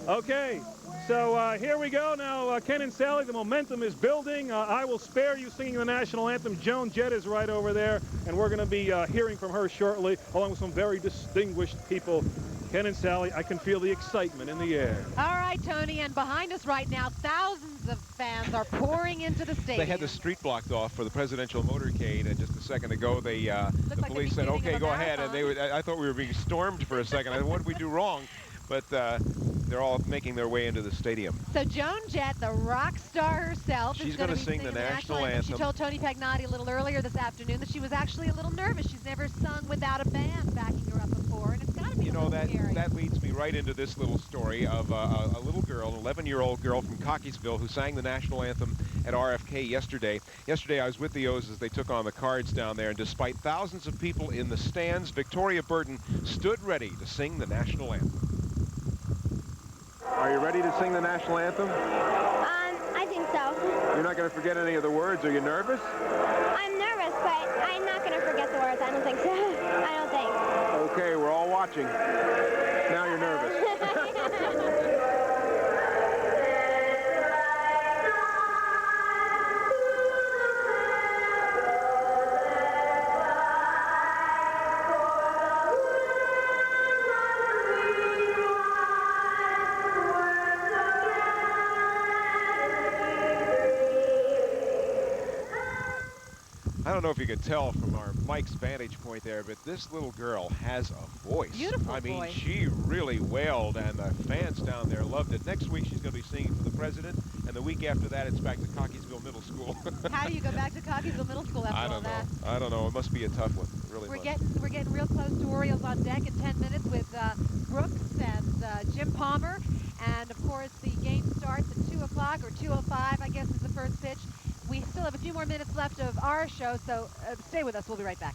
Okay. So here we go now, Ken and Sally, the momentum is building. I Will Spare You singing the national anthem. Joan Jett is right over there, and we're going to be hearing from her shortly, along with some very distinguished people Ken and Sally, I can feel the excitement in the air. All right, Tony, and behind us right now, thousands of fans are pouring into the stadium. They had the street blocked off for the presidential motorcade, and just a second ago, the police said, "Okay, go ahead." And I thought we were being stormed for a second. I said, "What did we do wrong?" But they're all making their way into the stadium. So Joan Jett, the rock star herself, she's is going to sing the national She anthem. told Tony Pagnotti a little earlier this afternoon that she was actually a little nervous. She's never sung without a band backing her up before, and it's got to be scary. That leads me right into this little story of a little girl, an 11-year-old girl from Cockeysville who sang the national anthem at RFK yesterday. Yesterday I was with the O's as they took on the Cards down there, and despite thousands of people in the stands, Victoria Burton stood ready to sing the national anthem. Are you ready to sing the national anthem? I think so. You're not going to forget any of the words. Are you nervous? I'm nervous, but I'm not going to forget the words. I don't think so. I don't think. Okay, we're all watching. Now you're nervous. I don't know if you can tell from our Mike's vantage point there, but this little girl has a voice. Beautiful I mean, voice. she really wailed, and the fans down there loved it. Next week, she's going to be singing for the president, and the week after that, it's back to Cockeysville Middle School. How do you go back to Cockeysville Middle School after all that? I don't know. It must be a tough one. It really We're must. getting real close to Orioles on deck in 10 minutes with Brooks and Jim Palmer. And, of course, the game starts at 2 o'clock, or 2:05, I guess, is the first pitch. We still have a few more minutes left of our show, so stay with us. We'll be right back.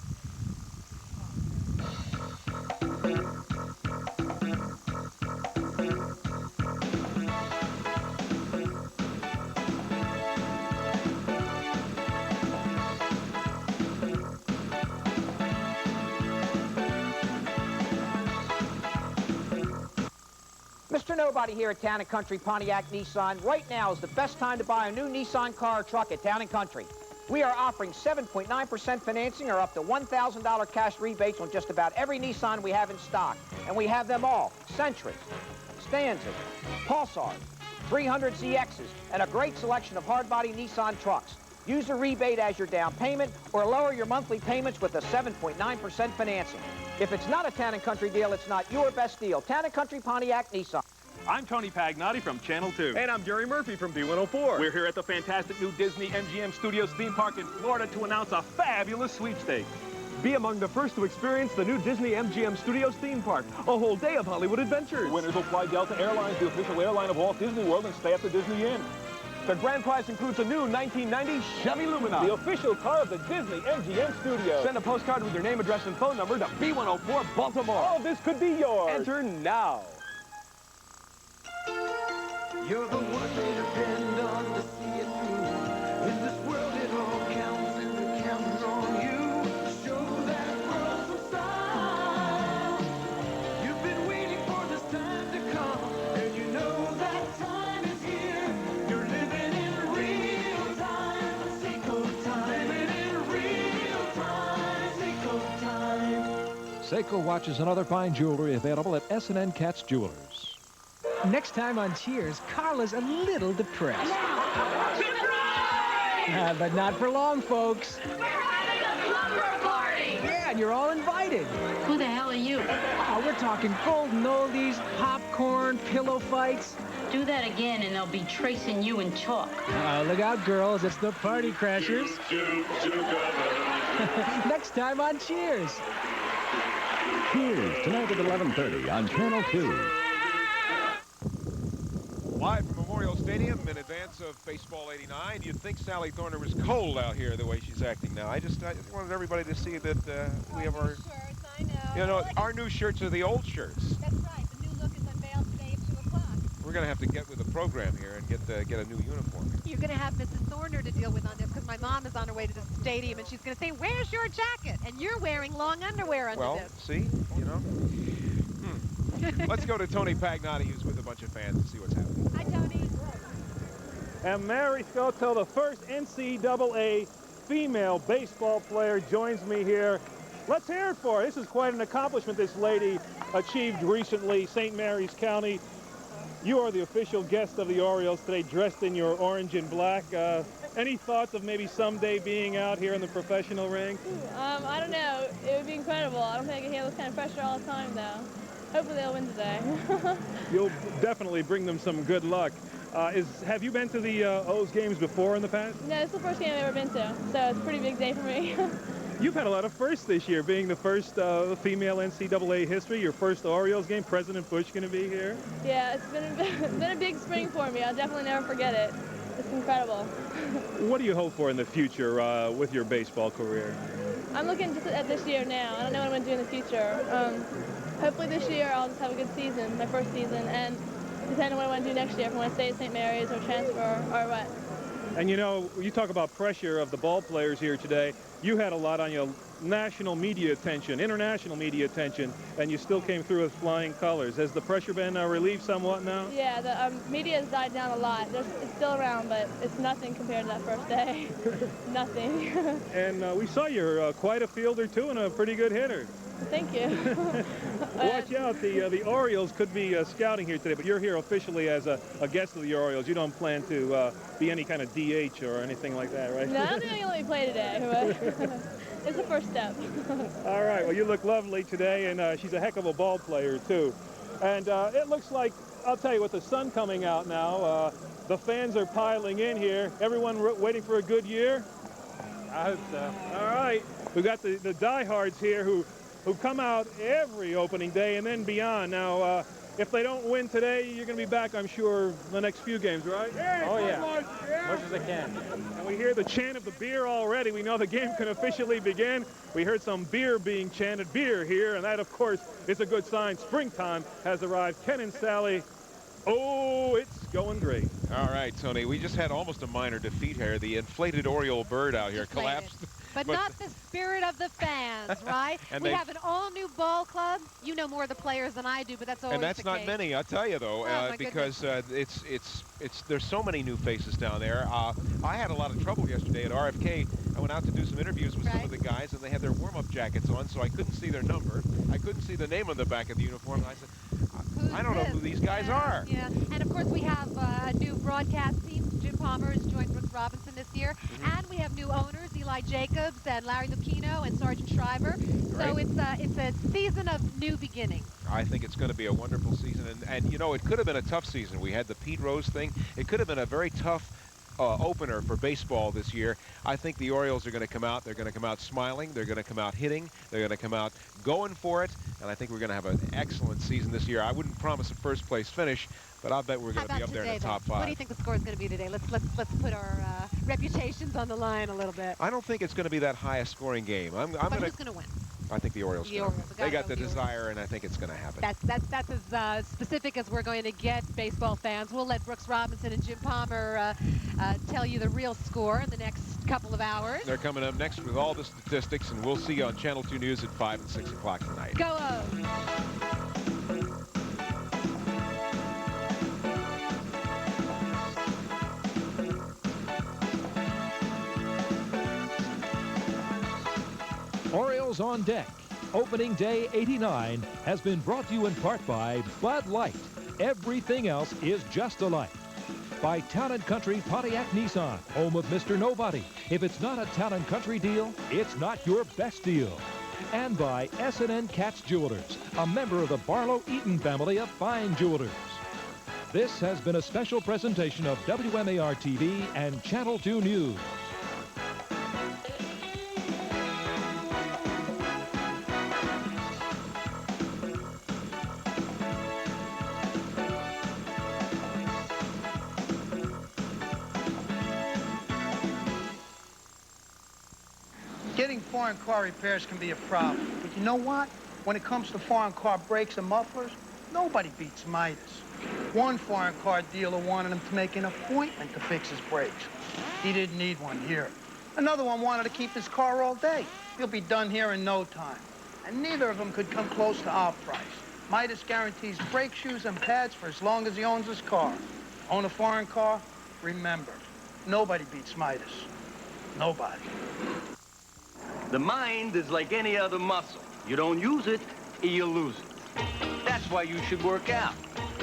Mr. Nobody here at Town & Country Pontiac Nissan. Right now is the best time to buy a new Nissan car or truck at Town & Country. We are offering 7.9% financing or up to $1,000 cash rebates on just about every Nissan we have in stock. And we have them all. Sentras, Stanzas, Pulsars, 300ZXs, and a great selection of hard-body Nissan trucks. Use a rebate as your down payment or lower your monthly payments with a 7.9% financing. If it's not a Town & Country deal, it's not your best deal. Town & Country Pontiac Nissan. I'm Tony Pagnotti from Channel 2. And I'm Jerry Murphy from B104. We're here at the fantastic new Disney MGM Studios theme park in Florida to announce a fabulous sweepstakes. Be among the first to experience the new Disney MGM Studios theme park. A whole day of Hollywood adventures. The winners will fly Delta Airlines, the official airline of Walt Disney World, and stay at the Disney Inn. The grand prize includes a new 1990 Chevy Lumina, the official car of the Disney MGM Studios. Send a postcard with your name, address, and phone number to B104 Baltimore. All of this could be yours. Enter now. You're the one they depend on to see it through. In this world it all counts and it counts on you. Show that world some style. You've been waiting for this time to come, and you know that time is here. You're living in real time. Seiko time. Living in real time. Seiko time. Seiko watches and other fine jewelry available at S&N Katz Jewelers. Next time on Cheers, Carla's a little depressed. But not for long, folks. We're having a slumber party! Yeah, and you're all invited. Who the hell are you? Oh, we're talking golden oldies, popcorn, pillow fights. Do that again and they'll be tracing you in chalk. Look out, girls. It's the Party Crashers. Next time on Cheers. Cheers, tonight at 11:30 on Channel 2. Live from Memorial Stadium in advance of Baseball 89. You'd think Sally Thorner was cold out here the way she's acting now. I just wanted everybody to see that we have our shirts, I know. You know, our new shirts are the old shirts. That's right. The new look is unveiled today at 2 o'clock. We're going to have to get with the program here and get a new uniform. You're going to have Mrs. Thorner to deal with on this because my mom is on her way to the stadium and she's going to say, "Where's your jacket?" And you're wearing long underwear under this. See, you know. Let's go to Tony Pagnotti, who's with a bunch of fans, to see what's happening. Hi, Tony. And Mary Scotto, the first NCAA female baseball player, joins me here. Let's hear it for her. This is quite an accomplishment this lady achieved recently. St. Mary's County. You are the official guest of the Orioles today, dressed in your orange and black. Any thoughts of maybe someday being out here in the professional ring? I don't know. It would be incredible. I don't think I can handle this kind of pressure all the time, though. Hopefully they'll win today. You'll definitely bring them some good luck. Have you been to the O's games before in the past? No, this is the first game I've ever been to, so it's a pretty big day for me. You've had a lot of firsts this year, being the first female NCAA history, your first Orioles game. President Bush going to be here? Yeah, it's been a big spring for me. I'll definitely never forget it. It's incredible. What do you hope for in the future with your baseball career? I'm looking just at this year now. I don't know what I'm going to do in the future. Hopefully this year I'll just have a good season, my first season, and depending on what I want to do next year, if I want to stay at St. Mary's or transfer or what. And you know, you talk about pressure of the ball players here today. You had a lot on your national media attention, international media attention, and you still came through with flying colors. Has the pressure been relieved somewhat now? Yeah, the media has died down a lot. It's still around, but it's nothing compared to that first day. Nothing. And we saw you're quite a fielder, too, and a pretty good hitter. Thank you. Watch out, the Orioles could be scouting here today, but you're here officially as a guest of the Orioles. You don't plan to be any kind of DH or anything like that, right? No, I don't think I'm going to let me play today, but it's the first step. All right, well, you look lovely today, and she's a heck of a ball player, too. And it looks like, I'll tell you, with the sun coming out now, the fans are piling in here. Everyone waiting for a good year? I hope so. All right, we've got the diehards here who come out every opening day and then beyond. Now, if they don't win today, you're going to be back, I'm sure, the next few games, right? Oh, yeah. Much as I can. And we hear the chant of the beer already. We know the game can officially begin. We heard some beer being chanted, beer here, and that, of course, is a good sign. Springtime has arrived. Ken and Sally, oh, it's going great. All right, Tony, we just had almost a minor defeat here. The inflated Oriole bird out here collapsed. But not the spirit of the fans, right? We have an all-new ball club. You know more of the players than I do, but that's always and that's the not case. many, I'll tell you, though, because there's so many new faces down there. I had a lot of trouble yesterday at RFK. I went out to do some interviews with some of the guys, and they had their warm-up jackets on, so I couldn't see their number. I couldn't see the name on the back of the uniform, and I said, I don't know who these guys are. Yeah, and of course we have a new broadcast team. Jim Palmer has joined Brooks Robinson this year, and we have new owners, Eli Jacobs and Larry Lucchino and Sergeant Shriver. So it's a season of new beginnings. I think it's going to be a wonderful season, and you know, it could have been a tough season. We had the Pete Rose thing. It could have been a very tough opener for baseball this year. I think the Orioles are going to come out. They're going to come out smiling. They're going to come out hitting. They're going to come out going for it. And I think we're going to have an excellent season this year. I wouldn't promise a first-place finish, but I'll bet we're going to be up there in the top 5. What do you think the score is going to be today? Let's put our reputations on the line a little bit. I don't think it's going to be that high a scoring game. But who's going to win? I think the Orioles. They got the desire, and I think it's going to happen. That's as specific as we're going to get, baseball fans. We'll let Brooks Robinson and Jim Palmer tell you the real score in the next couple of hours. They're coming up next with all the statistics, and we'll see you on Channel 2 News at 5 and 6 o'clock tonight. Go O's! Orioles on Deck. Opening Day 89 has been brought to you in part by Bud Light. Everything else is just a light. By Town & Country Pontiac Nissan, home of Mr. Nobody. If it's not a Town & Country deal, it's not your best deal. And by S&N Katz Jewelers, a member of the Barlow-Eaton family of fine jewelers. This has been a special presentation of WMAR-TV and Channel 2 News. Getting foreign car repairs can be a problem. But you know what? When it comes to foreign car brakes and mufflers, nobody beats Midas. One foreign car dealer wanted him to make an appointment to fix his brakes. He didn't need one here. Another one wanted to keep his car all day. He'll be done here in no time. And neither of them could come close to our price. Midas guarantees brake shoes and pads for as long as he owns his car. Own a foreign car? Remember, nobody beats Midas. Nobody. The mind is like any other muscle. You don't use it, you lose it. That's why you should work out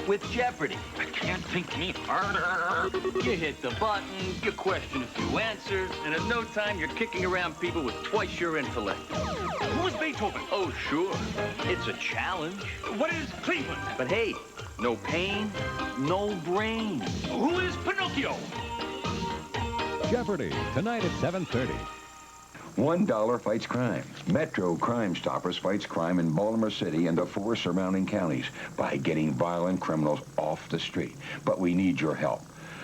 with Jeopardy. I can't think any harder. You hit the button, you question a few answers, and in no time you're kicking around people with twice your intellect. Who is Beethoven? Oh, sure. It's a challenge. What is Cleveland? But hey, no pain, no brain. Who is Pinocchio? Jeopardy, tonight at 7:30. $1 fights crime. Metro Crime Stoppers fights crime in Baltimore City and the 4 surrounding counties by getting violent criminals off the street. But we need your help.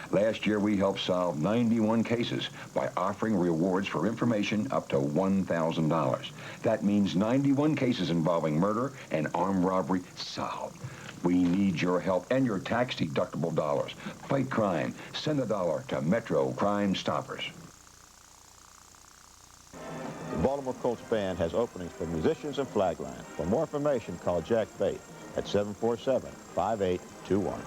Last year, we helped solve 91 cases by offering rewards for information up to $1,000. That means 91 cases involving murder and armed robbery solved. We need your help and your tax-deductible dollars. Fight crime. Send $1 to Metro Crime Stoppers. The Baltimore Colts Band has openings for musicians and flagline. For more information, call Jack Bate at 747-5821.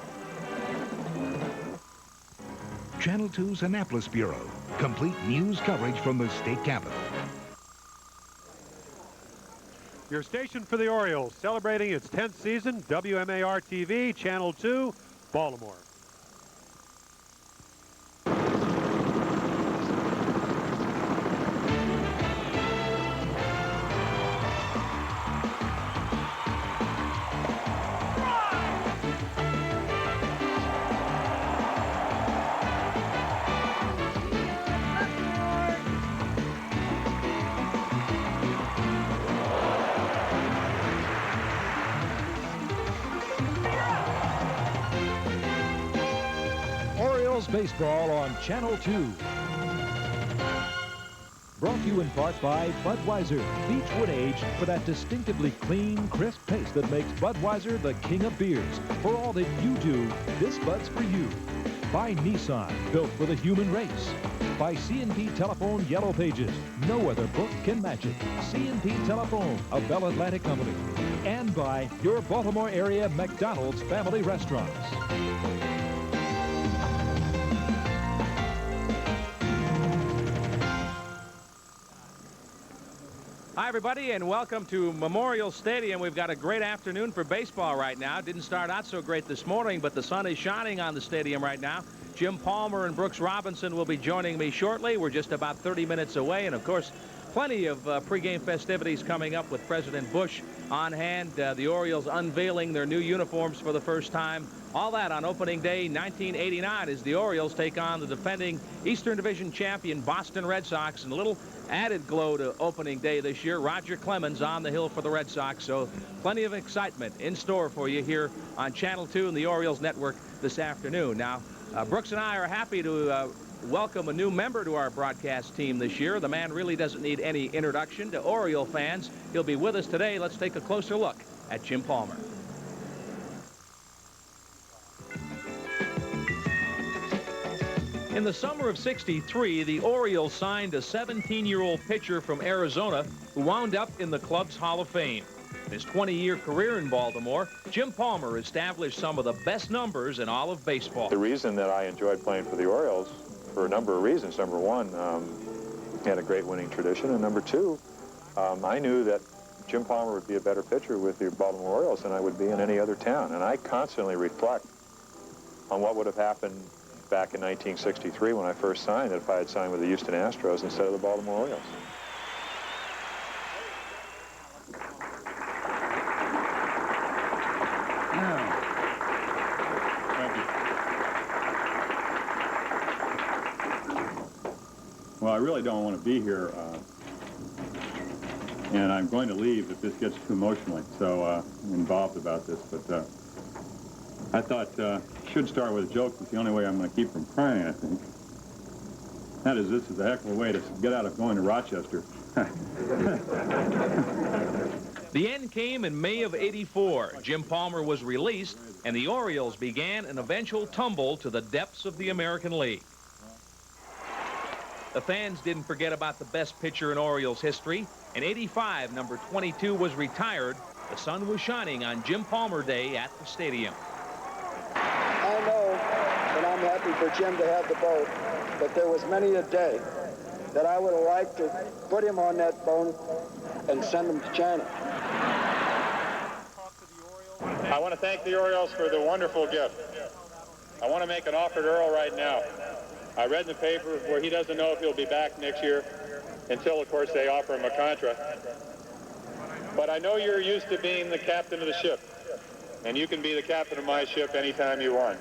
Channel 2's Annapolis Bureau. Complete news coverage from the state capital. Your station for the Orioles, celebrating its 10th season, WMAR-TV, Channel 2, Baltimore. Baseball on Channel 2. Brought to you in part by Budweiser, Beechwood aged for that distinctively clean, crisp taste that makes Budweiser the king of beers. For all that you do, this Bud's for you. By Nissan, built for the human race. By C&P Telephone Yellow Pages. No other book can match it. C&P Telephone, a Bell Atlantic company. And by your Baltimore area McDonald's family restaurants. Hi, everybody, and welcome to Memorial Stadium. We've got a great afternoon for baseball right now. Didn't start out so great this morning, but the sun is shining on the stadium right now. Jim Palmer and Brooks Robinson will be joining me shortly. We're just about 30 minutes away, and, of course, plenty of pregame festivities coming up with President Bush on hand. The Orioles unveiling their new uniforms for the first time. All that on opening day 1989 as the Orioles take on the defending Eastern Division champion Boston Red Sox. And a little added glow to opening day this year. Roger Clemens on the hill for the Red Sox. So plenty of excitement in store for you here on Channel 2 and the Orioles Network this afternoon. Now, Brooks and I are happy to welcome a new member to our broadcast team this year. The man really doesn't need any introduction to Oriole fans. He'll be with us today. Let's take a closer look at Jim Palmer. In the summer of '63, the Orioles signed a 17-year-old pitcher from Arizona who wound up in the club's Hall of Fame. In his 20-year career in Baltimore, Jim Palmer established some of the best numbers in all of baseball. The reason that I enjoyed playing for the Orioles, for a number of reasons. Number one, he had a great winning tradition, and number two, I knew that Jim Palmer would be a better pitcher with the Baltimore Orioles than I would be in any other town. And I constantly reflect on what would have happened back in 1963 when I first signed if I had signed with the Houston Astros instead of the Baltimore Orioles. Well, I really don't want to be here, and I'm going to leave if this gets too emotionally, so I'm involved about this, but I thought I should start with a joke. It's the only way I'm going to keep from crying, I think. That is, this is a heck of a way to get out of going to Rochester. The end came in May of '84. Jim Palmer was released, and the Orioles began an eventual tumble to the depths of the American League. The fans didn't forget about the best pitcher in Orioles history. In '85, number 22 was retired. The sun was shining on Jim Palmer Day at the stadium. I know that I'm happy for Jim to have the vote, but there was many a day that I would have liked to put him on that bone and send him to China. I want to thank the Orioles for the wonderful gift. I want to make an offer to Earl right now. I read in the paper where he doesn't know if he'll be back next year until, of course, they offer him a contract. But I know you're used to being the captain of the ship, and you can be the captain of my ship anytime you want.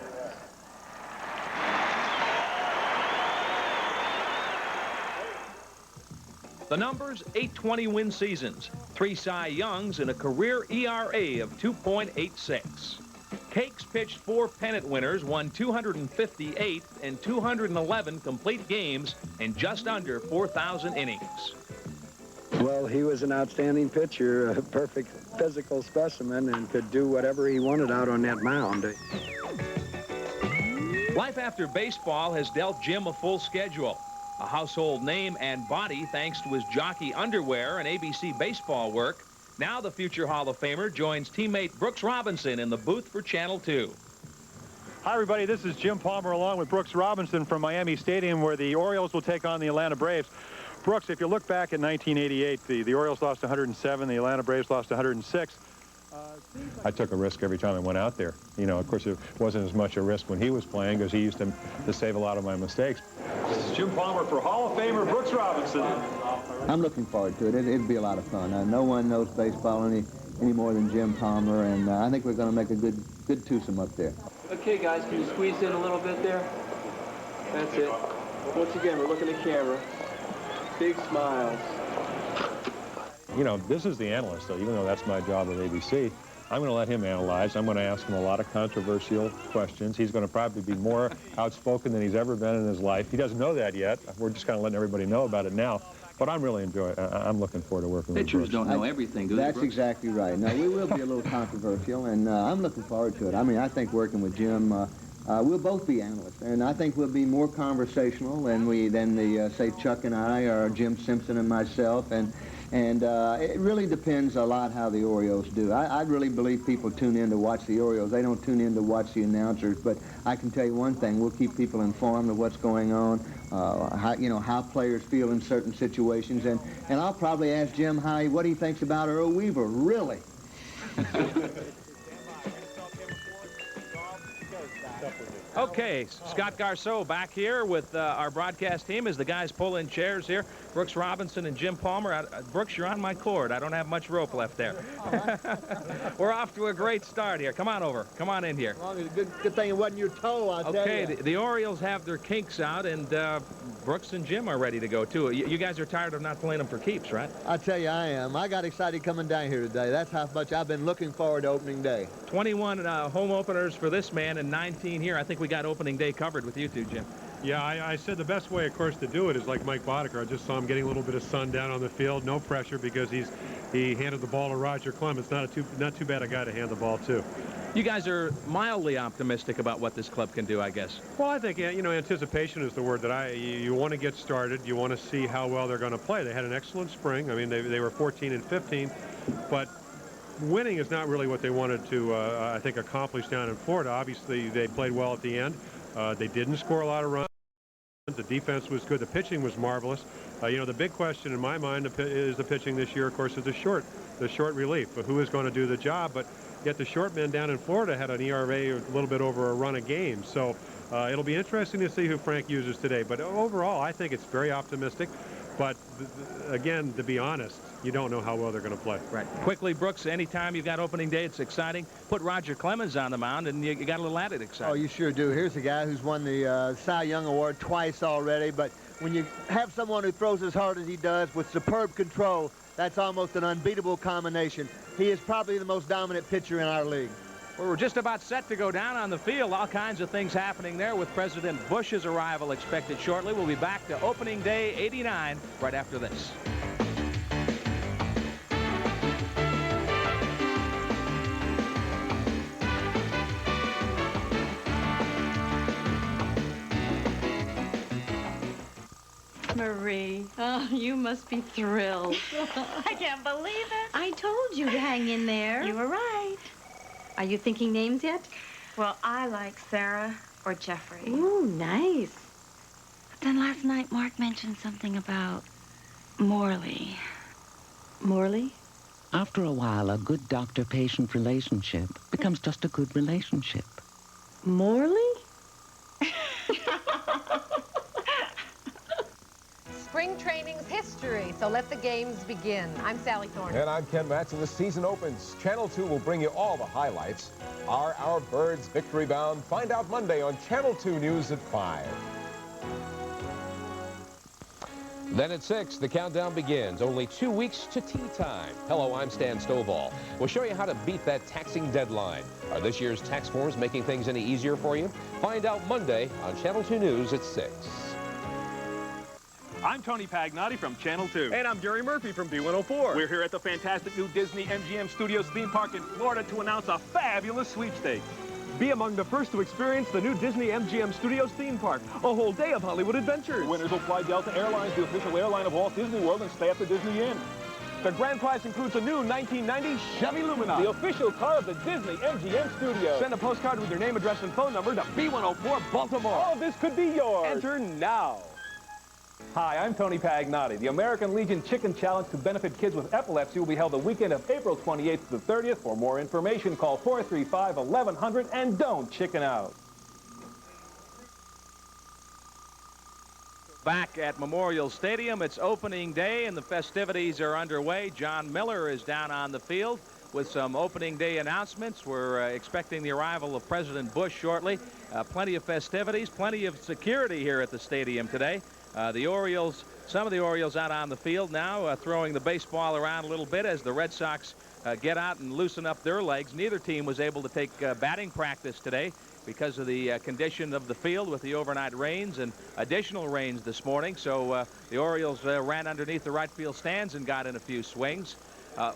The numbers, 820 win seasons, 3 Cy Youngs, and a career ERA of 2.86. Cakes pitched 4 pennant winners, won 258 and 211 complete games in just under 4,000 innings. Well, he was an outstanding pitcher, a perfect physical specimen, and could do whatever he wanted out on that mound. Life after baseball has dealt Jim a full schedule. A household name and body thanks to his jockey underwear and ABC baseball work. Now the future Hall of Famer joins teammate Brooks Robinson in the booth for Channel 2. Hi, everybody. This is Jim Palmer along with Brooks Robinson from Miami Stadium, where the Orioles will take on the Atlanta Braves. Brooks, if you look back at 1988, the Orioles lost 107, the Atlanta Braves lost 106. I took a risk every time I went out there. You know, of course, it wasn't as much a risk when he was playing because he used to save a lot of my mistakes. This is Jim Palmer for Hall of Famer Brooks Robinson. I'm looking forward to it. It'd be a lot of fun. No one knows baseball any more than Jim Palmer, and I think we're going to make a good twosome up there. Okay, guys, can you squeeze in a little bit there? That's it. Once again, we're looking at camera. Big smiles. You know, this is the analyst, though, even though that's my job at ABC. I'm going to let him analyze. I'm going to ask him a lot of controversial questions. He's going to probably be more outspoken than he's ever been in his life. He doesn't know that yet. We're just kind of letting everybody know about it now. But I'm really enjoying it. I'm looking forward to working with Brooks. Pitchers don't know everything, do they, Brooks? That's exactly right. No, we will be a little controversial, and I'm looking forward to it. I mean, I think working with Jim, we'll both be analysts, and I think we'll be more conversational than say, Chuck and I, or Jim Simpson and myself, and it really depends a lot how the Orioles do. I really believe people tune in to watch the Orioles. They don't tune in to watch the announcers, but I can tell you one thing. We'll keep people informed of what's going on, how players feel in certain situations, and I'll probably ask Jim what he thinks about Earl Weaver, really. Okay, Scott Garceau back here with our broadcast team as the guys pull in chairs here. Brooks Robinson and Jim Palmer. Brooks, you're on my cord. I don't have much rope left there. We're off to a great start here. Come on over. Come on in here. Well, good thing it wasn't your toe, I'll tell you. Okay, the Orioles have their kinks out, and Brooks and Jim are ready to go, too. You guys are tired of not playing them for keeps, right? I tell you, I am. I got excited coming down here today. That's how much I've been looking forward to opening day. 21 home openers for this man and 19 here. I think we got opening day covered with you two, Jim. Yeah, I said the best way, of course, to do it is like Mike Boddicker. I just saw him getting a little bit of sun down on the field, no pressure, because he handed the ball to Roger Clemens. Not too bad a guy to hand the ball to. You guys are mildly optimistic about what this club can do, I guess. Well, I think, anticipation is the word that you want to get started. You want to see how well they're going to play. They had an excellent spring. I mean, they were 14 and 15, but winning is not really what they wanted to, I think, accomplish down in Florida. Obviously, they played well at the end. They didn't score a lot of runs. The defense was good. The pitching was marvelous. The big question in my mind is the pitching this year, of course, is the short relief. Who is going to do the job? But yet the short men down in Florida had an ERA a little bit over a run a game. So it'll be interesting to see who Frank uses today. But overall, I think it's very optimistic. But again, to be honest, you don't know how well they're going to play. Right. Quickly, Brooks, anytime you've got opening day, it's exciting. Put Roger Clemens on the mound, and you got a little added excitement. Oh, you sure do. Here's a guy who's won the Cy Young Award twice already, but when you have someone who throws as hard as he does with superb control, that's almost an unbeatable combination. He is probably the most dominant pitcher in our league. Well, we're just about set to go down on the field. All kinds of things happening there with President Bush's arrival expected shortly. We'll be back to opening day 89 right after this. Marie, oh, you must be thrilled. I can't believe it. I told you to hang in there. You were right. Are you thinking names yet? Well, I like Sarah or Jeffrey. Ooh, nice. Then last night, Mark mentioned something about Morley. Morley? After a while, a good doctor-patient relationship becomes just a good relationship. Morley? Spring training's history, so let the games begin. I'm Sally Thorne. And I'm Ken Matz, and the season opens. Channel 2 will bring you all the highlights. Are our birds victory bound? Find out Monday on Channel 2 News at 5. Then at 6, the countdown begins. Only 2 weeks to tea time. Hello, I'm Stan Stovall. We'll show you how to beat that taxing deadline. Are this year's tax forms making things any easier for you? Find out Monday on Channel 2 News at 6. I'm Tony Pagnotti from Channel 2. And I'm Gary Murphy from B104. We're here at the fantastic new Disney MGM Studios theme park in Florida to announce a fabulous sweepstakes. Be among the first to experience the new Disney MGM Studios theme park. A whole day of Hollywood adventures. Winners will fly Delta Airlines, the official airline of Walt Disney World, and stay at the Disney Inn. The grand prize includes a new 1990 Chevy Lumina, the official car of the Disney MGM Studios. Send a postcard with your name, address, and phone number to B104 Baltimore. All of this could be yours. Enter now. Hi, I'm Tony Pagnotti. The American Legion Chicken Challenge to benefit kids with epilepsy will be held the weekend of April 28th to the 30th. For more information, call 435-1100 and don't chicken out. Back at Memorial Stadium, it's opening day and the festivities are underway. John Miller is down on the field with some opening day announcements. We're expecting the arrival of President Bush shortly. Plenty of festivities, plenty of security here at the stadium today. The Orioles, some of the Orioles out on the field now, throwing the baseball around a little bit as the Red Sox get out and loosen up their legs. Neither team was able to take batting practice today because of the condition of the field with the overnight rains and additional rains this morning. So the Orioles ran underneath the right field stands and got in a few swings.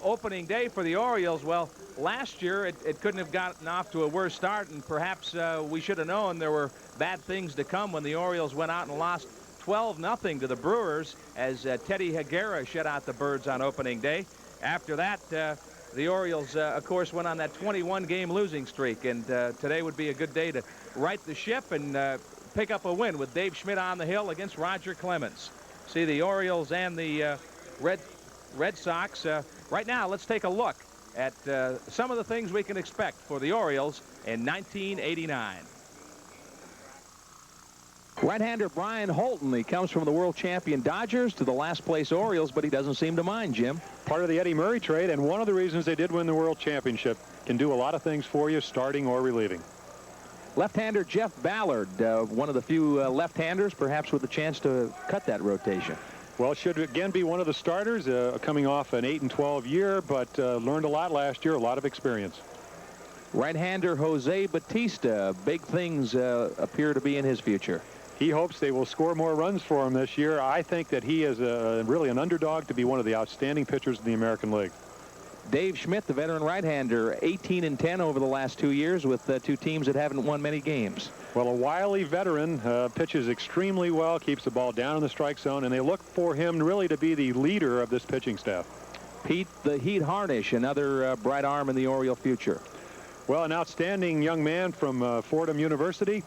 Opening day for the Orioles, well, last year it couldn't have gotten off to a worse start, and perhaps we should have known there were bad things to come when the Orioles went out and lost 12-0 to the Brewers as Teddy Higuera shut out the Birds on opening day. After that, the Orioles, of course, went on that 21-game losing streak, and today would be a good day to right the ship and pick up a win with Dave Schmidt on the hill against Roger Clemens. See the Orioles and the Red Sox. Right now, let's take a look at some of the things we can expect for the Orioles in 1989. Right-hander Brian Holton, he comes from the world champion Dodgers to the last place Orioles, but he doesn't seem to mind, Jim. Part of the Eddie Murray trade, and one of the reasons they did win the world championship. Can do a lot of things for you, starting or relieving. Left-hander Jeff Ballard, one of the few left-handers, perhaps with a chance to cut that rotation. Well, should again be one of the starters, coming off an 8-12 year, but learned a lot last year, a lot of experience. Right-hander Jose Batista, big things appear to be in his future. He hopes they will score more runs for him this year. I think that he is really an underdog to be one of the outstanding pitchers in the American League. Dave Schmidt, the veteran right-hander, 18-10 over the last 2 years with two teams that haven't won many games. Well, a wily veteran, pitches extremely well, keeps the ball down in the strike zone, and they look for him really to be the leader of this pitching staff. Pete the Heat Harnish, another bright arm in the Oriole future. Well, an outstanding young man from Fordham University.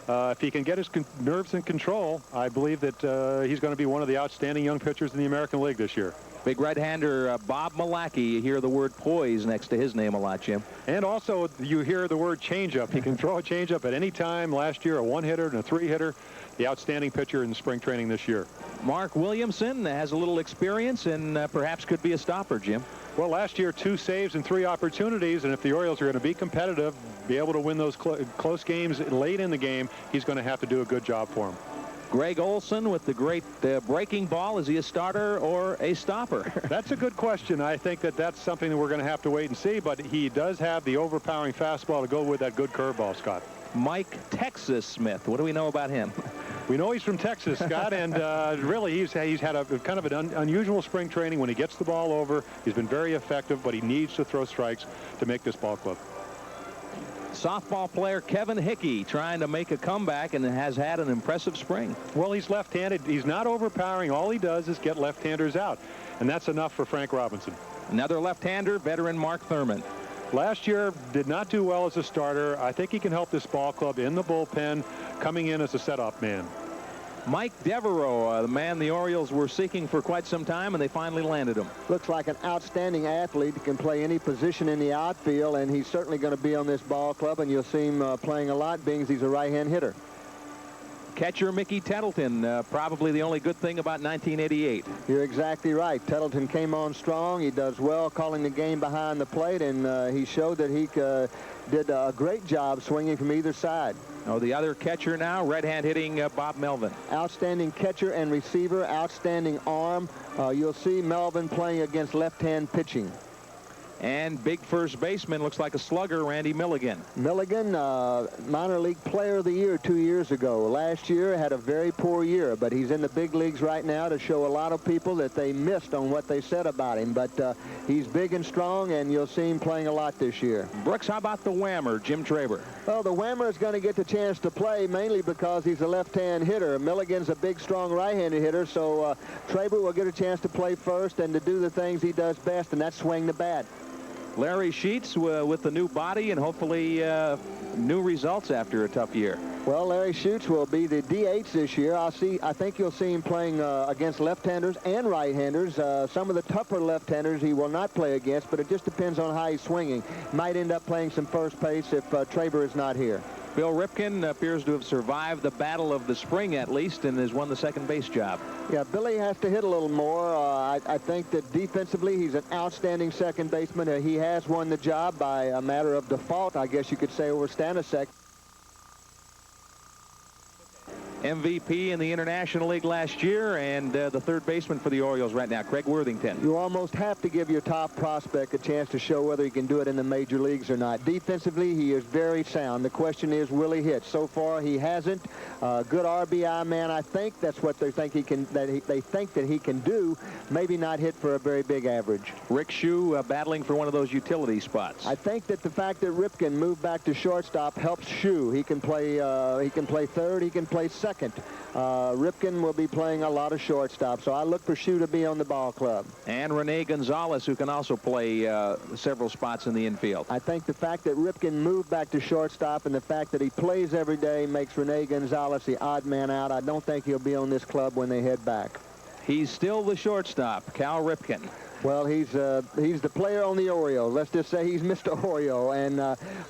If he can get his nerves in control, I believe that he's going to be one of the outstanding young pitchers in the American League this year. Big right-hander Bob Malacky. You hear the word poise next to his name a lot, Jim. And also you hear the word changeup. He can throw a changeup at any time. Last year, a one-hitter and a three-hitter. The outstanding pitcher in spring training this year. Mark Williamson has a little experience and perhaps could be a stopper, Jim. Well, last year, 2 saves and 3 opportunities, and if the Orioles are going to be competitive, be able to win those close games late in the game, he's going to have to do a good job for him. Greg Olson with the great breaking ball. Is he a starter or a stopper? That's a good question. I think that that's something that we're going to have to wait and see, but he does have the overpowering fastball to go with that good curveball, Scott. Mike Texas Smith. What do we know about him? We know he's from Texas, Scott, and really he's had a kind of an unusual spring training. When he gets the ball over, he's been very effective, but he needs to throw strikes to make this ball club. Softball player Kevin Hickey trying to make a comeback and has had an impressive spring. Well, he's left-handed. He's not overpowering. All he does is get left-handers out, and that's enough for Frank Robinson. Another left-hander, veteran Mark Thurman. Last year did not do well as a starter. I think he can help this ball club in the bullpen, coming in as a setup man. Mike Devereaux, the man the Orioles were seeking for quite some time, and they finally landed him. Looks like an outstanding athlete. He can play any position in the outfield, and he's certainly going to be on this ball club, and you'll see him playing a lot, being he's a right-hand hitter. Catcher Mickey Tettleton, probably the only good thing about 1988. You're exactly right. Tettleton came on strong. He does well calling the game behind the plate, and he showed that he did a great job swinging from either side. Oh, the other catcher now, right-hand hitting Bob Melvin. Outstanding catcher and receiver, outstanding arm. You'll see Melvin playing against left-hand pitching. And big first baseman, looks like a slugger, Randy Milligan. Milligan, minor league player of the year 2 years ago. Last year had a very poor year, but he's in the big leagues right now to show a lot of people that they missed on what they said about him. But he's big and strong, and you'll see him playing a lot this year. Brooks, how about the whammer, Jim Traber? Well, the whammer is going to get the chance to play mainly because he's a left-hand hitter. Milligan's a big, strong right-handed hitter, so Traber will get a chance to play first and to do the things he does best, and that's swing the bat. Larry Sheets with the new body and hopefully new results after a tough year. Well, Larry Sheets will be the DH this year. I think you'll see him playing against left-handers and right-handers. Some of the tougher left-handers he will not play against, but it just depends on how he's swinging. Might end up playing some first base if Traber is not here. Bill Ripken appears to have survived the battle of the spring, at least, and has won the second base job. Yeah, Billy has to hit a little more. I think that defensively he's an outstanding second baseman. He has won the job by a matter of default, I guess you could say, over Stanisic. MVP in the International League last year, and the third baseman for the Orioles right now, Craig Worthington. You almost have to give your top prospect a chance to show whether he can do it in the major leagues or not. Defensively, he is very sound. The question is, will he hit? So far, he hasn't. Good RBI man. I think that's what they think he can. They think that he can do. Maybe not hit for a very big average. Rick Shue battling for one of those utility spots. I think that the fact that Ripken moved back to shortstop helps Shue. He can play. He can play third. He can play second. Ripken will be playing a lot of shortstop, so I look for Shue to be on the ball club. And Rene Gonzalez, who can also play several spots in the infield. I think the fact that Ripken moved back to shortstop and the fact that he plays every day makes Rene Gonzalez the odd man out. I don't think he'll be on this club when they head back. He's still the shortstop, Cal Ripken. Well, he's the player on the Orioles. Let's just say he's Mr. Oriole, and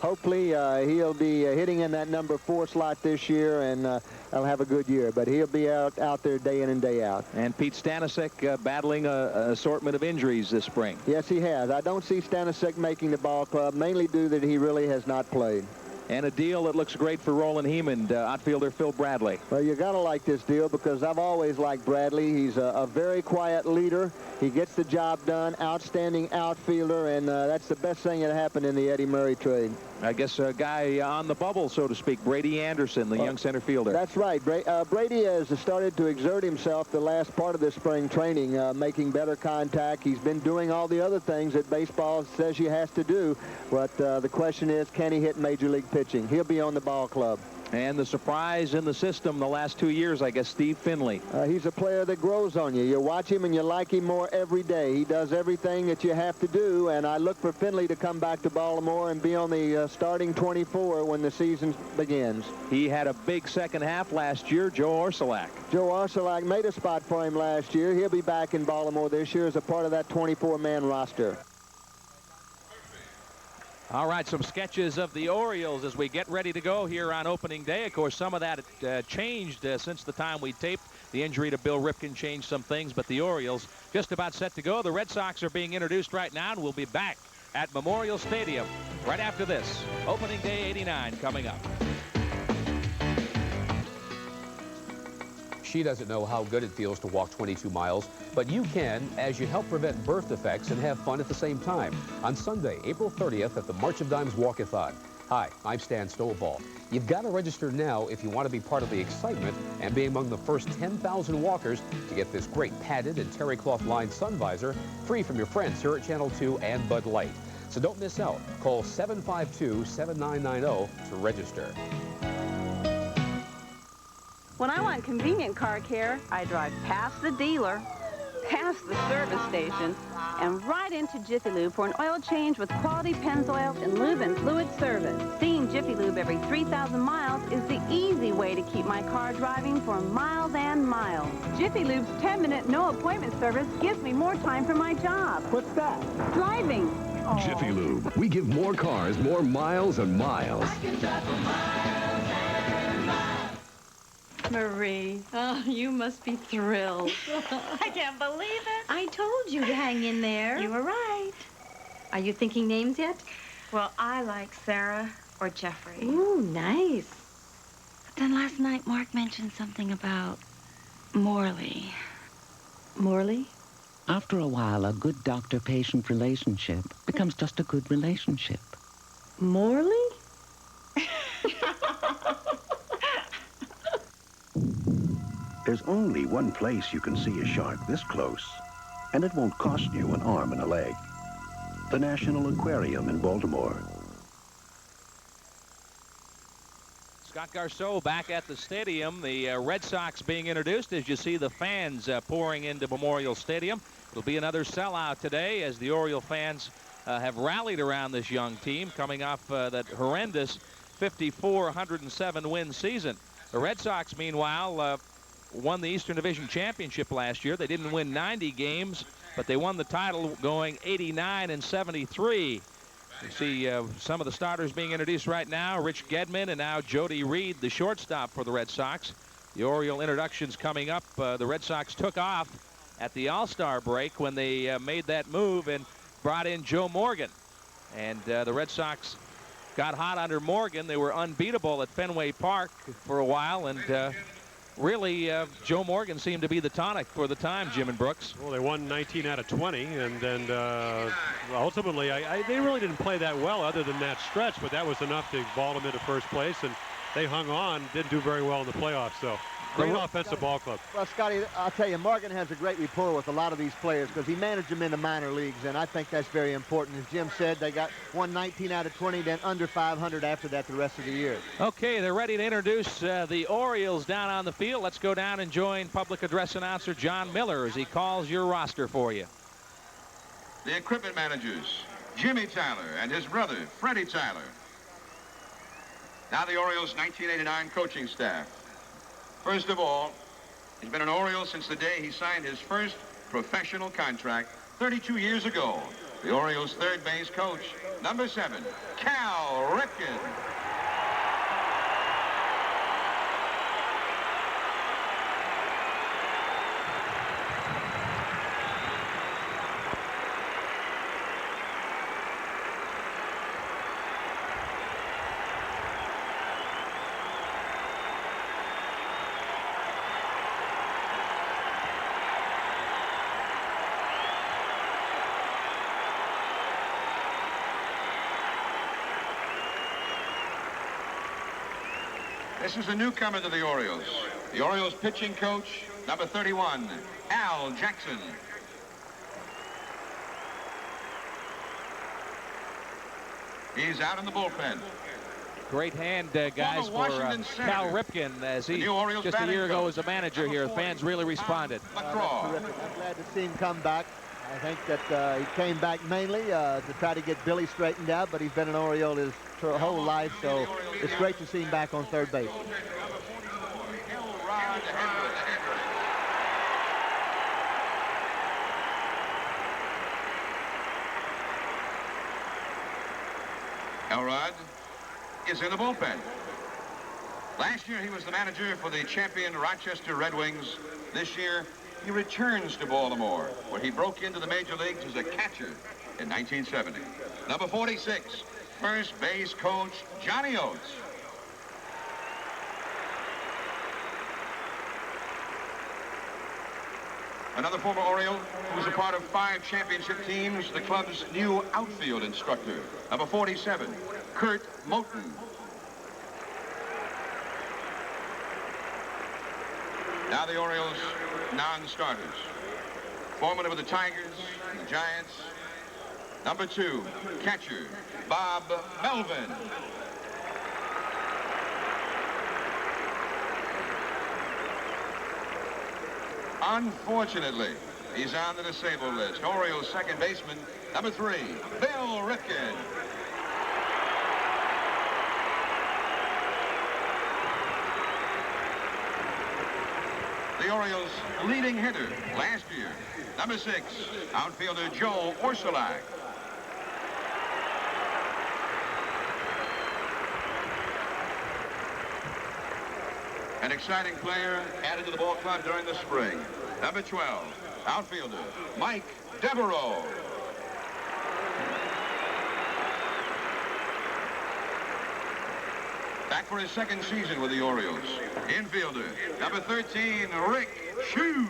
hopefully he'll be hitting in that number 4 slot this year, and he'll have a good year. But he'll be out there day in and day out. And Pete Stanisic battling an assortment of injuries this spring. Yes, he has. I don't see Stanisic making the ball club, mainly due that he really has not played. And a deal that looks great for Roland Hemond, outfielder Phil Bradley. Well, you got to like this deal because I've always liked Bradley. He's a very quiet leader. He gets the job done. Outstanding outfielder, and that's the best thing that happened in the Eddie Murray trade. I guess a guy on the bubble, so to speak, Brady Anderson, the young center fielder. That's right. Brady has started to exert himself the last part of this spring training, making better contact. He's been doing all the other things that baseball says he has to do, but the question is, can he hit major league pitching? He'll be on the ball club. And the surprise in the system the last 2 years, I guess, Steve Finley. He's a player that grows on you. You watch him and you like him more every day. He does everything that you have to do, and I look for Finley to come back to Baltimore and be on the starting 24 when the season begins. He had a big second half last year, Joe Orsulak. Joe Orsulak made a spot for him last year. He'll be back in Baltimore this year as a part of that 24-man roster. All right, some sketches of the Orioles as we get ready to go here on opening day. Of course, some of that changed since the time we taped. The injury to Bill Ripken changed some things, but the Orioles just about set to go. The Red Sox are being introduced right now, and we'll be back at Memorial Stadium right after this. Opening day 89 coming up. She doesn't know how good it feels to walk 22 miles, but you can as you help prevent birth defects and have fun at the same time on Sunday, April 30th at the March of Dimes Walkathon. Hi, I'm Stan Stovall. You've got to register now if you want to be part of the excitement and be among the first 10,000 walkers to get this great padded and terry cloth lined sun visor free from your friends here at Channel 2 and Bud Light. So don't miss out. Call 752-7990 to register. When I want convenient car care, I drive past the dealer, past the service station, and right right into Jiffy Lube for an oil change with quality Pennzoil and lube and fluid service. Seeing Jiffy Lube every 3,000 miles is the easy way to keep my car driving for miles and miles. Jiffy Lube's 10-minute no-appointment service gives me more time for my job. What's that? Driving. Jiffy Lube. We give more cars more miles and miles. Marie, oh, you must be thrilled. I can't believe it. I told you to hang in there. You were right. Are you thinking names yet? Well, I like Sarah or Jeffrey. Ooh, nice. But then last night, Mark mentioned something about Morley. Morley? After a while, a good doctor-patient relationship becomes just a good relationship. Morley? There's only one place you can see a shark this close, and it won't cost you an arm and a leg. The National Aquarium in Baltimore. Scott Garceau back at the stadium. The Red Sox being introduced as you see the fans pouring into Memorial Stadium. It'll be another sellout today as the Oriole fans have rallied around this young team coming off that horrendous 54-107 win season. The Red Sox, meanwhile, won the Eastern Division Championship last year. They didn't win 90 games, but they won the title going 89-73. You see some of the starters being introduced right now. Rich Gedman and now Jody Reed, the shortstop for the Red Sox. The Oriole introductions coming up. The Red Sox took off at the All-Star break when they made that move and brought in Joe Morgan. And the Red Sox got hot under Morgan. They were unbeatable at Fenway Park for a while, and really, Joe Morgan seemed to be the tonic for the time, Jim and Brooks. Well, they won 19 out of 20, and ultimately, they really didn't play that well other than that stretch, but that was enough to ball them into first place, and they hung on, didn't do very well in the playoffs, so great offensive ball club. Well, Scotty, I'll tell you, Morgan has a great rapport with a lot of these players because he managed them in the minor leagues, and I think that's very important. As Jim said, they won 19 out of 20, then under 500 after that the rest of the year. Okay, they're ready to introduce the Orioles down on the field. Let's go down and join public address announcer John Miller as he calls your roster for you. The equipment managers, Jimmy Tyler and his brother, Freddie Tyler. Now the Orioles' 1989 coaching staff. First of all, he's been an Oriole since the day he signed his first professional contract 32 years ago. The Orioles' third base coach, number 7, Cal Ripken. This is a newcomer to the Orioles. The Orioles pitching coach, number 31, Al Jackson. He's out in the bullpen. Great hand, guys, for Cal Ripken, as he just a year ago was a manager here. Fans really responded. That's terrific. I'm glad to see him come back. I think that he came back mainly to try to get Billy straightened out, but he's been an Oriole his whole life, so it's great to see him back on third base. Elrod is in the bullpen. Last year he was the manager for the champion Rochester Red Wings. This year he returns to Baltimore, where he broke into the major leagues as a catcher in 1970. Number 46, first base coach Johnny Oates. Another former Oriole who was a part of 5 championship teams, the club's new outfield instructor. Number 47, Kurt Moten. Now the Orioles' non-starters. Foreman of the Tigers, the Giants. Number 2, catcher Bob Melvin. Unfortunately, He's on the disabled list. Orioles second baseman, number 3, Bill Ripken. The Orioles' leading hitter last year, number 6, outfielder Joe Orsulak. An exciting player added to the ball club during the spring, number 12, outfielder Mike Devereaux. Back for his second season with the Orioles. Infielder, number 13, Rick Shue.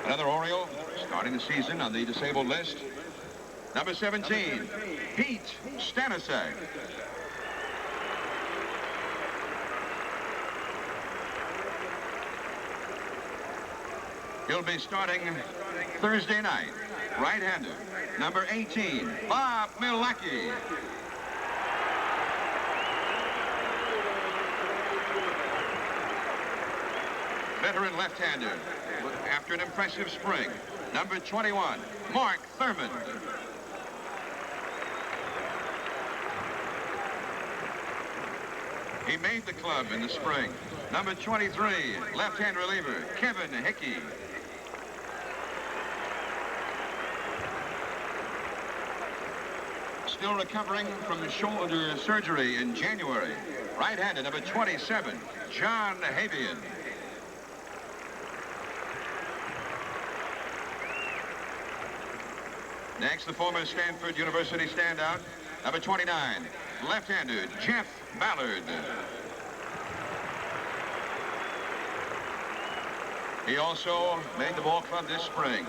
Another Oriole starting the season on the disabled list. Number 17, Pete Stanisiak. He'll be starting Thursday night. Right-hander, number 18, Bob Milwaukee. Veteran left-hander, after an impressive spring, number 21, Mark Thurmond. He made the club in the spring. Number 23, left-hand reliever, Kevin Hickey. Still recovering from shoulder surgery in January. Right-handed, number 27, John Havian. Next, the former Stanford University standout, number 29, left-hander Jeff Ballard. He also made the ball club this spring.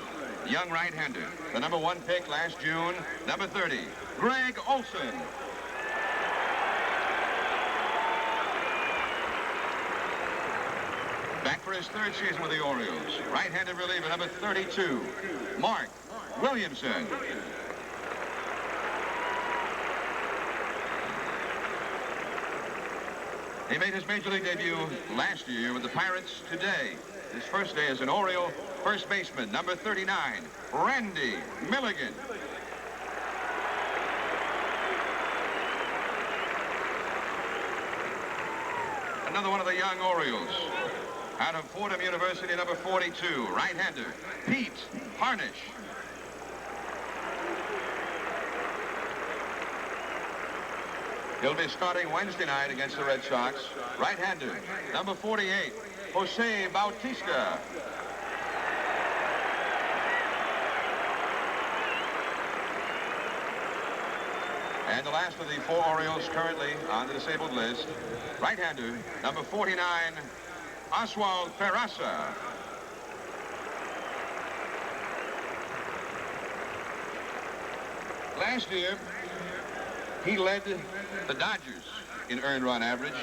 Young right-hander, the number 1 pick last June, number 30, Greg Olson. Back for his third season with the Orioles. Right-handed reliever, number 32, Mark Williamson. He made his Major League debut last year with the Pirates today. His first day as an Oriole, first baseman, number 39, Randy Milligan. Another one of the young Orioles. Out of Fordham University, number 42, right-hander, Pete Harnish. He'll be starting Wednesday night against the Red Sox. Right-hander, number 48, Jose Bautista. And the last of the 4 Orioles currently on the disabled list, right-hander, number 49, Oswald Peraza. Last year, he led the Dodgers in earned run average,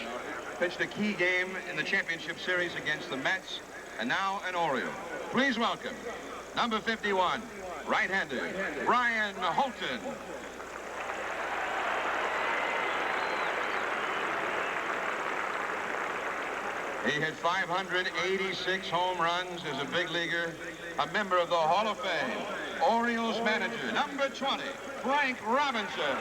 pitched a key game in the championship series against the Mets, and now an Oriole. Please welcome number 51, right-hander, Brian Holton. He hit 586 home runs as a big leaguer, a member of the Hall of Fame. Orioles manager, number 20, Frank Robinson.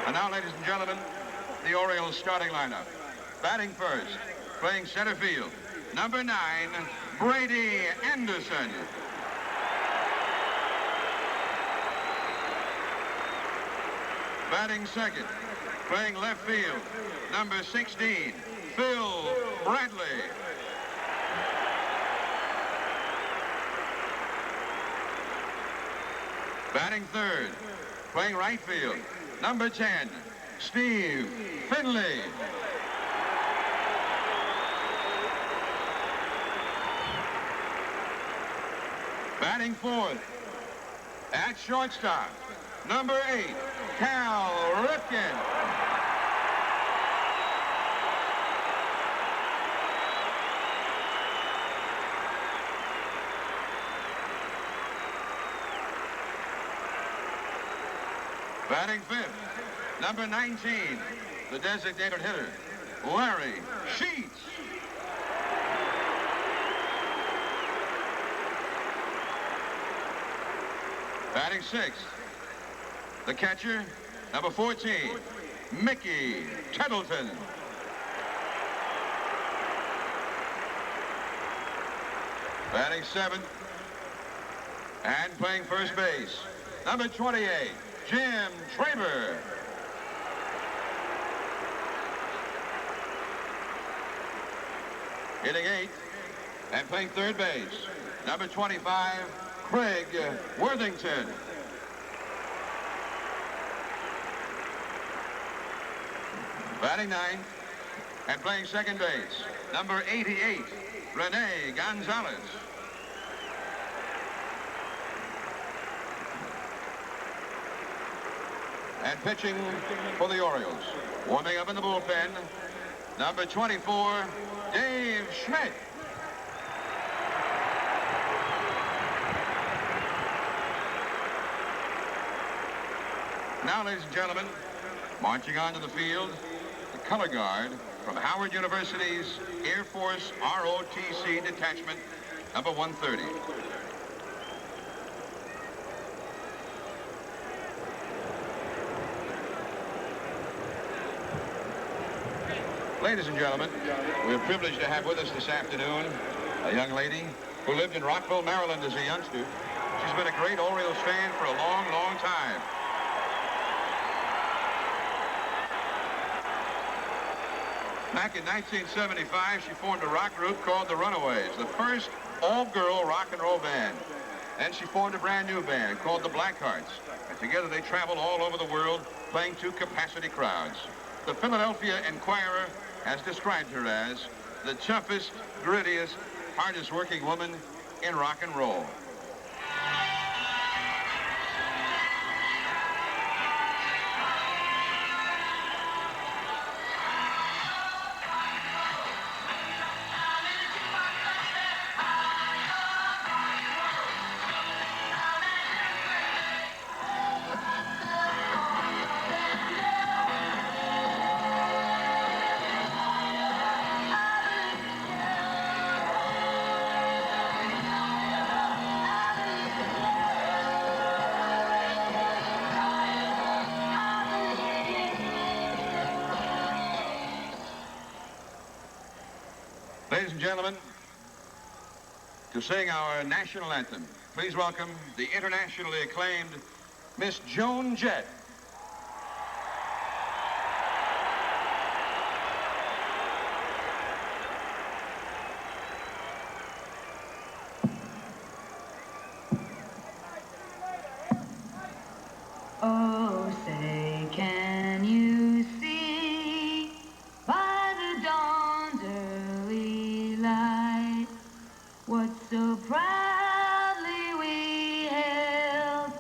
And now, ladies and gentlemen, the Orioles starting lineup. Batting first, playing center field, number 9, Brady Anderson. Batting second, playing left field, number 16, Phil Bradley. Batting third, playing right field, number 10, Steve Finley. Batting fourth, at shortstop, number 8, Cal Ripken. Batting fifth, number 19, the designated hitter, Larry Sheets. Batting sixth, the catcher, number 14, Mickey Tettleton. Batting seventh, and playing first base, number 28, Jim Traber. Hitting eighth and playing third base, number 25, Craig Worthington. Batting ninth and playing second base, number 88, Rene Gonzalez. And pitching for the Orioles, warming up in the bullpen, number 24, Dave Schmidt. Now, ladies and gentlemen, marching onto the field, the color guard from Howard University's Air Force ROTC Detachment, number 130. Ladies and gentlemen, we're privileged to have with us this afternoon a young lady who lived in Rockville, Maryland as a youngster. She's been a great Orioles fan for a long, long time. Back in 1975, she formed a rock group called the Runaways, the first all-girl rock and roll band. And she formed a brand new band called the Blackhearts. And together they traveled all over the world playing to capacity crowds. The Philadelphia Inquirer has described her as the toughest, grittiest, hardest working woman in rock and roll. Ladies and gentlemen, to sing our national anthem, please welcome the internationally acclaimed Miss Joan Jett. Oh, say, can you see by the dawn's early light what so proudly we hailed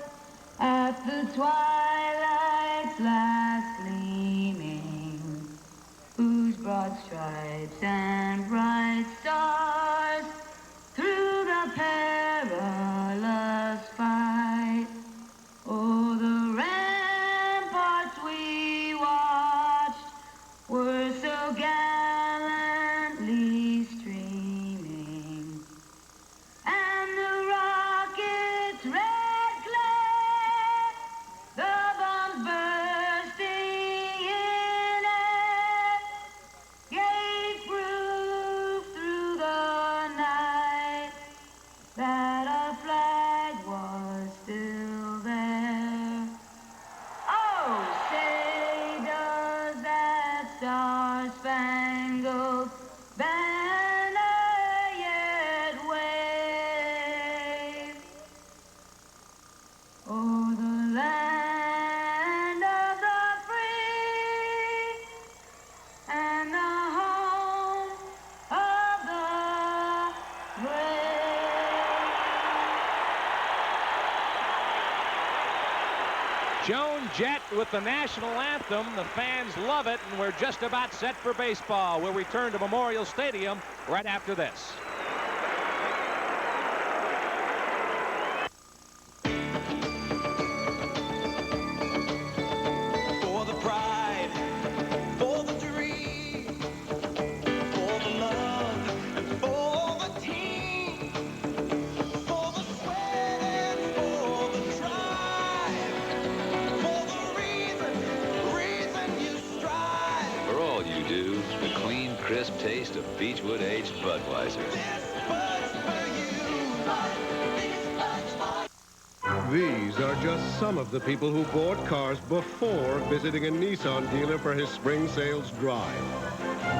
at the twilight's last gleaming, whose broad stripes and bright stars through the perilous fight, oh, the ramparts we watched were so gallantly streaming, and the rocket's red glare, the bombs Joan Jett with the national anthem. The fans love it, and we're just about set for baseball. We'll return to Memorial Stadium right after this. For the pride, for the dream, for the love, and for the team, for the sweat and for the drive, for the reason you strive. For all you do, the clean, crisp taste of Beechwood aged Budweiser. These are just some of the people who bought cars before visiting a Nissan dealer for his spring sales drive.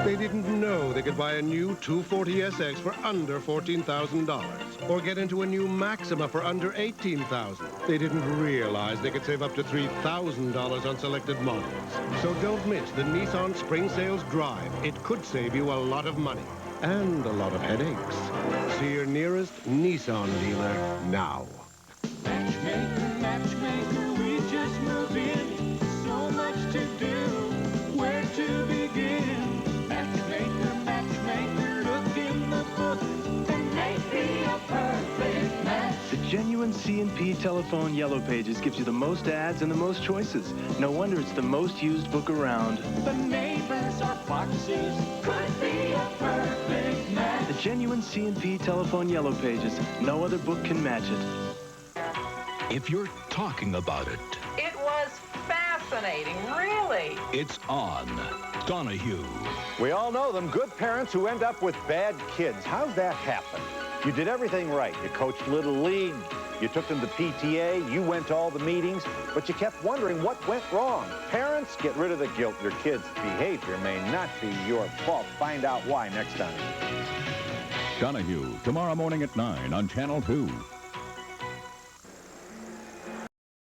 They didn't know they could buy a new 240SX for under $14,000 or get into a new Maxima for under $18,000. They didn't realize they could save up to $3,000 on selected models. So don't miss the Nissan spring sales drive. It could save you a lot of money and a lot of headaches. See your nearest Nissan dealer now. Matchmaker, matchmaker, we just moved in. So much to do, where to begin? Matchmaker, matchmaker, look in the book. There may be a perfect match. The genuine C&P telephone Yellow Pages gives you the most ads and the most choices. No wonder it's the most used book around. The neighbors are foxes, could be a perfect match. The genuine C&P telephone Yellow Pages. No other book can match it. If you're talking about it, It was fascinating, really. it's on Donahue. We all know them, good parents who end up with bad kids. How's that happen? You did everything right. You coached Little League, you took them to PTA, you went to all the meetings, but you kept wondering what went wrong. Parents, get rid of the guilt. Your kids' behavior may not be your fault. Find out why next time. Donahue, tomorrow morning at 9 on Channel 2.